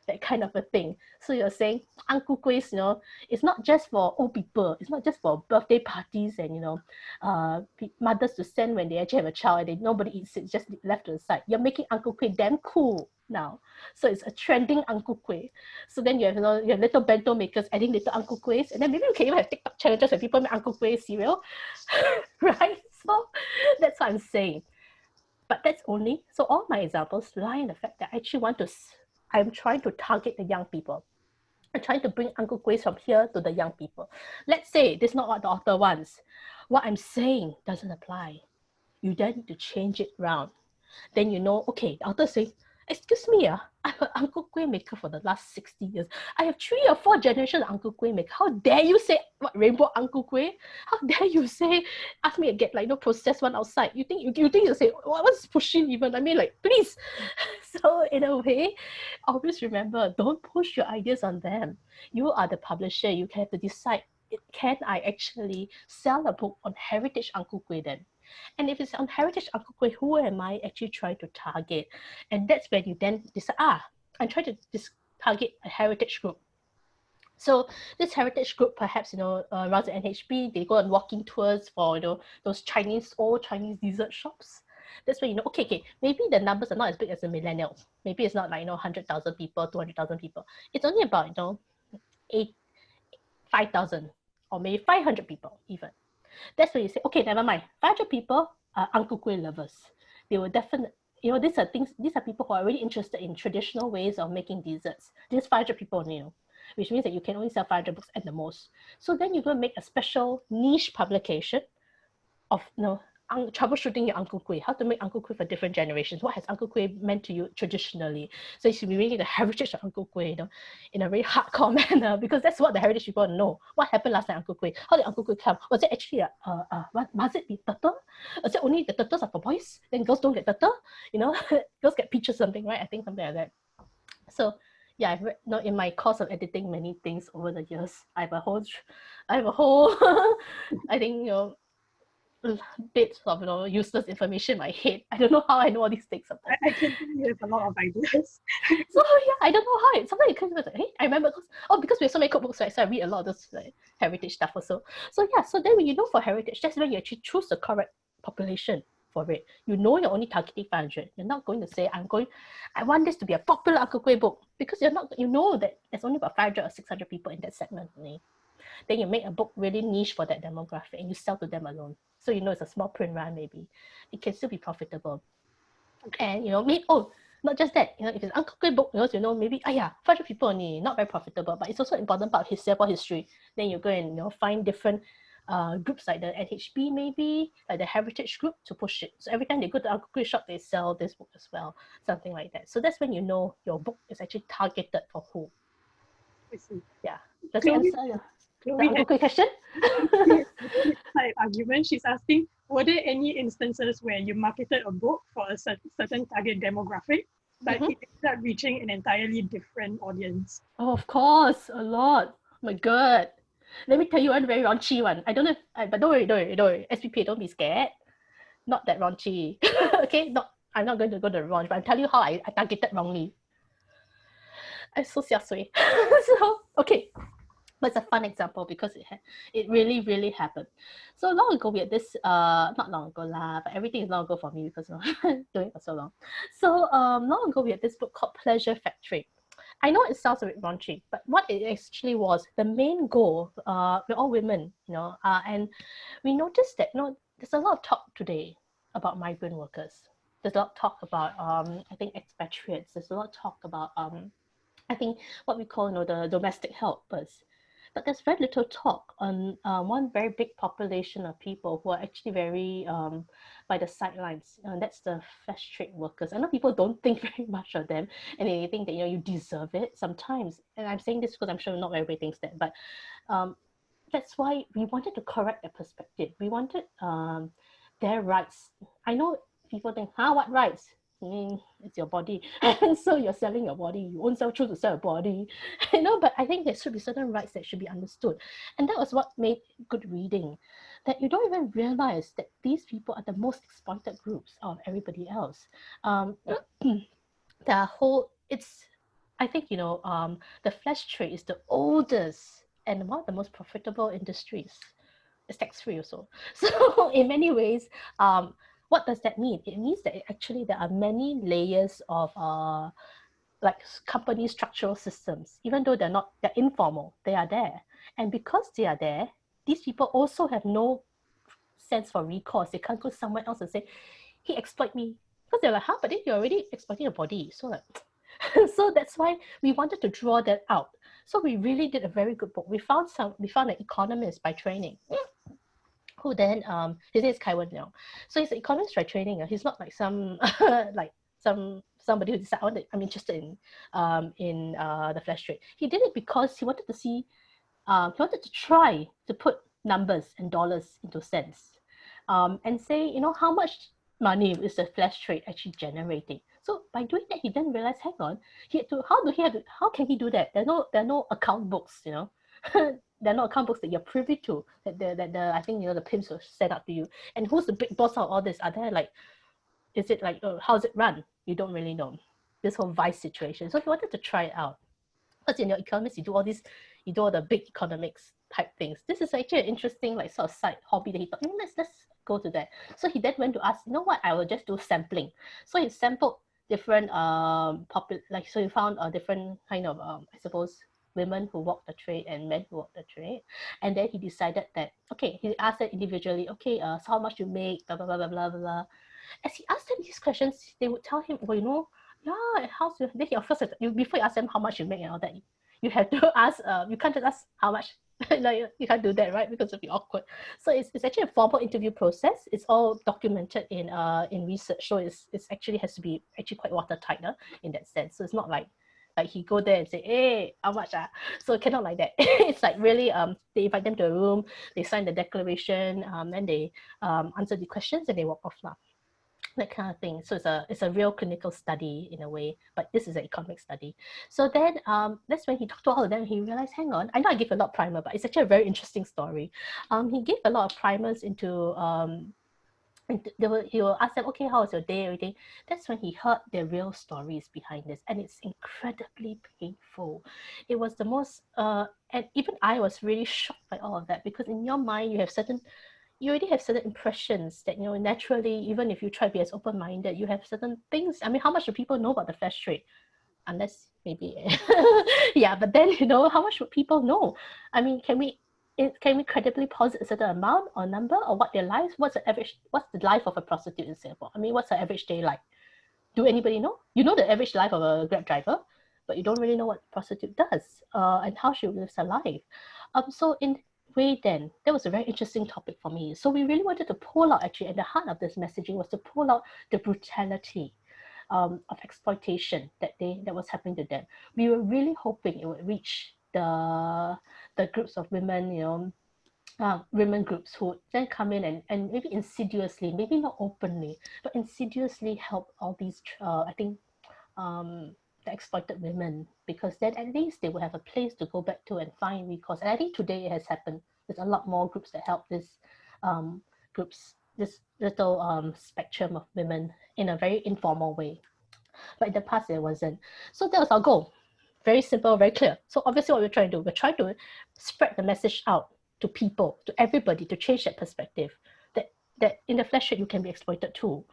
[SPEAKER 19] that kind of a thing. So you're saying ang ku kuehs, you know, it's not just for old people, it's not just for birthday parties and, you know, mothers to send when they actually have a child and nobody eats it, just left to the side. You're making ang ku kueh damn cool now. So it's a trending ang ku kueh. So then you have, you know, you have little bento makers adding little ang ku kuehs, and then maybe you can even have TikTok challenges where people make ang ku kueh cereal, right? So that's what I'm saying. But that's only, so all my examples lie in the fact that I actually I'm trying to target the young people. I'm trying to bring ang ku kuehs from here to the young people. Let's say this is not what the author wants. What I'm saying doesn't apply. You then need to change it around. Then you know, okay, the author say, excuse me, I'm an ang ku kueh maker for the last 60 years. I have 3 or 4 generations of ang ku kueh maker. How dare you say what rainbow ang ku kueh? How dare you say, ask me to get like no processed one outside? You think you say, what's pushing even? I mean, like, please. So in a way, always remember, don't push your ideas on them. You are the publisher. You have to decide, can I actually sell a book on heritage ang ku kueh then? And if it's on heritage ang ku kueh, who am I actually trying to target? And that's when you then decide, I'm trying to target a heritage group. So this heritage group, perhaps, you know, runs an NHB, they go on walking tours for, you know, those old Chinese dessert shops. That's when you know, okay, maybe the numbers are not as big as the millennials. Maybe it's not like, you know, 100,000 people, 200,000 people. It's only about, you know, 5,000 or maybe 500 people even. That's when you say, okay, never mind. 500 people are ang ku kueh lovers. They will definitely, you know, these are people who are really interested in traditional ways of making desserts. These 500 people only, you know, which means that you can only sell 500 books at the most. So then you're going to make a special niche publication of, you know, troubleshooting your ang ku kueh, how to make ang ku kueh for different generations. What has ang ku kueh meant to you traditionally? So you should be making the heritage of ang ku kueh, you know, in a very hardcore manner, because that's what the heritage people want to know. What happened last night, ang ku kueh? How did ang ku kueh come? Was it actually was it the turtle? Was it only the turtles are for boys? Then girls don't get turtle? You know, girls get peaches something, right? I think something like that. So yeah, I've read, in my course of editing many things over the years, I have a whole I think, you know, bits of, you know, useless information in my head. I don't know how I know all these things sometimes.
[SPEAKER 5] I can think you have a lot of ideas.
[SPEAKER 19] So yeah, I don't know how sometimes it comes with like, hey, I remember because we have so many cookbooks, right? So I read a lot of this like heritage stuff also. So yeah, so then when you know for heritage, that's when you actually choose the correct population for it. You know you're only targeting 500. You're not going to say, I want this to be a popular ang ku kueh book, because you know that there's only about 500 or 600 people in that segment only. Then you make a book really niche for that demographic and you sell to them alone. So you know it's a small print run maybe. It can still be profitable. And you know, not just that, you know, if it's an ang ku kueh book, you know, maybe 500 people only, not very profitable, but it's also an important part of his Singapore history. Then you go and, you know, find different groups like the NHB maybe, like the heritage group, to push it. So every time they go to ang ku kueh shop, they sell this book as well, something like that. So that's when you know your book is actually targeted for who.
[SPEAKER 5] I see.
[SPEAKER 19] Yeah. Does it answer the ang ku kueh question?
[SPEAKER 5] Argument. She's asking, were there any instances where you marketed a book for a certain target demographic, but it ended up reaching an entirely different audience?
[SPEAKER 19] Oh, of course, a lot. Oh my God. Let me tell you one very raunchy one. I don't know, but don't worry. SBPA, don't be scared. Not that raunchy. Okay, I'm not going to go to the raunch, but I'll tell you how I targeted wrongly. I'm so xiasui. So, okay. But it's a fun example because it really, really happened. So long ago, we had this, not long ago lah, but everything is long ago for me because I'm doing it for so long. So long ago, we had this book called Pleasure Factory. I know it sounds a bit raunchy, but what it actually was, the main goal, we're all women, you know, and we noticed that, you know, there's a lot of talk today about migrant workers. There's a lot of talk about, I think, expatriates. There's a lot of talk about, I think, what we call, you know, the domestic helpers. But there's very little talk on one very big population of people who are actually very by the sidelines. That's the fast trade workers. I know people don't think very much of them, and they think that, you know, you deserve it sometimes. And I'm saying this because I'm sure not everybody thinks that. But that's why we wanted to correct the perspective. We wanted their rights. I know people think, what rights? It's your body, and so you're selling your body. You won't choose to sell your body, you know. But I think there should be certain rights that should be understood, and that was what made good reading. That you don't even realize that these people are the most exploited groups of everybody else. I think, you know, the flash trade is the oldest and one of the most profitable industries. It's tax-free also. So in many ways, what does that mean? It means that actually there are many layers of like company structural systems. Even though they're informal, they are there. And because they are there, these people also have no sense for recourse. They can't go somewhere else and say, he exploited me. Because they're like, huh, but then you're already exploiting a body. So like, so that's why we wanted to draw that out. So we really did a very good book. We found an economist by training, who then his name is Kai Wen Leong. So he's an economist by training. He's not like some somebody who decided I'm interested in the flash trade. He did it because he wanted to see he wanted to try to put numbers and dollars into cents, and say, you know, how much money is the flash trade actually generating. So by doing that, he then realized, hang on, how can he do that? There are no account books, you know. There are no account books that you're privy to, that I think, you know, the pimps will set up to you. And who's the big boss of all this? Are there like, is it like, how's it run? You don't really know. This whole vice situation. So he wanted to try it out. Because in your economics, you do all the big economics type things. This is actually an interesting like sort of side hobby that he thought, let's go to that. So he then went to ask, you know what, I will just do sampling. So he sampled different so he found a different kind of I suppose women who walk the trade and men who walk the trade. And then he decided that, okay, he asked them individually, okay, so how much you make, blah, blah, blah, blah, blah, blah. As he asked them these questions, they would tell him, well, you know, yeah, how's your, then he of course, before you ask them how much you make and all that, you have to ask, you can't just ask how much. No, you can't do that, right? Because it'll be awkward. So it's actually a formal interview process. It's all documented in research. So it's actually has to be actually quite watertight in that sense. So it's not like he go there and say, hey, how much? So it cannot like that. It's like really, they invite them to a room, they sign the declaration, and they answer the questions and they walk off now. That kind of thing. So it's a real clinical study in a way, but this is an economic study. So then that's when he talked to all of them. He realized, hang on, I know I gave a lot of primer, but it's actually a very interesting story. He gave a lot of primers into he will ask them, okay, how was your day, everything. That's when he heard the real stories behind this, and it's incredibly painful. It was the most and even I was really shocked by all of that, because in your mind you already have certain impressions that, you know, naturally, even if you try to be as open-minded, you have certain things. I mean, how much do people know about the flash trade? Unless maybe, yeah, but then, you know, how much would people know? I mean, can we credibly posit a certain amount or number, or what their lives, what's the life of a prostitute in Singapore? I mean, what's the average day like? Do anybody know? You know the average life of a Grab driver, but you don't really know what a prostitute does and how she lives her life. So in way then, that was a very interesting topic for me. So we really wanted to pull out, actually, at the heart of this messaging was to pull out the brutality of exploitation that was happening to them. We were really hoping it would reach the groups of women, you know, women groups who would then come in and maybe insidiously, maybe not openly, but insidiously help all these, I think, the exploited women, because then at least they will have a place to go back to and find recourse. And I think today it has happened. There's a lot more groups that help this little spectrum of women in a very informal way. But in the past, it wasn't. So that was our goal. Very simple, very clear. So obviously what we're trying to do, we're trying to spread the message out to people, to everybody, to change that perspective, that in the flash trade you can be exploited too.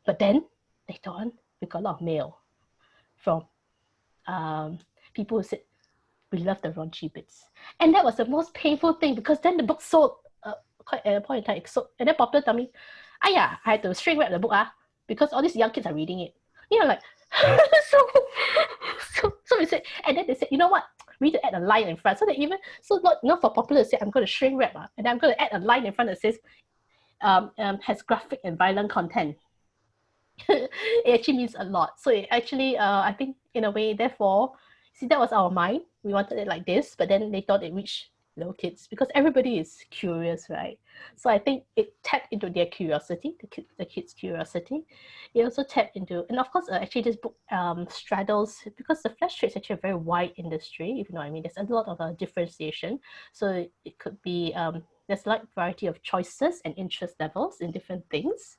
[SPEAKER 19] But then later on, we got a lot of mail from people who said, we love the raunchy bits. And that was the most painful thing, because then the book sold quite at a point in time. It sold, and then Popular told me, I had to shrink wrap the book because all these young kids are reading it. You know, like, so we said, and then they said, you know what? We need to add a line in front. So that not for Popular to say, I'm going to shrink wrap, and I'm going to add a line in front that says, has graphic and violent content. It actually means a lot. So it actually, I think in a way, therefore, see, that was our mind. We wanted it like this, but then they thought it reached little kids, because everybody is curious, right? So I think it tapped into their curiosity, the kids' curiosity. It also tapped into, and of course, actually this book straddles, because the flash trade is actually a very wide industry, if you know what I mean. There's a lot of differentiation. So it could be, there's like variety of choices and interest levels in different things.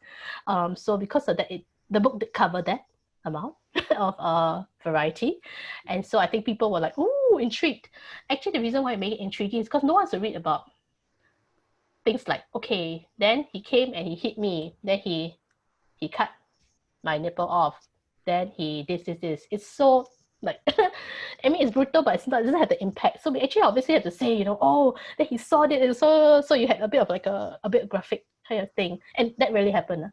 [SPEAKER 19] So because of that, the book did cover that amount. of variety. And so I think people were like, ooh, intrigued. Actually, the reason why I made it intriguing is because no one wants to read about things like, okay, then he came and he hit me, then he cut my nipple off, then he this. It's so like, I mean, it's brutal, but it doesn't have the impact. So we actually obviously have to say, oh, that he saw it, and so you had a bit of like a bit graphic kind of thing, and that really happened.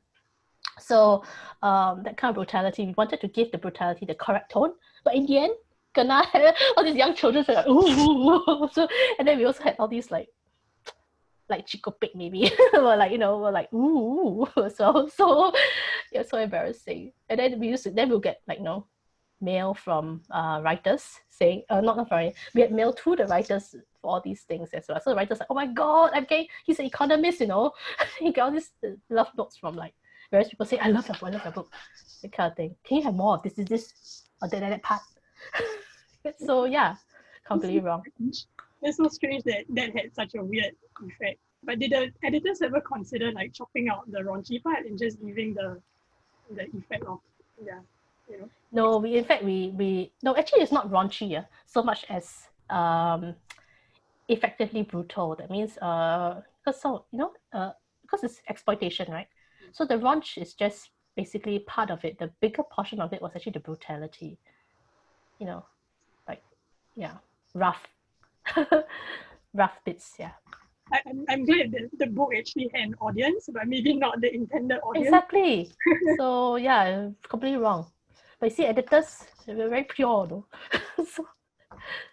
[SPEAKER 19] So that kind of brutality, we wanted to give the brutality the correct tone, but in the end, kena all these young children were like, ooh. So, and then we also had all these like Chico Pig maybe, we're like, ooh. So it's so embarrassing. And then we'll get like, mail from writers saying, we had mail to the writers for all these things as well. So the writers like, oh my God, he's an economist, He got all these love notes from like various people saying, I love your book, that kind of thing. Can you have more of this, or that part? So yeah, completely wrong.
[SPEAKER 5] It's so strange that had such a weird effect. But did the editors ever consider like chopping out the raunchy part and just leaving the effect of,
[SPEAKER 19] No, we actually it's not raunchy, so much as effectively brutal. That means because it's exploitation, right? So the raunch is just basically part of it. The bigger portion of it was actually the brutality. Rough bits, yeah.
[SPEAKER 5] I'm glad that the book actually had an audience, but maybe not the intended audience.
[SPEAKER 19] Exactly. So yeah, completely wrong. But you see, editors, they're very pure though. So.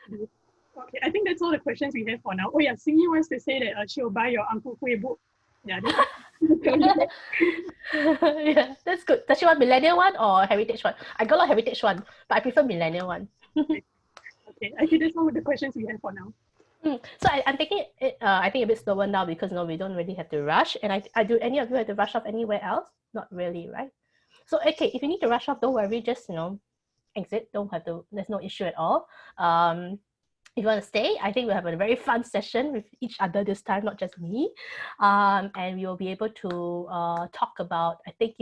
[SPEAKER 5] Okay, I think that's all the questions we have for now. Oh yeah, Singy wants to say that she'll buy your Uncle Hui book. Yeah,
[SPEAKER 19] yeah, that's good. Does she want millennial one or heritage one? I got a lot of heritage one, but I prefer millennial one.
[SPEAKER 5] Okay, I think that's all the questions we have for now.
[SPEAKER 19] So I'm taking it, I think a bit slower now because we don't really have to rush. And I do any of you have to rush off anywhere else? Not really, right? So okay, if you need to rush off, don't worry, just exit. Don't have to. There's no issue at all. If you want to stay, I think we'll have a very fun session with each other this time, not just me. And we will be able to talk about, I think,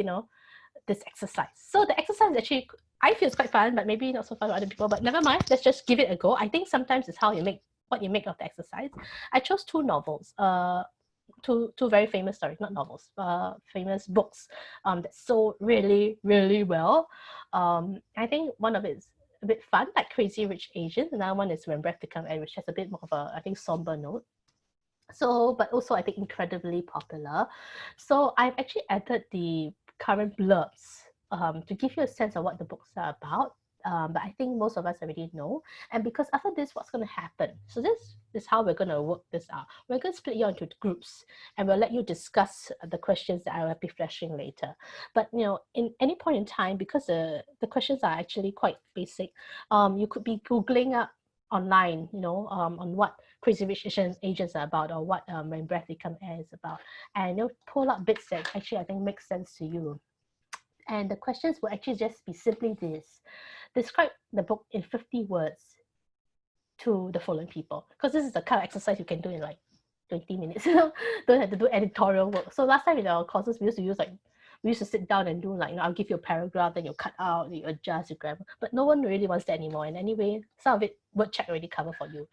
[SPEAKER 19] this exercise. So the exercise actually, I feel it's quite fun, but maybe not so fun for other people, but never mind. Let's just give it a go. I think sometimes it's what you make of the exercise. I chose two novels, two very famous stories, not novels, famous books that sold really, really well. I think one of it is a bit fun, like Crazy Rich Asians. Another one is When Breath Becomes Air, which has a bit more of a, I think, somber note. So, but also I think incredibly popular. So I've actually added the current blurbs to give you a sense of what the books are about. But I think most of us already know. And because after this, what's going to happen? So this is how we're going to work this out. We're going to split you into groups, and we'll let you discuss the questions that I will be flashing later. But in any point in time, because the questions are actually quite basic, you could be Googling up online, on what Crazy Rich Asians are about, or what When Breath Becomes Air is about, and you'll pull up bits that actually I think make sense to you. And the questions will actually just be simply this. Describe the book in 50 words to the following people. Because this is the kind of exercise you can do in like 20 minutes. Don't have to do editorial work. So last time in our courses, we used to sit down and do like, I'll give you a paragraph, then you cut out, you adjust your grammar. But no one really wants that anymore. And anyway, some of it word check already cover for you.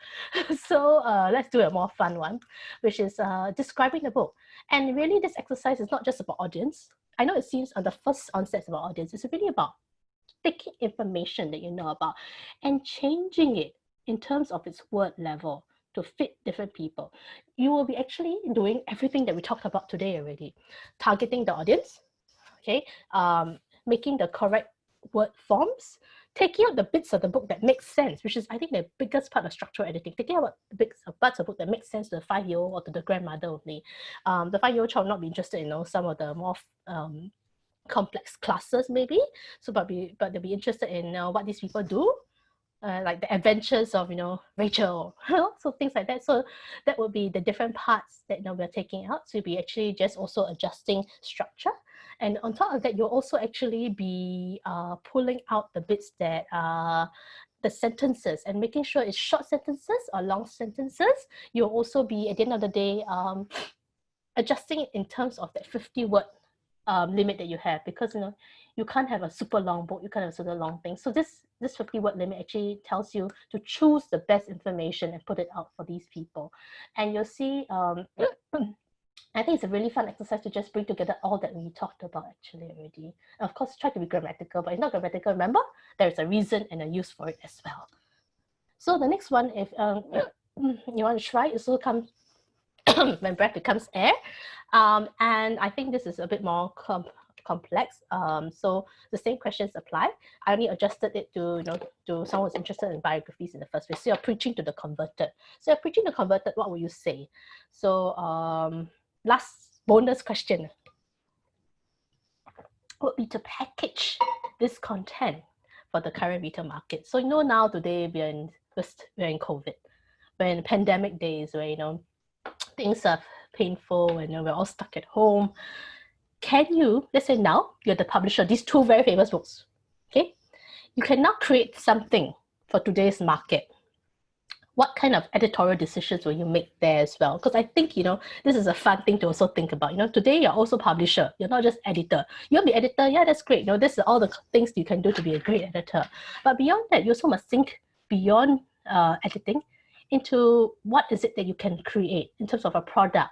[SPEAKER 19] So let's do a more fun one, which is describing the book. And really this exercise is not just about audience. I know it seems on the first onset it's about audience. It's really about taking information that you know about and changing it in terms of its word level to fit different people. You will be actually doing everything that we talked about today already. Targeting the audience, okay, making the correct word forms, taking out the bits of the book that make sense, which is I think the biggest part of structural editing, taking out the bits of parts of the book that make sense to the 5-year-old or to the grandmother only. The 5-year-old child will not be interested in some of the more complex classes maybe, but they'll be interested in what these people do, like the adventures of Rachel, so things like that. So that would be the different parts that we're taking out. So you'll be actually just also adjusting structure, and on top of that you'll also actually be pulling out the bits that are the sentences and making sure it's short sentences or long sentences. You'll also be at the end of the day adjusting it in terms of that 50-word limit that you have, because you can't have a super long book, you can't have a super long thing. So this 50-word limit actually tells you to choose the best information and put it out for these people. And you'll see, I think it's a really fun exercise to just bring together all that we talked about actually already. Of course, try to be grammatical, but if not grammatical, remember, there's a reason and a use for it as well. So the next one, if you want to try, it also comes when breath becomes air. And I think this is a bit more complex. So the same questions apply. I only adjusted it to someone who's interested in biographies in the first place. So you're preaching to the converted. So you're preaching to the converted, what will you say? So last bonus question would be to package this content for the current retail market. So now today we're in COVID, we're in pandemic days where things are painful and we're all stuck at home. Can you, let's say now you're the publisher of these two very famous books, okay? You can now create something for today's market. What kind of editorial decisions will you make there as well? Because I think, this is a fun thing to also think about. Today you're also publisher, you're not just editor. You want to be editor, yeah, that's great. This is all the things you can do to be a great editor. But beyond that, you also must think beyond editing into what is it that you can create in terms of a product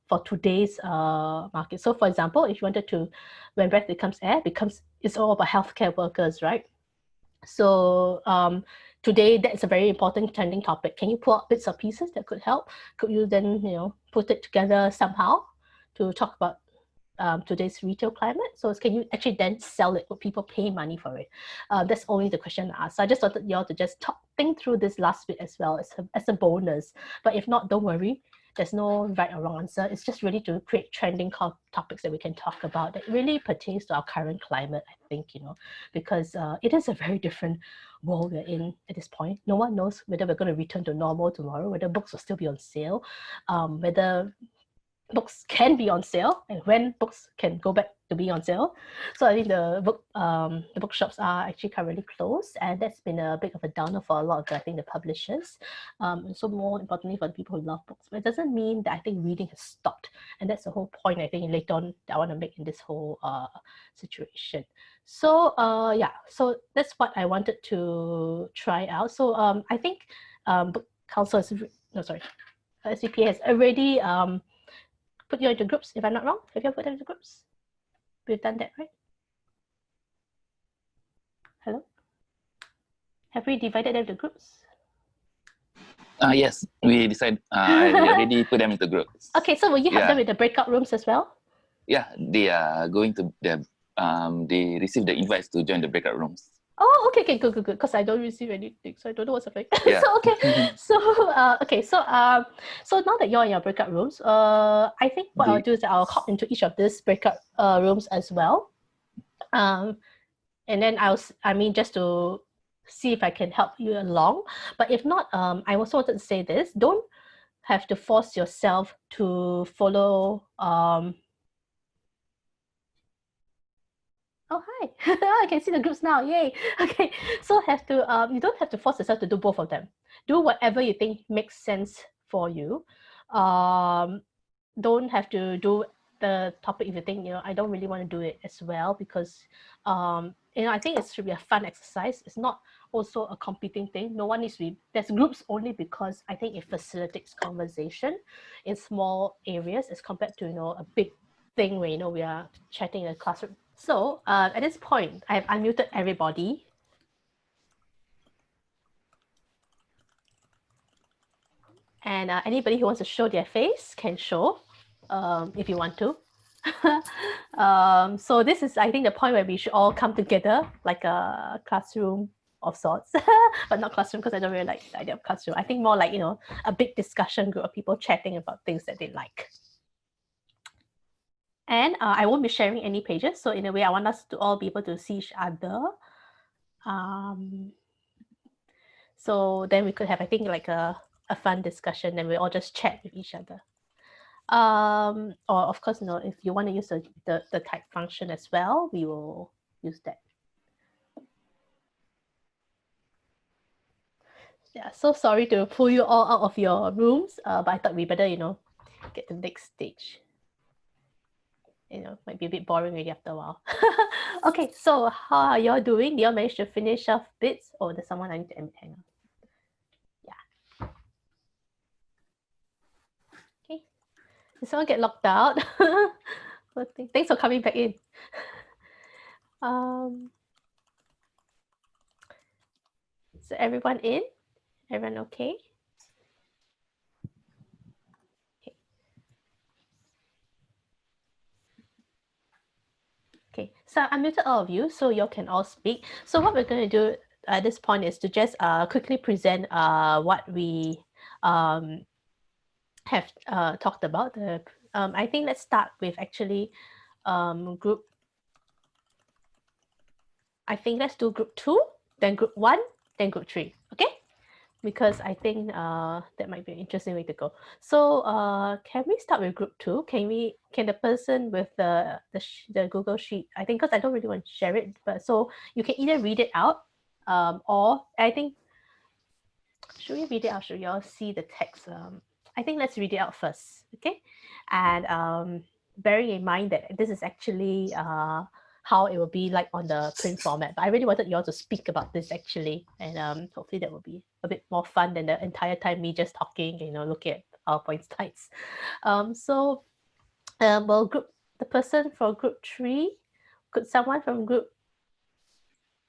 [SPEAKER 19] for today's market. So for example, if you wanted to, when breath becomes air, it's all about healthcare workers, right? So today, that's a very important trending topic. Can you pull out bits or pieces that could help? Could you then, put it together somehow to talk about today's retail climate? So can you actually then sell it? Would people pay money for it? That's only the question I asked. So I just wanted you all to just think through this last bit as well as a bonus. But if not, don't worry. There's no right or wrong answer. It's just really to create trending topics that we can talk about that really pertains to our current climate, I think, because it is a very different world we're in at this point. No one knows whether we're going to return to normal tomorrow, whether books will still be on sale, whether books can be on sale, and when books can go back to be on sale. So I think the bookshops are actually currently closed, and that's been a bit of a downer for a lot of the publishers. So more importantly for the people who love books. But it doesn't mean that I think reading has stopped, and that's the whole point I think later on that I want to make in this whole situation. So yeah, so that's what I wanted to try out. So I think Book Council SBPA has already put you into groups, if I'm not wrong. Have you put them into groups? We've done that, right? Hello? Have we divided them into groups?
[SPEAKER 2] Yes, we decided. I already put them into groups.
[SPEAKER 19] Okay, so will you help them with the breakout rooms as well?
[SPEAKER 2] Yeah, they are going to, they received the invites to join the breakout rooms.
[SPEAKER 19] Oh, okay, good. Because I don't receive anything, so I don't know what's happening.
[SPEAKER 2] Yeah.
[SPEAKER 19] So so now that you're in your breakout rooms, I think what I'll do is I'll hop into each of these breakout rooms as well, and then just to see if I can help you along. But if not, I also wanted to say this: don't have to force yourself to follow. Oh, hi. I can see the groups now. Yay. Okay. So you don't have to force yourself to do both of them. Do whatever you think makes sense for you. Don't have to do the topic if you think, I don't really want to do it as well, because, I think it should be a fun exercise. It's not also a competing thing. No one needs to be, there's groups only because I think it facilitates conversation in small areas as compared to, a big thing where, we are chatting in a classroom. So at this point, I have unmuted everybody. And anybody who wants to show their face can show if you want to. So this is, I think, the point where we should all come together like a classroom of sorts, but not classroom because I don't really like the idea of classroom. I think more like, a big discussion group of people chatting about things that they like. And I won't be sharing any pages. So in a way, I want us to all be able to see each other. So then we could have, I think, like a fun discussion, and we all just chat with each other. Or of course, if you want to use the type function as well, we will use that. Yeah, so sorry to pull you all out of your rooms, but I thought we better, get the next stage. might be a bit boring already after a while. Okay, so how are y'all doing? Do y'all manage to finish off bits? Or there's someone I need to hang on? Yeah. Okay. Did someone get locked out? Thanks for coming back in. So everyone in? Everyone okay? Okay, so I muted all of you, so you can all speak. So what we're going to do at this point is to just quickly present what we have talked about. I think let's start with actually group. I think let's do group 2, then group 1, then group 3. Okay? Because I think that might be an interesting way to go. So can we start with group 2? Can the person with the Google Sheet, I think, because I don't really want to share it, but so you can either read it out or I think, should we read it out? Should you all see the text? I think let's read it out first, okay? And bearing in mind that this is actually how it will be like on the print format. But I really wanted you all to speak about this actually. And hopefully that will be a bit more fun than the entire time me just talking, looking at PowerPoint slides. Well, the person for group 3, could someone from group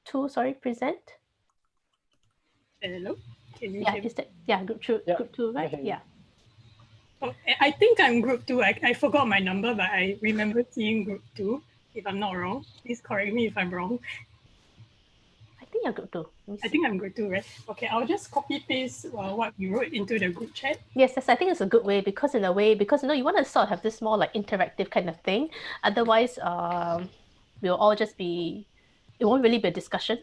[SPEAKER 19] 2, present?
[SPEAKER 5] Hello? Can you
[SPEAKER 19] hear me? Group 2, right? Yeah.
[SPEAKER 5] Oh, I think I'm group 2. I forgot my number, but I remember seeing group 2. If I'm not wrong, please correct me if I'm wrong.
[SPEAKER 19] I think you're group 2.
[SPEAKER 5] I think I'm group 2, right? Okay, I'll just copy paste what you wrote into the group chat.
[SPEAKER 19] Yes, I think it's a good way because you want to sort of have this more like interactive kind of thing. Otherwise, we'll all just be. It won't really be a discussion.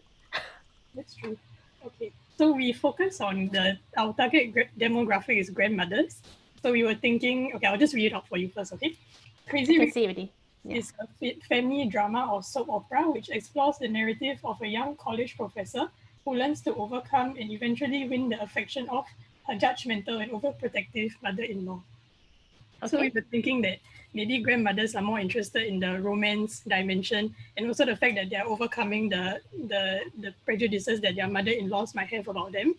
[SPEAKER 5] That's true. Okay, so we focus on our target demographic is grandmothers. So we were thinking. Okay, I'll just read it out for you first. Okay, Crazy
[SPEAKER 19] Rich see already. Yeah.
[SPEAKER 5] is a family drama or soap opera which explores the narrative of a young college professor who learns to overcome and eventually win the affection of her judgmental and overprotective mother-in-law. Okay. So we were thinking that maybe grandmothers are more interested in the romance dimension and also the fact that they are overcoming the prejudices that their mother-in-laws might have about them.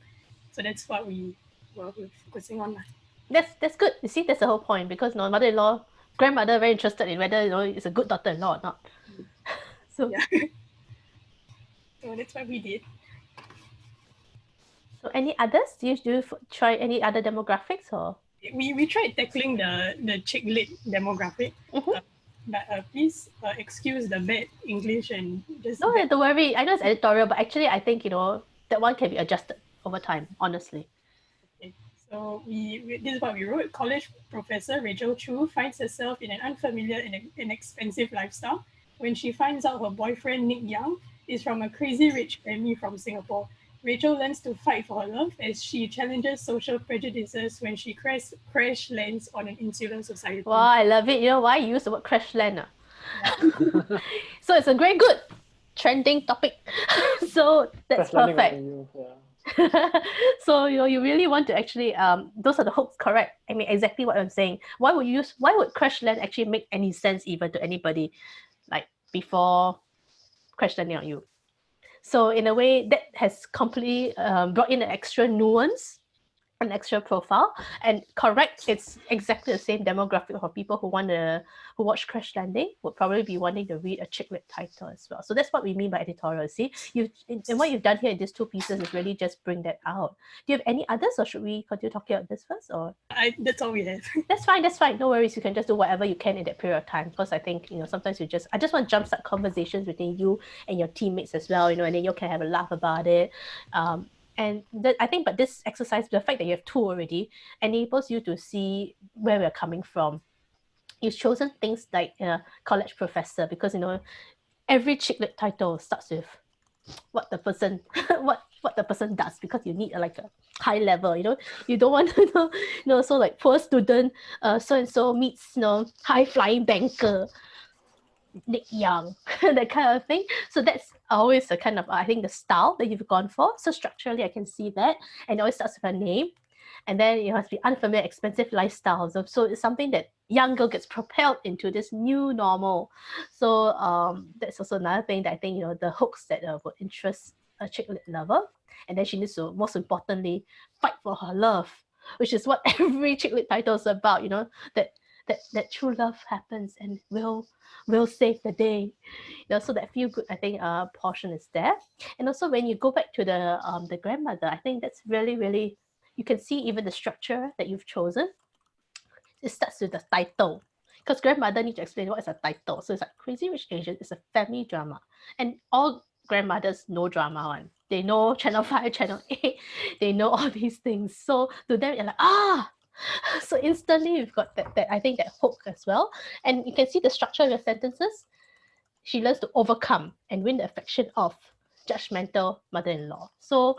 [SPEAKER 5] So that's what we're focusing on.
[SPEAKER 19] That's good. You see, that's the whole point because mother-in-law, grandmother very interested in whether it's a good daughter-in-law or not. So
[SPEAKER 5] yeah. So that's what we did.
[SPEAKER 19] So any others? Do you try any other demographics or?
[SPEAKER 5] We tried tackling the chick lit demographic.
[SPEAKER 19] Mm-hmm.
[SPEAKER 5] But please excuse the bad English and just.
[SPEAKER 19] No, don't worry. I know it's editorial, but actually I think that one can be adjusted over time. Honestly.
[SPEAKER 5] So this is what we wrote. College professor Rachel Chu finds herself in an unfamiliar and inexpensive lifestyle when she finds out her boyfriend Nick Young is from a crazy rich family from Singapore. Rachel learns to fight for her love as she challenges social prejudices when she crash lands on an insular society.
[SPEAKER 19] Wow, I love it. You know why I use the word crash land? Yeah. So it's a very good trending topic. So that's perfect. So you really want to actually those are the hooks, correct? I mean exactly what I'm saying. Why would crash land actually make any sense even to anybody like before crash landing on you? So in a way that has completely brought in an extra nuance, an extra profile, and correct, it's exactly the same demographic for people who watch Crash Landing would probably be wanting to read a chick lit title as well. So that's what we mean by editorial. See, and what you've done here in these 2 pieces is really just bring that out. Do you have any others, or should we continue talking about this first? Or
[SPEAKER 5] that's all we have.
[SPEAKER 19] That's fine. No worries. You can just do whatever you can in that period of time. Because I think sometimes I just want to jumpstart conversations between you and your teammates as well. And then you can have a laugh about it. And I think, but this exercise, the fact that you have 2 already, enables you to see where we're coming from. You've chosen things like college professor because every chick lit title starts with what the person what the person does because you need like a high level. You don't want to know so like poor student so and so meets high flying banker Nick Young, that kind of thing. So that's always a kind of, I think, the style that you've gone for. So structurally, I can see that. And it always starts with a name. And then it must be unfamiliar, expensive lifestyles. So it's something that young girl gets propelled into this new normal. So that's also another thing that I think, the hooks that would interest a chick lit lover. And then she needs to, most importantly, fight for her love, which is what every chick lit title is about, that true love happens and will save the day. So that feel good, I think, portion is there. And also when you go back to the grandmother, I think that's really, really, you can see even the structure that you've chosen. It starts with the title, because grandmother need to explain what is a title. So it's like Crazy Rich Asians is a family drama, and all grandmothers know drama one. They know Channel 5, Channel 8, they know all these things. So to them, you're like, so instantly you've got that I think that hook as well. And you can see the structure of your sentences. She learns to overcome and win the affection of judgmental mother-in-law. So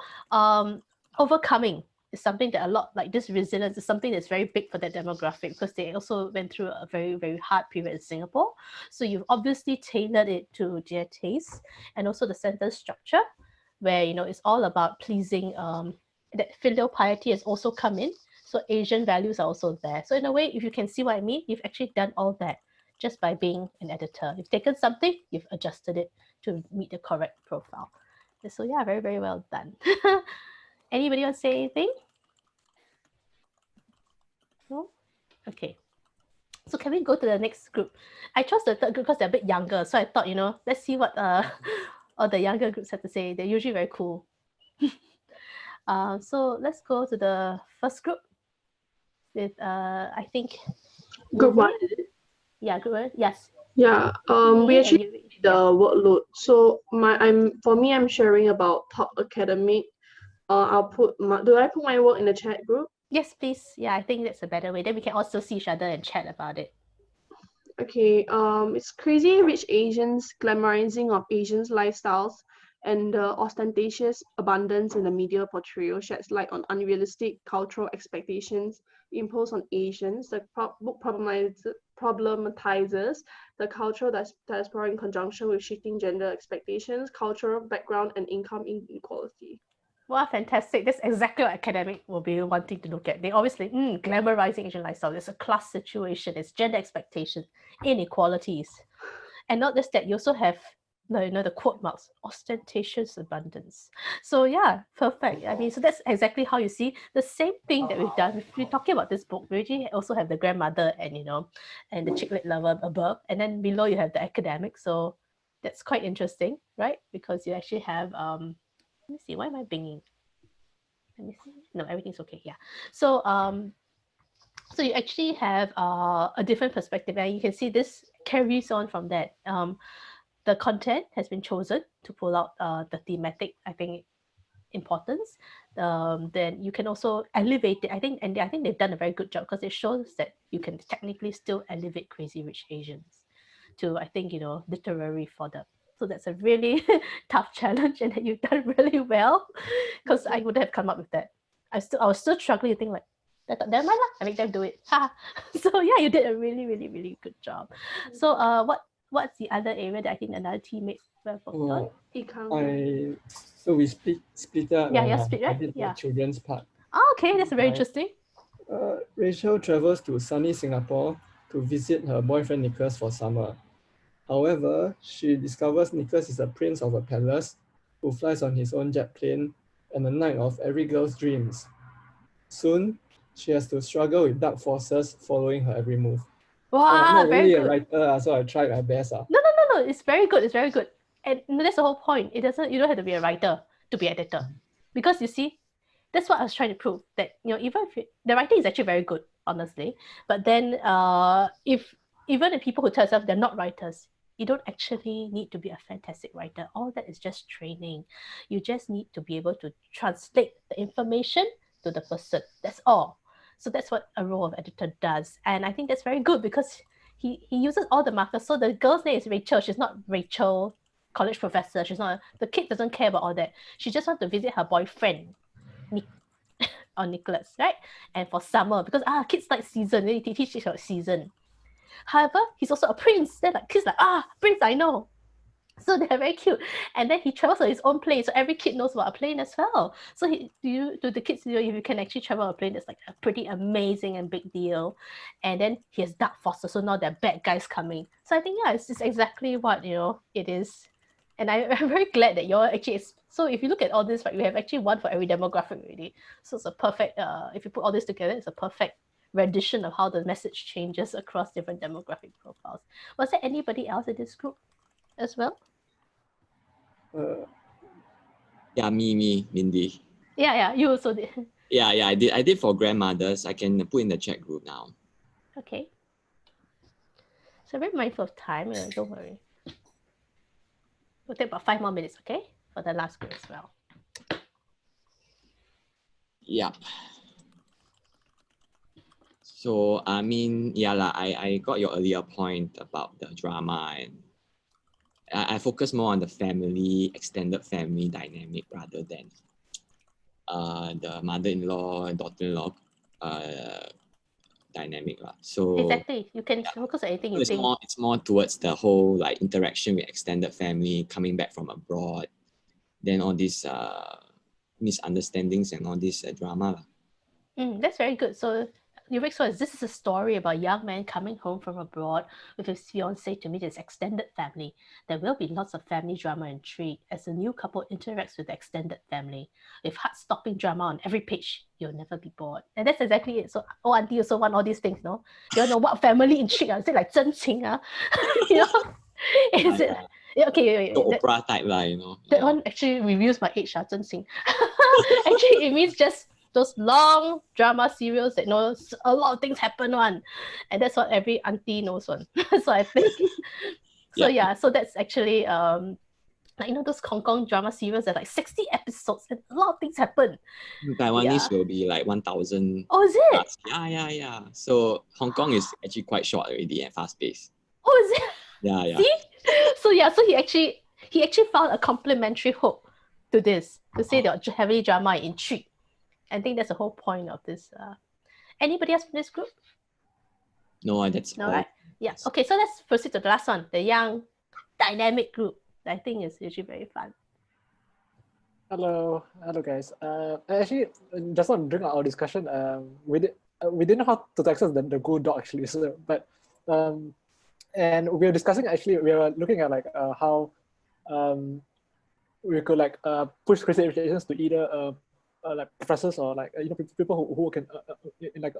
[SPEAKER 19] overcoming is something that a lot, like this resilience is something that's very big for that demographic, because they also went through a very, very hard period in Singapore. So you've obviously tailored it to their taste, and also the sentence structure where, it's all about pleasing, that filial piety has also come in. So Asian values are also there. So in a way, if you can see what I mean, you've actually done all that just by being an editor. You've taken something, you've adjusted it to meet the correct profile. So yeah, very, very well done. Anybody want to say anything? No? Okay. So can we go to the next group? I chose the third group because they're a bit younger. So I thought, let's see what all the younger groups have to say. They're usually very cool. So let's go to the first group with, I think,
[SPEAKER 4] Group 1.
[SPEAKER 19] Yeah, group 1. Yes.
[SPEAKER 4] Yeah. We actually did the workload. So for me, I'm sharing about top academic. I'll put do I put my work in the chat group?
[SPEAKER 19] Yes, please. Yeah, I think that's a better way. Then we can also see each other and chat about it.
[SPEAKER 4] Okay. It's Crazy Rich Asians, glamorizing of Asians' lifestyles and the ostentatious abundance in the media portrayal sheds light on unrealistic cultural expectations imposed on Asians. The book problematizes the cultural diaspora in conjunction with shifting gender expectations, cultural background, and income inequality.
[SPEAKER 19] Wow, fantastic. That's exactly what academic will be wanting to look at. They obviously, glamorizing Asian lifestyle. There's a class situation, it's gender expectations, inequalities. And not just that, you also have the quote marks, ostentatious abundance. So yeah, perfect. I mean, so that's exactly how you see the same thing that we've done. If we're talking about this book, we already also have the grandmother and, and the chick lit lover above. And then below you have the academic. So that's quite interesting, right? Because you actually have, let me see, why am I binging? Let me see. No, everything's okay. Yeah. So so you actually have a different perspective, and you can see this carries on from that. The content has been chosen to pull out the thematic, I think, importance. Then you can also elevate it. I think they've done a very good job, because it shows that you can technically still elevate Crazy Rich Asians to, I think, literary fodder. So that's a really tough challenge, and that you've done really well, because I wouldn't have come up with that. I was still struggling to think like, I thought, never mind lah, I make them do it. So yeah, you did a really, really, really good job. So what's the other area that I think another teammate worked on?
[SPEAKER 6] So we split up.
[SPEAKER 19] Yeah, split, right?
[SPEAKER 6] I did the children's part.
[SPEAKER 19] Oh, okay, that's very interesting.
[SPEAKER 6] Rachel travels to sunny Singapore to visit her boyfriend Nicholas for summer. However, she discovers Nicholas is a prince of a palace who flies on his own jet plane and a knight of every girl's dreams. Soon, she has to struggle with dark forces following her every move.
[SPEAKER 19] Wow,
[SPEAKER 6] I'm not
[SPEAKER 19] very
[SPEAKER 6] really
[SPEAKER 19] good.
[SPEAKER 6] a writer, so I tried my best.
[SPEAKER 19] No, it's very good. It's very good. And that's the whole point. You don't have to be a writer to be an editor, because you see, that's what I was trying to prove, that even if the writing is actually very good, honestly, but then even if people who tell themselves they're not writers, you don't actually need to be a fantastic writer. All that is just training. You just need to be able to translate the information to the person. That's all. So that's what a role of editor does. And I think that's very good, because he uses all the markers. So the girl's name is Rachel. She's not Rachel, college professor. She's not, the kid doesn't care about all that. She just wants to visit her boyfriend, or Nicholas, right? And for summer, because kids like season, they teach about season. However, he's also a prince. Then kids like, prince, I know. So they're very cute. And then he travels on his own plane. So every kid knows about a plane as well. So do the kids know if you can actually travel on a plane, that's like a pretty amazing and big deal. And then he has dark forces. So now there are bad guys coming. So I think, yeah, it's just exactly what, it is. And I'm very glad that you're actually, so if you look at all this, right, you have actually one for every demographic already. So it's a perfect, if you put all this together, it's a perfect rendition of how the message changes across different demographic profiles. Was there anybody else in this group as well?
[SPEAKER 8] Yeah, me, Mindy.
[SPEAKER 19] Yeah, you also did.
[SPEAKER 8] Yeah, I did for grandmothers. I can put in the chat group now.
[SPEAKER 19] Okay. So very mindful of time, don't worry. We'll take about 5 more minutes, okay? For the last group as well.
[SPEAKER 8] Yeah. So, I mean, yeah, I got your earlier point about the drama, and I focus more on the family, extended family dynamic rather than the mother-in-law and daughter-in-law dynamic. So
[SPEAKER 19] exactly, you can focus on anything you think.
[SPEAKER 8] It's more towards the whole like interaction with extended family, coming back from abroad, then all these misunderstandings and all this drama.
[SPEAKER 19] That's very good. So this is a story about a young man coming home from abroad with his fiancée to meet his extended family. There will be lots of family drama and intrigue as the new couple interacts with the extended family. With heart-stopping drama on every page, you'll never be bored. And that's exactly it. So, auntie also want all these things, no? You don't know what family intrigue? Is it like 真情? Is it? Okay,
[SPEAKER 8] the opera type,
[SPEAKER 19] That one actually reveals my age, 真情. Actually, it means just those long drama serials that knows a lot of things happen one, and that's what every auntie knows one. So I think, so that's actually those Hong Kong drama serials that like 60 episodes and a lot of things happen.
[SPEAKER 8] Taiwanese will be like 1,000.
[SPEAKER 19] Oh, is it?
[SPEAKER 8] Yeah. So Hong Kong is actually quite short already and fast paced.
[SPEAKER 19] Oh, is it?
[SPEAKER 8] Yeah.
[SPEAKER 19] See? So he actually found a complementary hook to this, to say that heavily drama and intrigue. I think that's the whole point of this. Anybody else from this group?
[SPEAKER 8] No, that's all.
[SPEAKER 19] Right? Yeah. Okay, so let's proceed to the last one, the young dynamic group. I think is usually very fun.
[SPEAKER 6] Hello guys. Actually, just on during our discussion, we didn't know how to access the Go doc actually. So, but and we were discussing actually. We were looking at like how we could like push creative applications to either like professors or like people who can in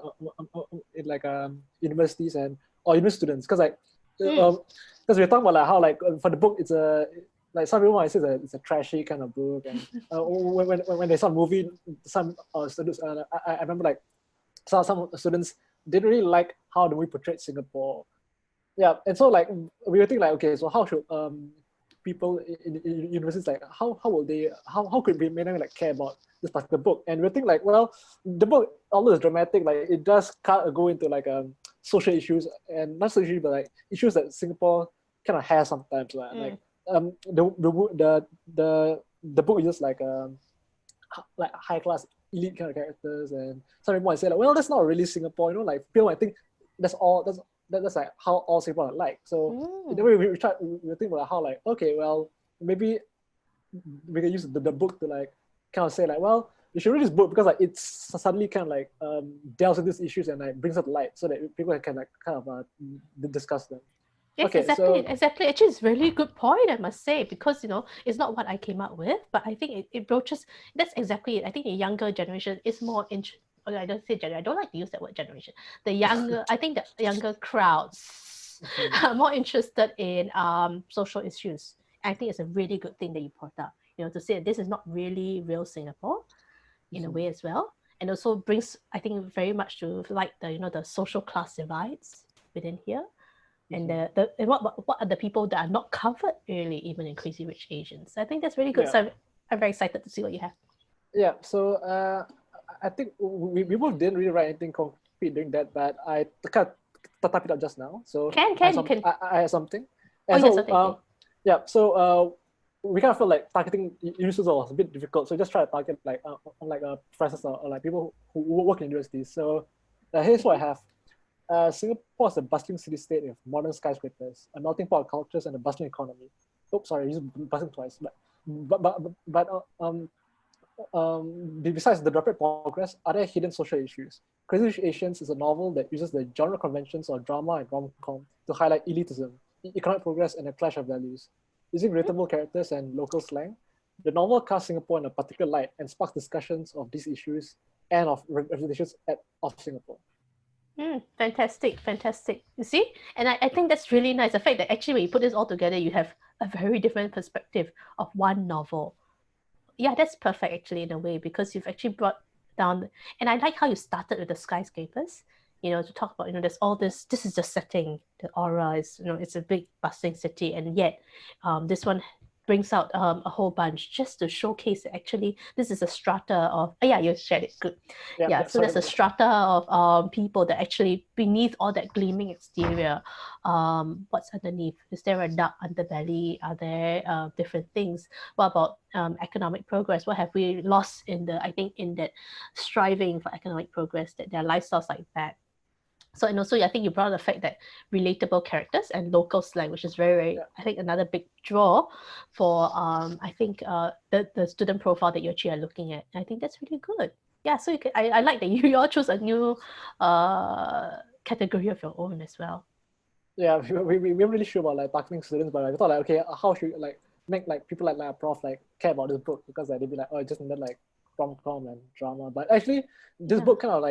[SPEAKER 6] universities or even students, because like because we're talking about like how like for the book it's a like some people might say that it's a trashy kind of book, and when they saw a movie, some students I remember like some students didn't really like how the movie portrayed Singapore. Yeah, and so like we were thinking like, okay, so how should people in universities, like how could we make them like care about this particular book? And we think like, well, the book, although it's dramatic, like it does go into like social issues, and not social issues, but like issues that Singapore kind of has sometimes. Like the book is just like high class elite kind of characters, and some people might say like, well, that's not really Singapore, like people might think that's like how all Singapore are like. So in a way, we think about how like, okay, well, maybe we can use the book to like kind of say like, well, you should read this book because like it's suddenly kind of like delves into these issues and like brings it to light so that people can like kind of discuss them.
[SPEAKER 19] Yes, okay, exactly. Actually, it's a really good point, I must say, because it's not what I came up with, but I think it broaches. That's exactly it. I think the younger generation is more interested. I don't say generation. I don't like to use that word generation. The younger, I think the younger crowds are more interested in social issues. I think it's a really good thing that you brought up. To say that this is not really real Singapore, in a way as well, and also brings, I think, very much to like the social class divides within here, and what are the people that are not covered really, even in Crazy Rich Asians. I think that's really good. So I'm very excited to see what you have.
[SPEAKER 6] Yeah. So I think we both didn't really write anything concrete during that, but I kind of type it up just now. So I have something. And yeah. So we kind of felt like targeting users was a bit difficult, so just try to target like professors or like people who work in universities. So here's what I have. Singapore is a bustling city-state with modern skyscrapers, a melting pot of cultures, and a bustling economy. oops, sorry, he's buzzing twice. Besides the rapid progress, are there hidden social issues? Crazy Rich Asians is a novel that uses the genre conventions of drama and rom-com to highlight elitism, economic progress, and a clash of values. Using relatable characters and local slang, the novel casts Singapore in a particular light and sparks discussions of these issues and of representations of Singapore.
[SPEAKER 19] Fantastic, fantastic. You see? And I think that's really nice. The fact that actually when you put this all together, you have a very different perspective of one novel. Yeah, that's perfect actually in a way, because you've actually brought down, and I like how you started with the skyscrapers, to talk about, there's all this is the setting, the aura is, it's a big bustling city, and yet this one brings out a whole bunch just to showcase that actually this is a strata of, you shared it, good. So there's a strata of people that actually beneath all that gleaming exterior, what's underneath? Is there a dark underbelly? Are there different things? What about economic progress? What have we lost in that striving for economic progress, that there are lifestyles like that? So, and also I think you brought up the fact that relatable characters and local slang, which is very, I think, another big draw for the student profile that you actually are looking at. I think that's really good. Yeah, so I like that you all chose a new category of your own as well.
[SPEAKER 6] Yeah, we weren't really sure about targeting students, but we thought okay, how should we make people like a prof care about this book, because they'd be it just needed rom-com and drama. But actually this book kind of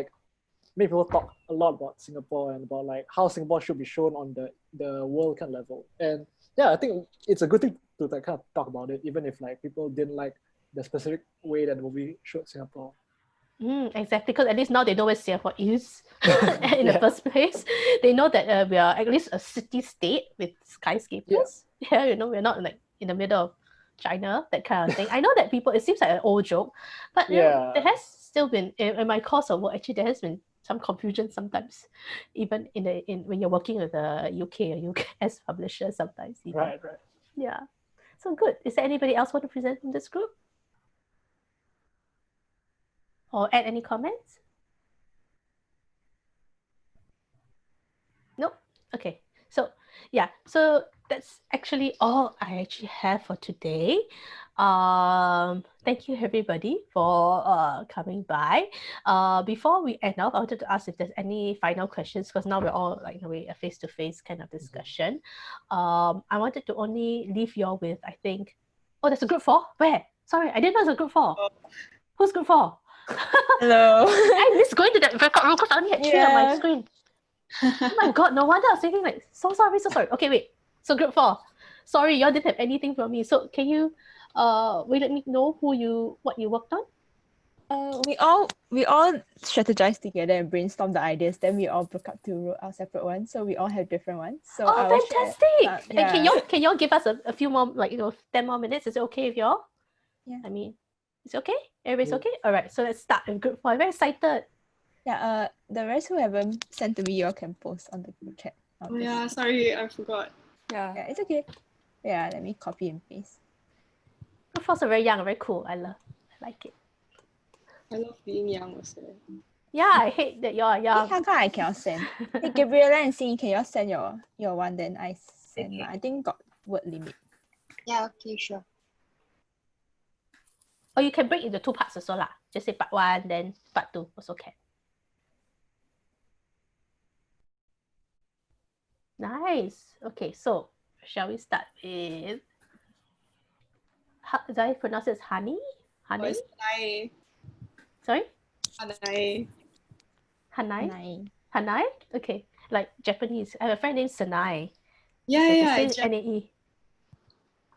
[SPEAKER 6] made people talk a lot about Singapore and about how Singapore should be shown on the world kind of level. And yeah, I think it's a good thing to kind of talk about it, even if people didn't like the specific way that the movie showed Singapore.
[SPEAKER 19] Exactly, because at least now they know where Singapore is in the first place. They know that we are at least a city-state with skyscrapers. Yeah, we're not in the middle of China, that kind of thing. I know that it seems like an old joke, but there has still been, in my course of work, actually there has been some confusion sometimes, even when you're working with a UK or US publisher sometimes. Even.
[SPEAKER 6] Right.
[SPEAKER 19] Yeah. So good. Is there anybody else want to present from this group? Or add any comments? Nope. Okay. So yeah, so that's actually all I actually have for today. Thank you everybody for coming by. Before we end off, I wanted to ask if there's any final questions, because now we're all in a way a face-to-face kind of discussion. I wanted to only leave you all with, I think, there's a group 4? Where? Sorry, I didn't know there's a group 4. Who's group 4?
[SPEAKER 9] Hello.
[SPEAKER 19] I missed going to that record room because I only had 3 on my screen. Oh my god, no wonder I was thinking so sorry. Okay, wait. So group 4. Sorry, y'all didn't have anything from me. So can you let me know what you worked on?
[SPEAKER 9] We all strategized together and brainstormed the ideas. Then we all broke up to wrote our separate ones. So we all have different ones. So
[SPEAKER 19] fantastic! And can y'all give us a few more 10 more minutes? Is it okay with y'all?
[SPEAKER 9] Yeah.
[SPEAKER 19] I mean, it's okay? Everybody's okay? All right, so let's start with group 4. I'm very excited.
[SPEAKER 9] Yeah, the rest who haven't sent to me, you all can post on the group chat.
[SPEAKER 5] Sorry, I forgot.
[SPEAKER 9] Yeah, it's okay. Yeah, let me copy and paste.
[SPEAKER 19] Group 4 are very young, very cool. I like it.
[SPEAKER 5] I love being young also.
[SPEAKER 19] Yeah, I hate that y'all are young.
[SPEAKER 9] How come I cannot send? Hey, Gabriella and Xin, can you all send your one? Then I send. Okay. I think got word limit.
[SPEAKER 12] Yeah, okay, sure.
[SPEAKER 19] Or you can break into 2 parts also lah. Just say part 1, then part 2 also can. Nice. Okay, so shall we start with? Did I pronounce it as honey? Honey?
[SPEAKER 5] It's Hanai.
[SPEAKER 19] Sorry?
[SPEAKER 5] Hanai.
[SPEAKER 19] Hanai? Hanai? Okay, like Japanese. I have a friend named Sanai.
[SPEAKER 5] Yeah.
[SPEAKER 19] N-A-E.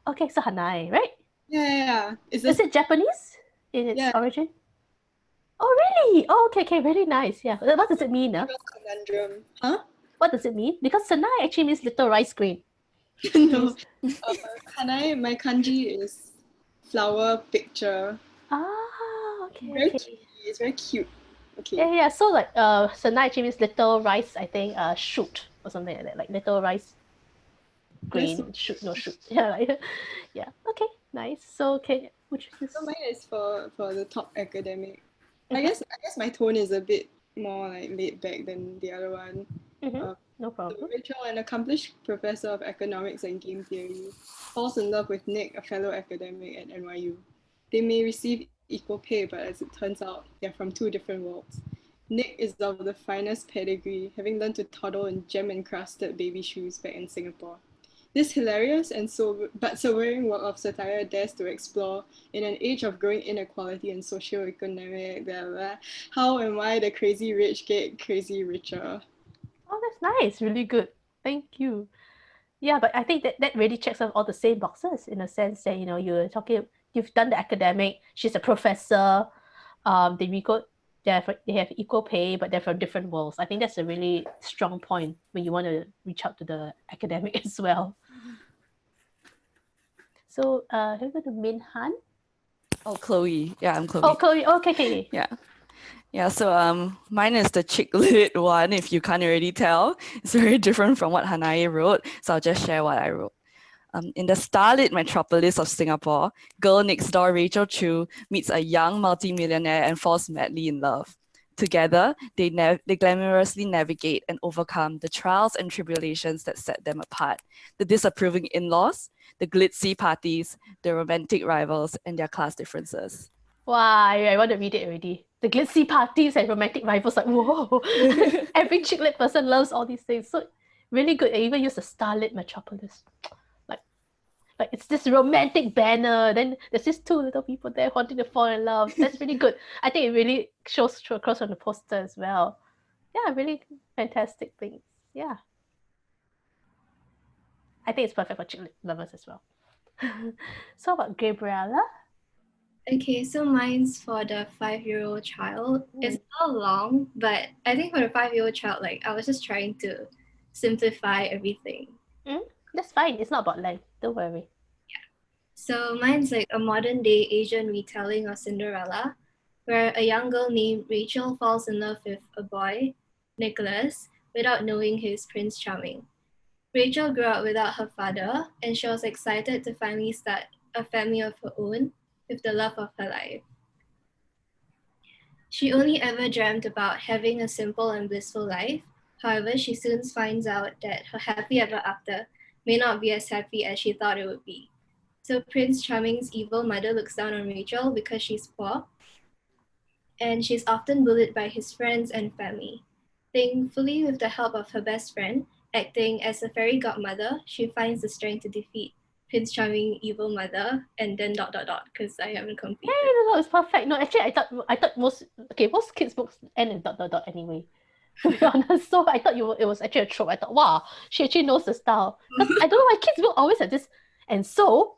[SPEAKER 19] Okay, so Hanai, right?
[SPEAKER 5] Yeah.
[SPEAKER 19] Is it Japanese in its origin? Oh, really? Oh, okay, really nice. Yeah. What does it mean?
[SPEAKER 5] Conundrum. Huh?
[SPEAKER 19] What does it mean? Because Sanai actually means little rice grain.
[SPEAKER 5] No. Hanai, my kanji is flower picture.
[SPEAKER 19] Ah, okay.
[SPEAKER 5] Very cute. It's very cute. Okay.
[SPEAKER 19] Yeah. So Sanai actually means little rice, I think, shoot or something like that. Like little rice grain, shoot. Yeah, yeah. Okay, nice. So okay,
[SPEAKER 5] so mine is for the top academic. I guess my tone is a bit more laid back than the other one.
[SPEAKER 19] No problem.
[SPEAKER 10] Rachel, an accomplished professor of economics and game theory, falls in love with Nick, a fellow academic at NYU. They may receive equal pay, but as it turns out, they're from two different worlds. Nick is of the finest pedigree, having learned to toddle in gem-encrusted baby shoes back in Singapore. This hilarious and sobering work of satire dares to explore, in an age of growing inequality and socio-economic, how and why the crazy rich get crazy richer.
[SPEAKER 19] Oh, that's nice. Really good. Thank you. Yeah, but I think that really checks off all the same boxes in a sense that, you've done the academic, she's a professor, they have equal pay, but they're from different worlds. I think that's a really strong point when you want to reach out to the academic as well. So, have we got to Min Han?
[SPEAKER 13] Oh, Chloe. Yeah, I'm Chloe.
[SPEAKER 19] Oh, Chloe. Okay.
[SPEAKER 13] Yeah, so mine is the chick lit one, if you can't already tell. It's very different from what Hanae wrote, so I'll just share what I wrote. In the starlit metropolis of Singapore, girl next door Rachel Chu meets a young multimillionaire and falls madly in love. Together, they glamorously navigate and overcome the trials and tribulations that set them apart. The disapproving in-laws, the glitzy parties, the romantic rivals, and their class differences.
[SPEAKER 19] Wow, I want to read it already. The glitzy parties and romantic rivals, like, whoa. Every chick lit person loves all these things. So really good. They even use the starlit metropolis. Like it's this romantic banner. Then there's these two little people there wanting to fall in love. That's really good. I think it really shows through across on the poster as well. Yeah, really fantastic things. Yeah. I think it's perfect for chick lit lovers as well. So about Gabriella?
[SPEAKER 23] Okay, so mine's for the 5-year-old child. It's not long, but I think for the 5-year-old child, like I was just trying to simplify everything.
[SPEAKER 19] That's fine. It's not about length. Don't worry.
[SPEAKER 23] Yeah. So mine's like a modern day Asian retelling of Cinderella, where a young girl named Rachel falls in love with a boy, Nicholas, without knowing he's Prince Charming. Rachel grew up without her father, and she was excited to finally start a family of her own with the love of her life. She only ever dreamt about having a simple and blissful life. However, she soon finds out that her happy ever after may not be as happy as she thought it would be. So Prince Charming's evil mother looks down on Rachel because she's poor, and she's often bullied by his friends and family. Thankfully, with the help of her best friend, acting as a fairy godmother, she finds the strength to defeat Prince Charming, evil mother, and then ... because I haven't completed.
[SPEAKER 19] No, it's perfect. No, actually, I thought most kids' books end in ... anyway. To be honest, so I thought it was actually a trope. I thought, wow, she actually knows the style. Because I don't know why kids' book always have this, and so ...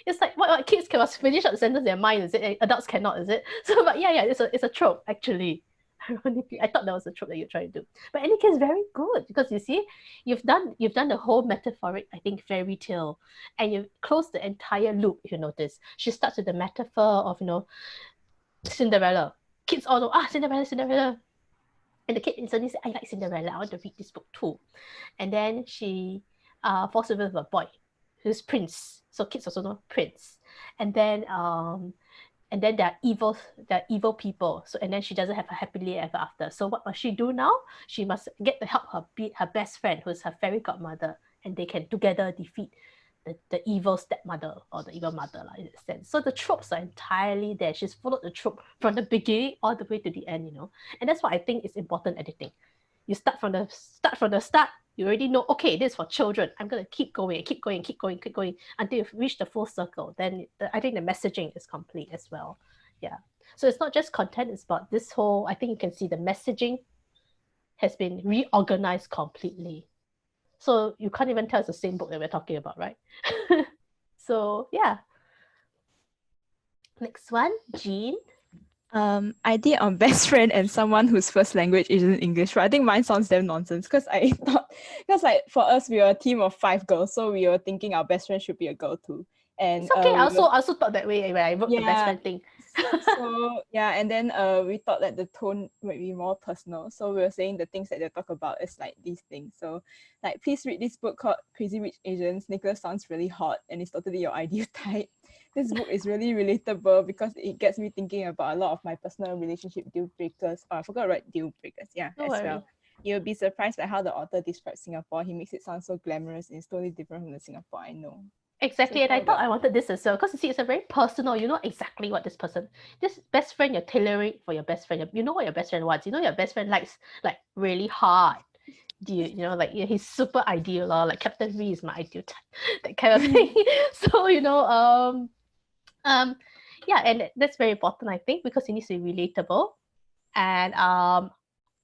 [SPEAKER 19] It's like what kids can finish up the sentence in their mind, is it? Adults cannot, is it? So, but yeah, it's a trope actually. Ironically, I thought that was a trope that you're trying to do. But in any case, very good, because you see, you've done the whole metaphoric, I think, fairy tale, and you've closed the entire loop. If you notice, she starts with the metaphor of Cinderella. Kids all know Cinderella. And the kid instantly said, I like Cinderella, I want to read this book too. And then she falls in love with a boy who's Prince. So kids also know Prince. And then there are evil people. So and then she doesn't have a happily ever after. So what must she do now? She must get the help of her best friend, who's her fairy godmother, and they can together defeat the evil stepmother or the evil mother, in that sense. So the tropes are entirely there. She's followed the trope from the beginning all the way to the end, And that's why I think it's important editing. You start from the start. You already know, okay, this is for children. I'm gonna keep going until you've reached the full circle. Then I think the messaging is complete as well. Yeah. So it's not just content, it's about this whole, I think you can see the messaging has been reorganized completely. So you can't even tell it's the same book that we're talking about, right? So yeah. Next one, Jean.
[SPEAKER 9] I did on best friend and someone whose first language isn't English, but I think mine sounds damn nonsense because like for us we were a team of 5 girls, so we were thinking our best friend should be a girl too. And
[SPEAKER 19] it's okay. I also thought that way when I wrote the best friend thing.
[SPEAKER 9] So yeah, and then we thought that the tone might be more personal. So we were saying the things that they talk about is like these things. So like, please read this book called Crazy Rich Asians. Nicholas sounds really hot and it's totally your ideal type. This book is really relatable because it gets me thinking about a lot of my personal relationship deal breakers. Oh, I forgot to write deal breakers. Yeah, as well. You'll be surprised by how the author describes Singapore. He makes it sound so glamorous and it's totally different from the Singapore I know.
[SPEAKER 19] Exactly, and I thought I wanted this as well because you see, it's a very personal. You know exactly what this best friend, you're tailoring for your best friend. You know what your best friend wants. You know your best friend likes like really hard. You know, like he's super ideal, or like Captain V is my ideal type, that kind of thing. So yeah, and that's very important, I think, because it needs to be relatable, and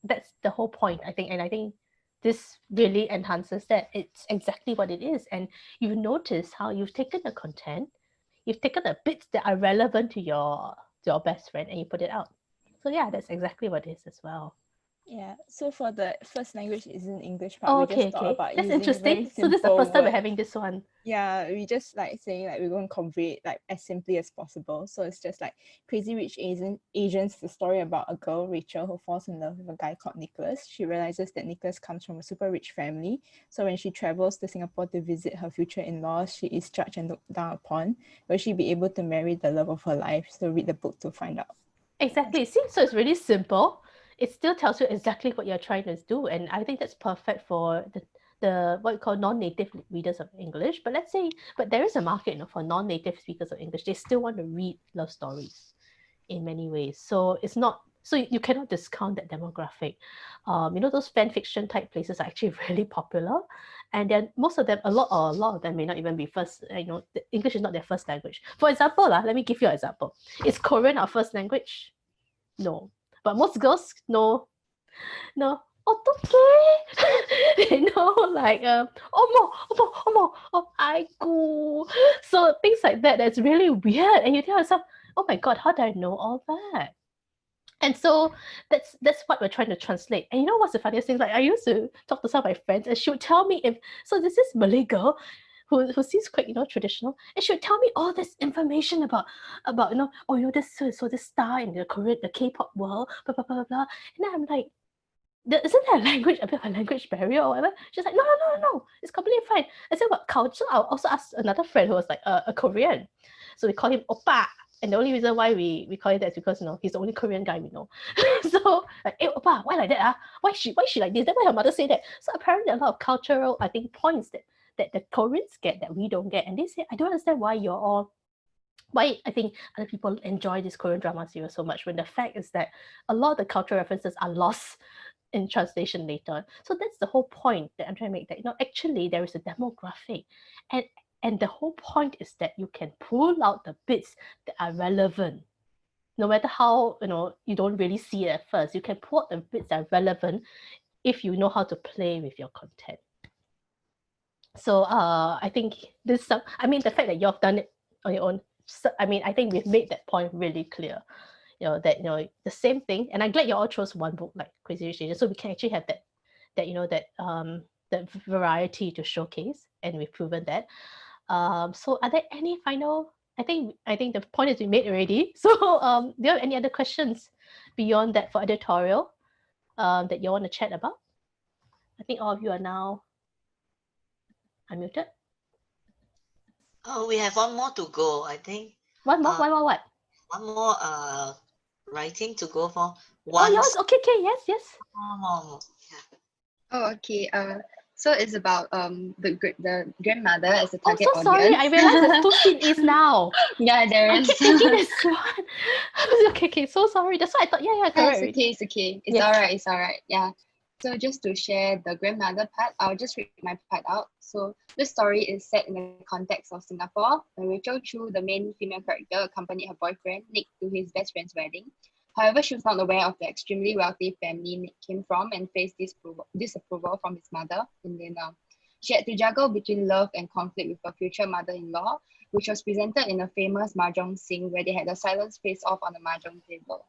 [SPEAKER 19] that's the whole point, I think. And I think this really enhances that. It's exactly what it is, and you notice how you've taken the content, you've taken the bits that are relevant to your best friend, and you put it out. So yeah, that's exactly what it is as well.
[SPEAKER 9] Yeah, so for the first language isn't English part, we just thought about
[SPEAKER 19] that's
[SPEAKER 9] using
[SPEAKER 19] interesting.
[SPEAKER 9] very
[SPEAKER 19] So this is the first time we're
[SPEAKER 9] words.
[SPEAKER 19] having this one.
[SPEAKER 9] Yeah, we just like saying like we're going to convey it like as simply as possible. So it's just like Crazy Rich Asians, the story about a girl, Rachel, who falls in love with a guy called Nicholas. She realizes that Nicholas comes from a super rich family. So when she travels to Singapore to visit her future in-laws, she is judged and looked down upon. Will she be able to marry the love of her life? So read the book to find out.
[SPEAKER 19] Exactly. See, so it's really simple. It still tells you exactly what you're trying to do, and I think that's perfect for the what you call non-native readers of English. But let's say, but there is a market, for non-native speakers of English. They still want to read love stories in many ways. So it's not, so you cannot discount that demographic. Those fan fiction type places are actually really popular, and then most of them, a lot of them may not even be first. English is not their first language. For example, let me give you an example. Is Korean our first language? No. But most girls know, they know like aigu. So things like that, that's really weird. And you tell yourself, oh my god, how did I know all that? And so that's what we're trying to translate. And you know what's the funniest thing? Like I used to talk to some of my friends, and she would tell me there's this Malay girl who seems quite traditional, and she would tell me all this information about this star in the Korean, the K-pop world, blah blah blah blah blah. And then I'm like, isn't that language a bit of a language barrier or whatever? She's like, no, it's completely fine. I said, what culture? I also asked another friend who was like a Korean, so we call him Oppa. And the only reason why we call it that is because he's the only Korean guy we know. So like, hey, Oppa, why like that? Why she like this? Then why her mother say that? So apparently a lot of cultural, I think, points that the Koreans get that we don't get. And they say, I don't understand why I think other people enjoy this Korean drama series so much, when the fact is that a lot of the cultural references are lost in translation later. So that's the whole point that I'm trying to make, that actually there is a demographic, and the whole point is that you can pull out the bits that are relevant. No matter how you don't really see it at first, you can pull out the bits that are relevant if you know how to play with your content. So I think the fact that you've done it on your own, I think we've made that point really clear. That the same thing, and I'm glad you all chose one book like Crazy Rich Asians, so we can actually have that variety to showcase, and we've proven that. So are there any final? I think the point has been made already. So do you have any other questions beyond that for editorial that you want to chat about? I think all of you are now unmuted.
[SPEAKER 3] Oh, we have one more to go, I think.
[SPEAKER 19] One more what?
[SPEAKER 3] One more writing to go for.
[SPEAKER 19] Oh, yours? Okay, yes.
[SPEAKER 11] Oh, okay. So it's about the grandmother as a target
[SPEAKER 19] audience. Sorry, I realized there's 2 CDs now.
[SPEAKER 11] Yeah, there is.
[SPEAKER 19] I keep thinking there's one. Okay, so sorry. That's why I thought, yeah, correct.
[SPEAKER 11] It's okay. It's all right. Yeah. So just to share the grandmother part, I'll just read my part out. So this story is set in the context of Singapore, where Rachel Chu, the main female character, accompanied her boyfriend, Nick, to his best friend's wedding. However, she was not aware of the extremely wealthy family Nick came from and faced disapproval from his mother. And then she had to juggle between love and conflict with her future mother-in-law, which was presented in a famous mahjong scene where they had a silent face-off on the mahjong table.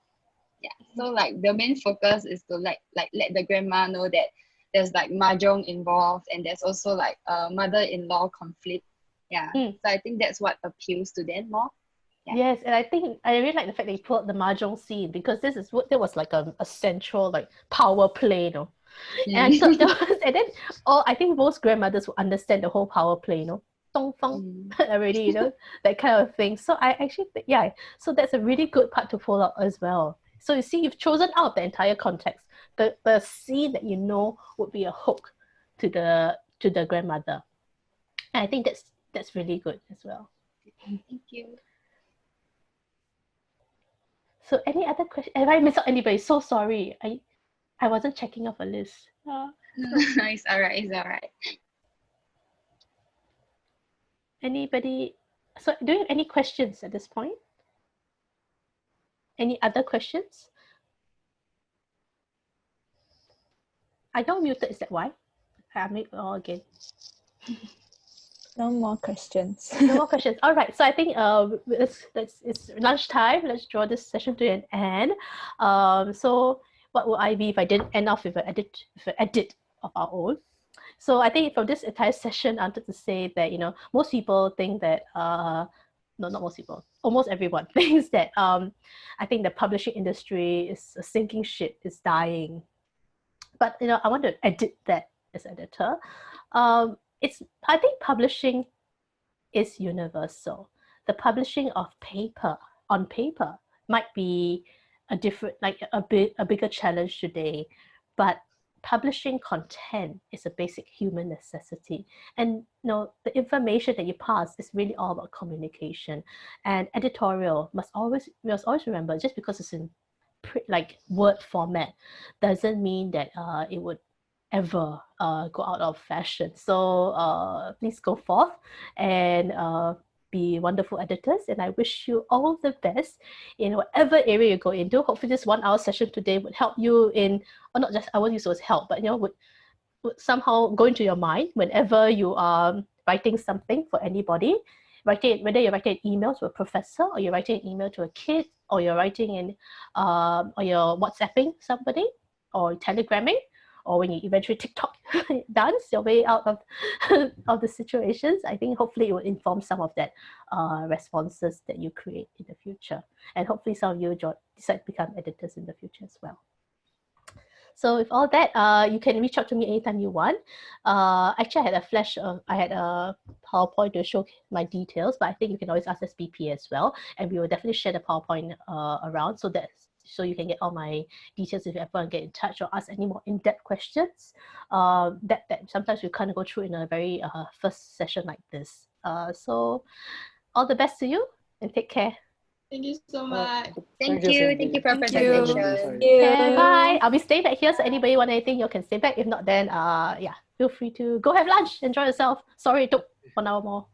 [SPEAKER 11] Yeah, so like the main focus is to let the grandma know that there's like mahjong involved, and there's also like a mother-in-law conflict. Yeah, so I think that's what appeals to them more.
[SPEAKER 19] Yeah. Yes, and I think I really like the fact that you put up the mahjong scene, because there was like a central like power play, and so and then I think most grandmothers will understand the whole power play, dong fang already, that kind of thing. So I actually think, so that's a really good part to pull out as well. So you see, you've chosen out the entire context the scene that you know would be a hook to the grandmother. And I think that's really good as well.
[SPEAKER 11] Thank you.
[SPEAKER 19] So any other question? Have I missed out anybody? So sorry. I wasn't checking off a list.
[SPEAKER 11] It's all right. It's all right.
[SPEAKER 19] Anybody? So do you have any questions at this point? Any other questions? I don't muted. Is that why? I mute all again.
[SPEAKER 9] No more questions.
[SPEAKER 19] No more questions. All right. So I think it's lunchtime. Let's draw this session to an end. So what would I be if I didn't end off with an edit of our own? So I think for this entire session, I wanted to say that most people think that no, not most people. Almost everyone thinks that I think the publishing industry is a sinking ship, is dying. But I want to edit that as editor. I think publishing is universal. The publishing of paper on paper might be a bigger challenge today, but publishing content is a basic human necessity. And the information that you pass is really all about communication. And editorial must always remember, just because it's in word format doesn't mean that it would ever go out of fashion. So please go forth and be wonderful editors, and I wish you all the best in whatever area you go into. Hopefully this 1 hour session today would help you in, or not just, I won't use the word help, but would somehow go into your mind whenever you are writing something for anybody, whether you're writing an email to a professor, or you're writing an email to a kid, or you're writing in or you're WhatsApping somebody, or telegramming, or when you eventually TikTok dance your way out of the situations. I think hopefully it will inform some of that responses that you create in the future. And hopefully some of you decide to become editors in the future as well. So with all that, you can reach out to me anytime you want. Actually, I had a PowerPoint to show my details, but I think you can always ask SBPA as well. And we will definitely share the PowerPoint around so you can get all my details if you ever want to get in touch or ask any more in-depth questions that sometimes we kind of go through in a very first session like this. So all the best to you and take care.
[SPEAKER 10] Thank you so much.
[SPEAKER 11] Thank you for your presentation.
[SPEAKER 19] Okay, bye. I'll be staying back here, so anybody want anything, you can stay back. If not, then yeah, feel free to go have lunch. Enjoy yourself. Sorry it took 1 hour more.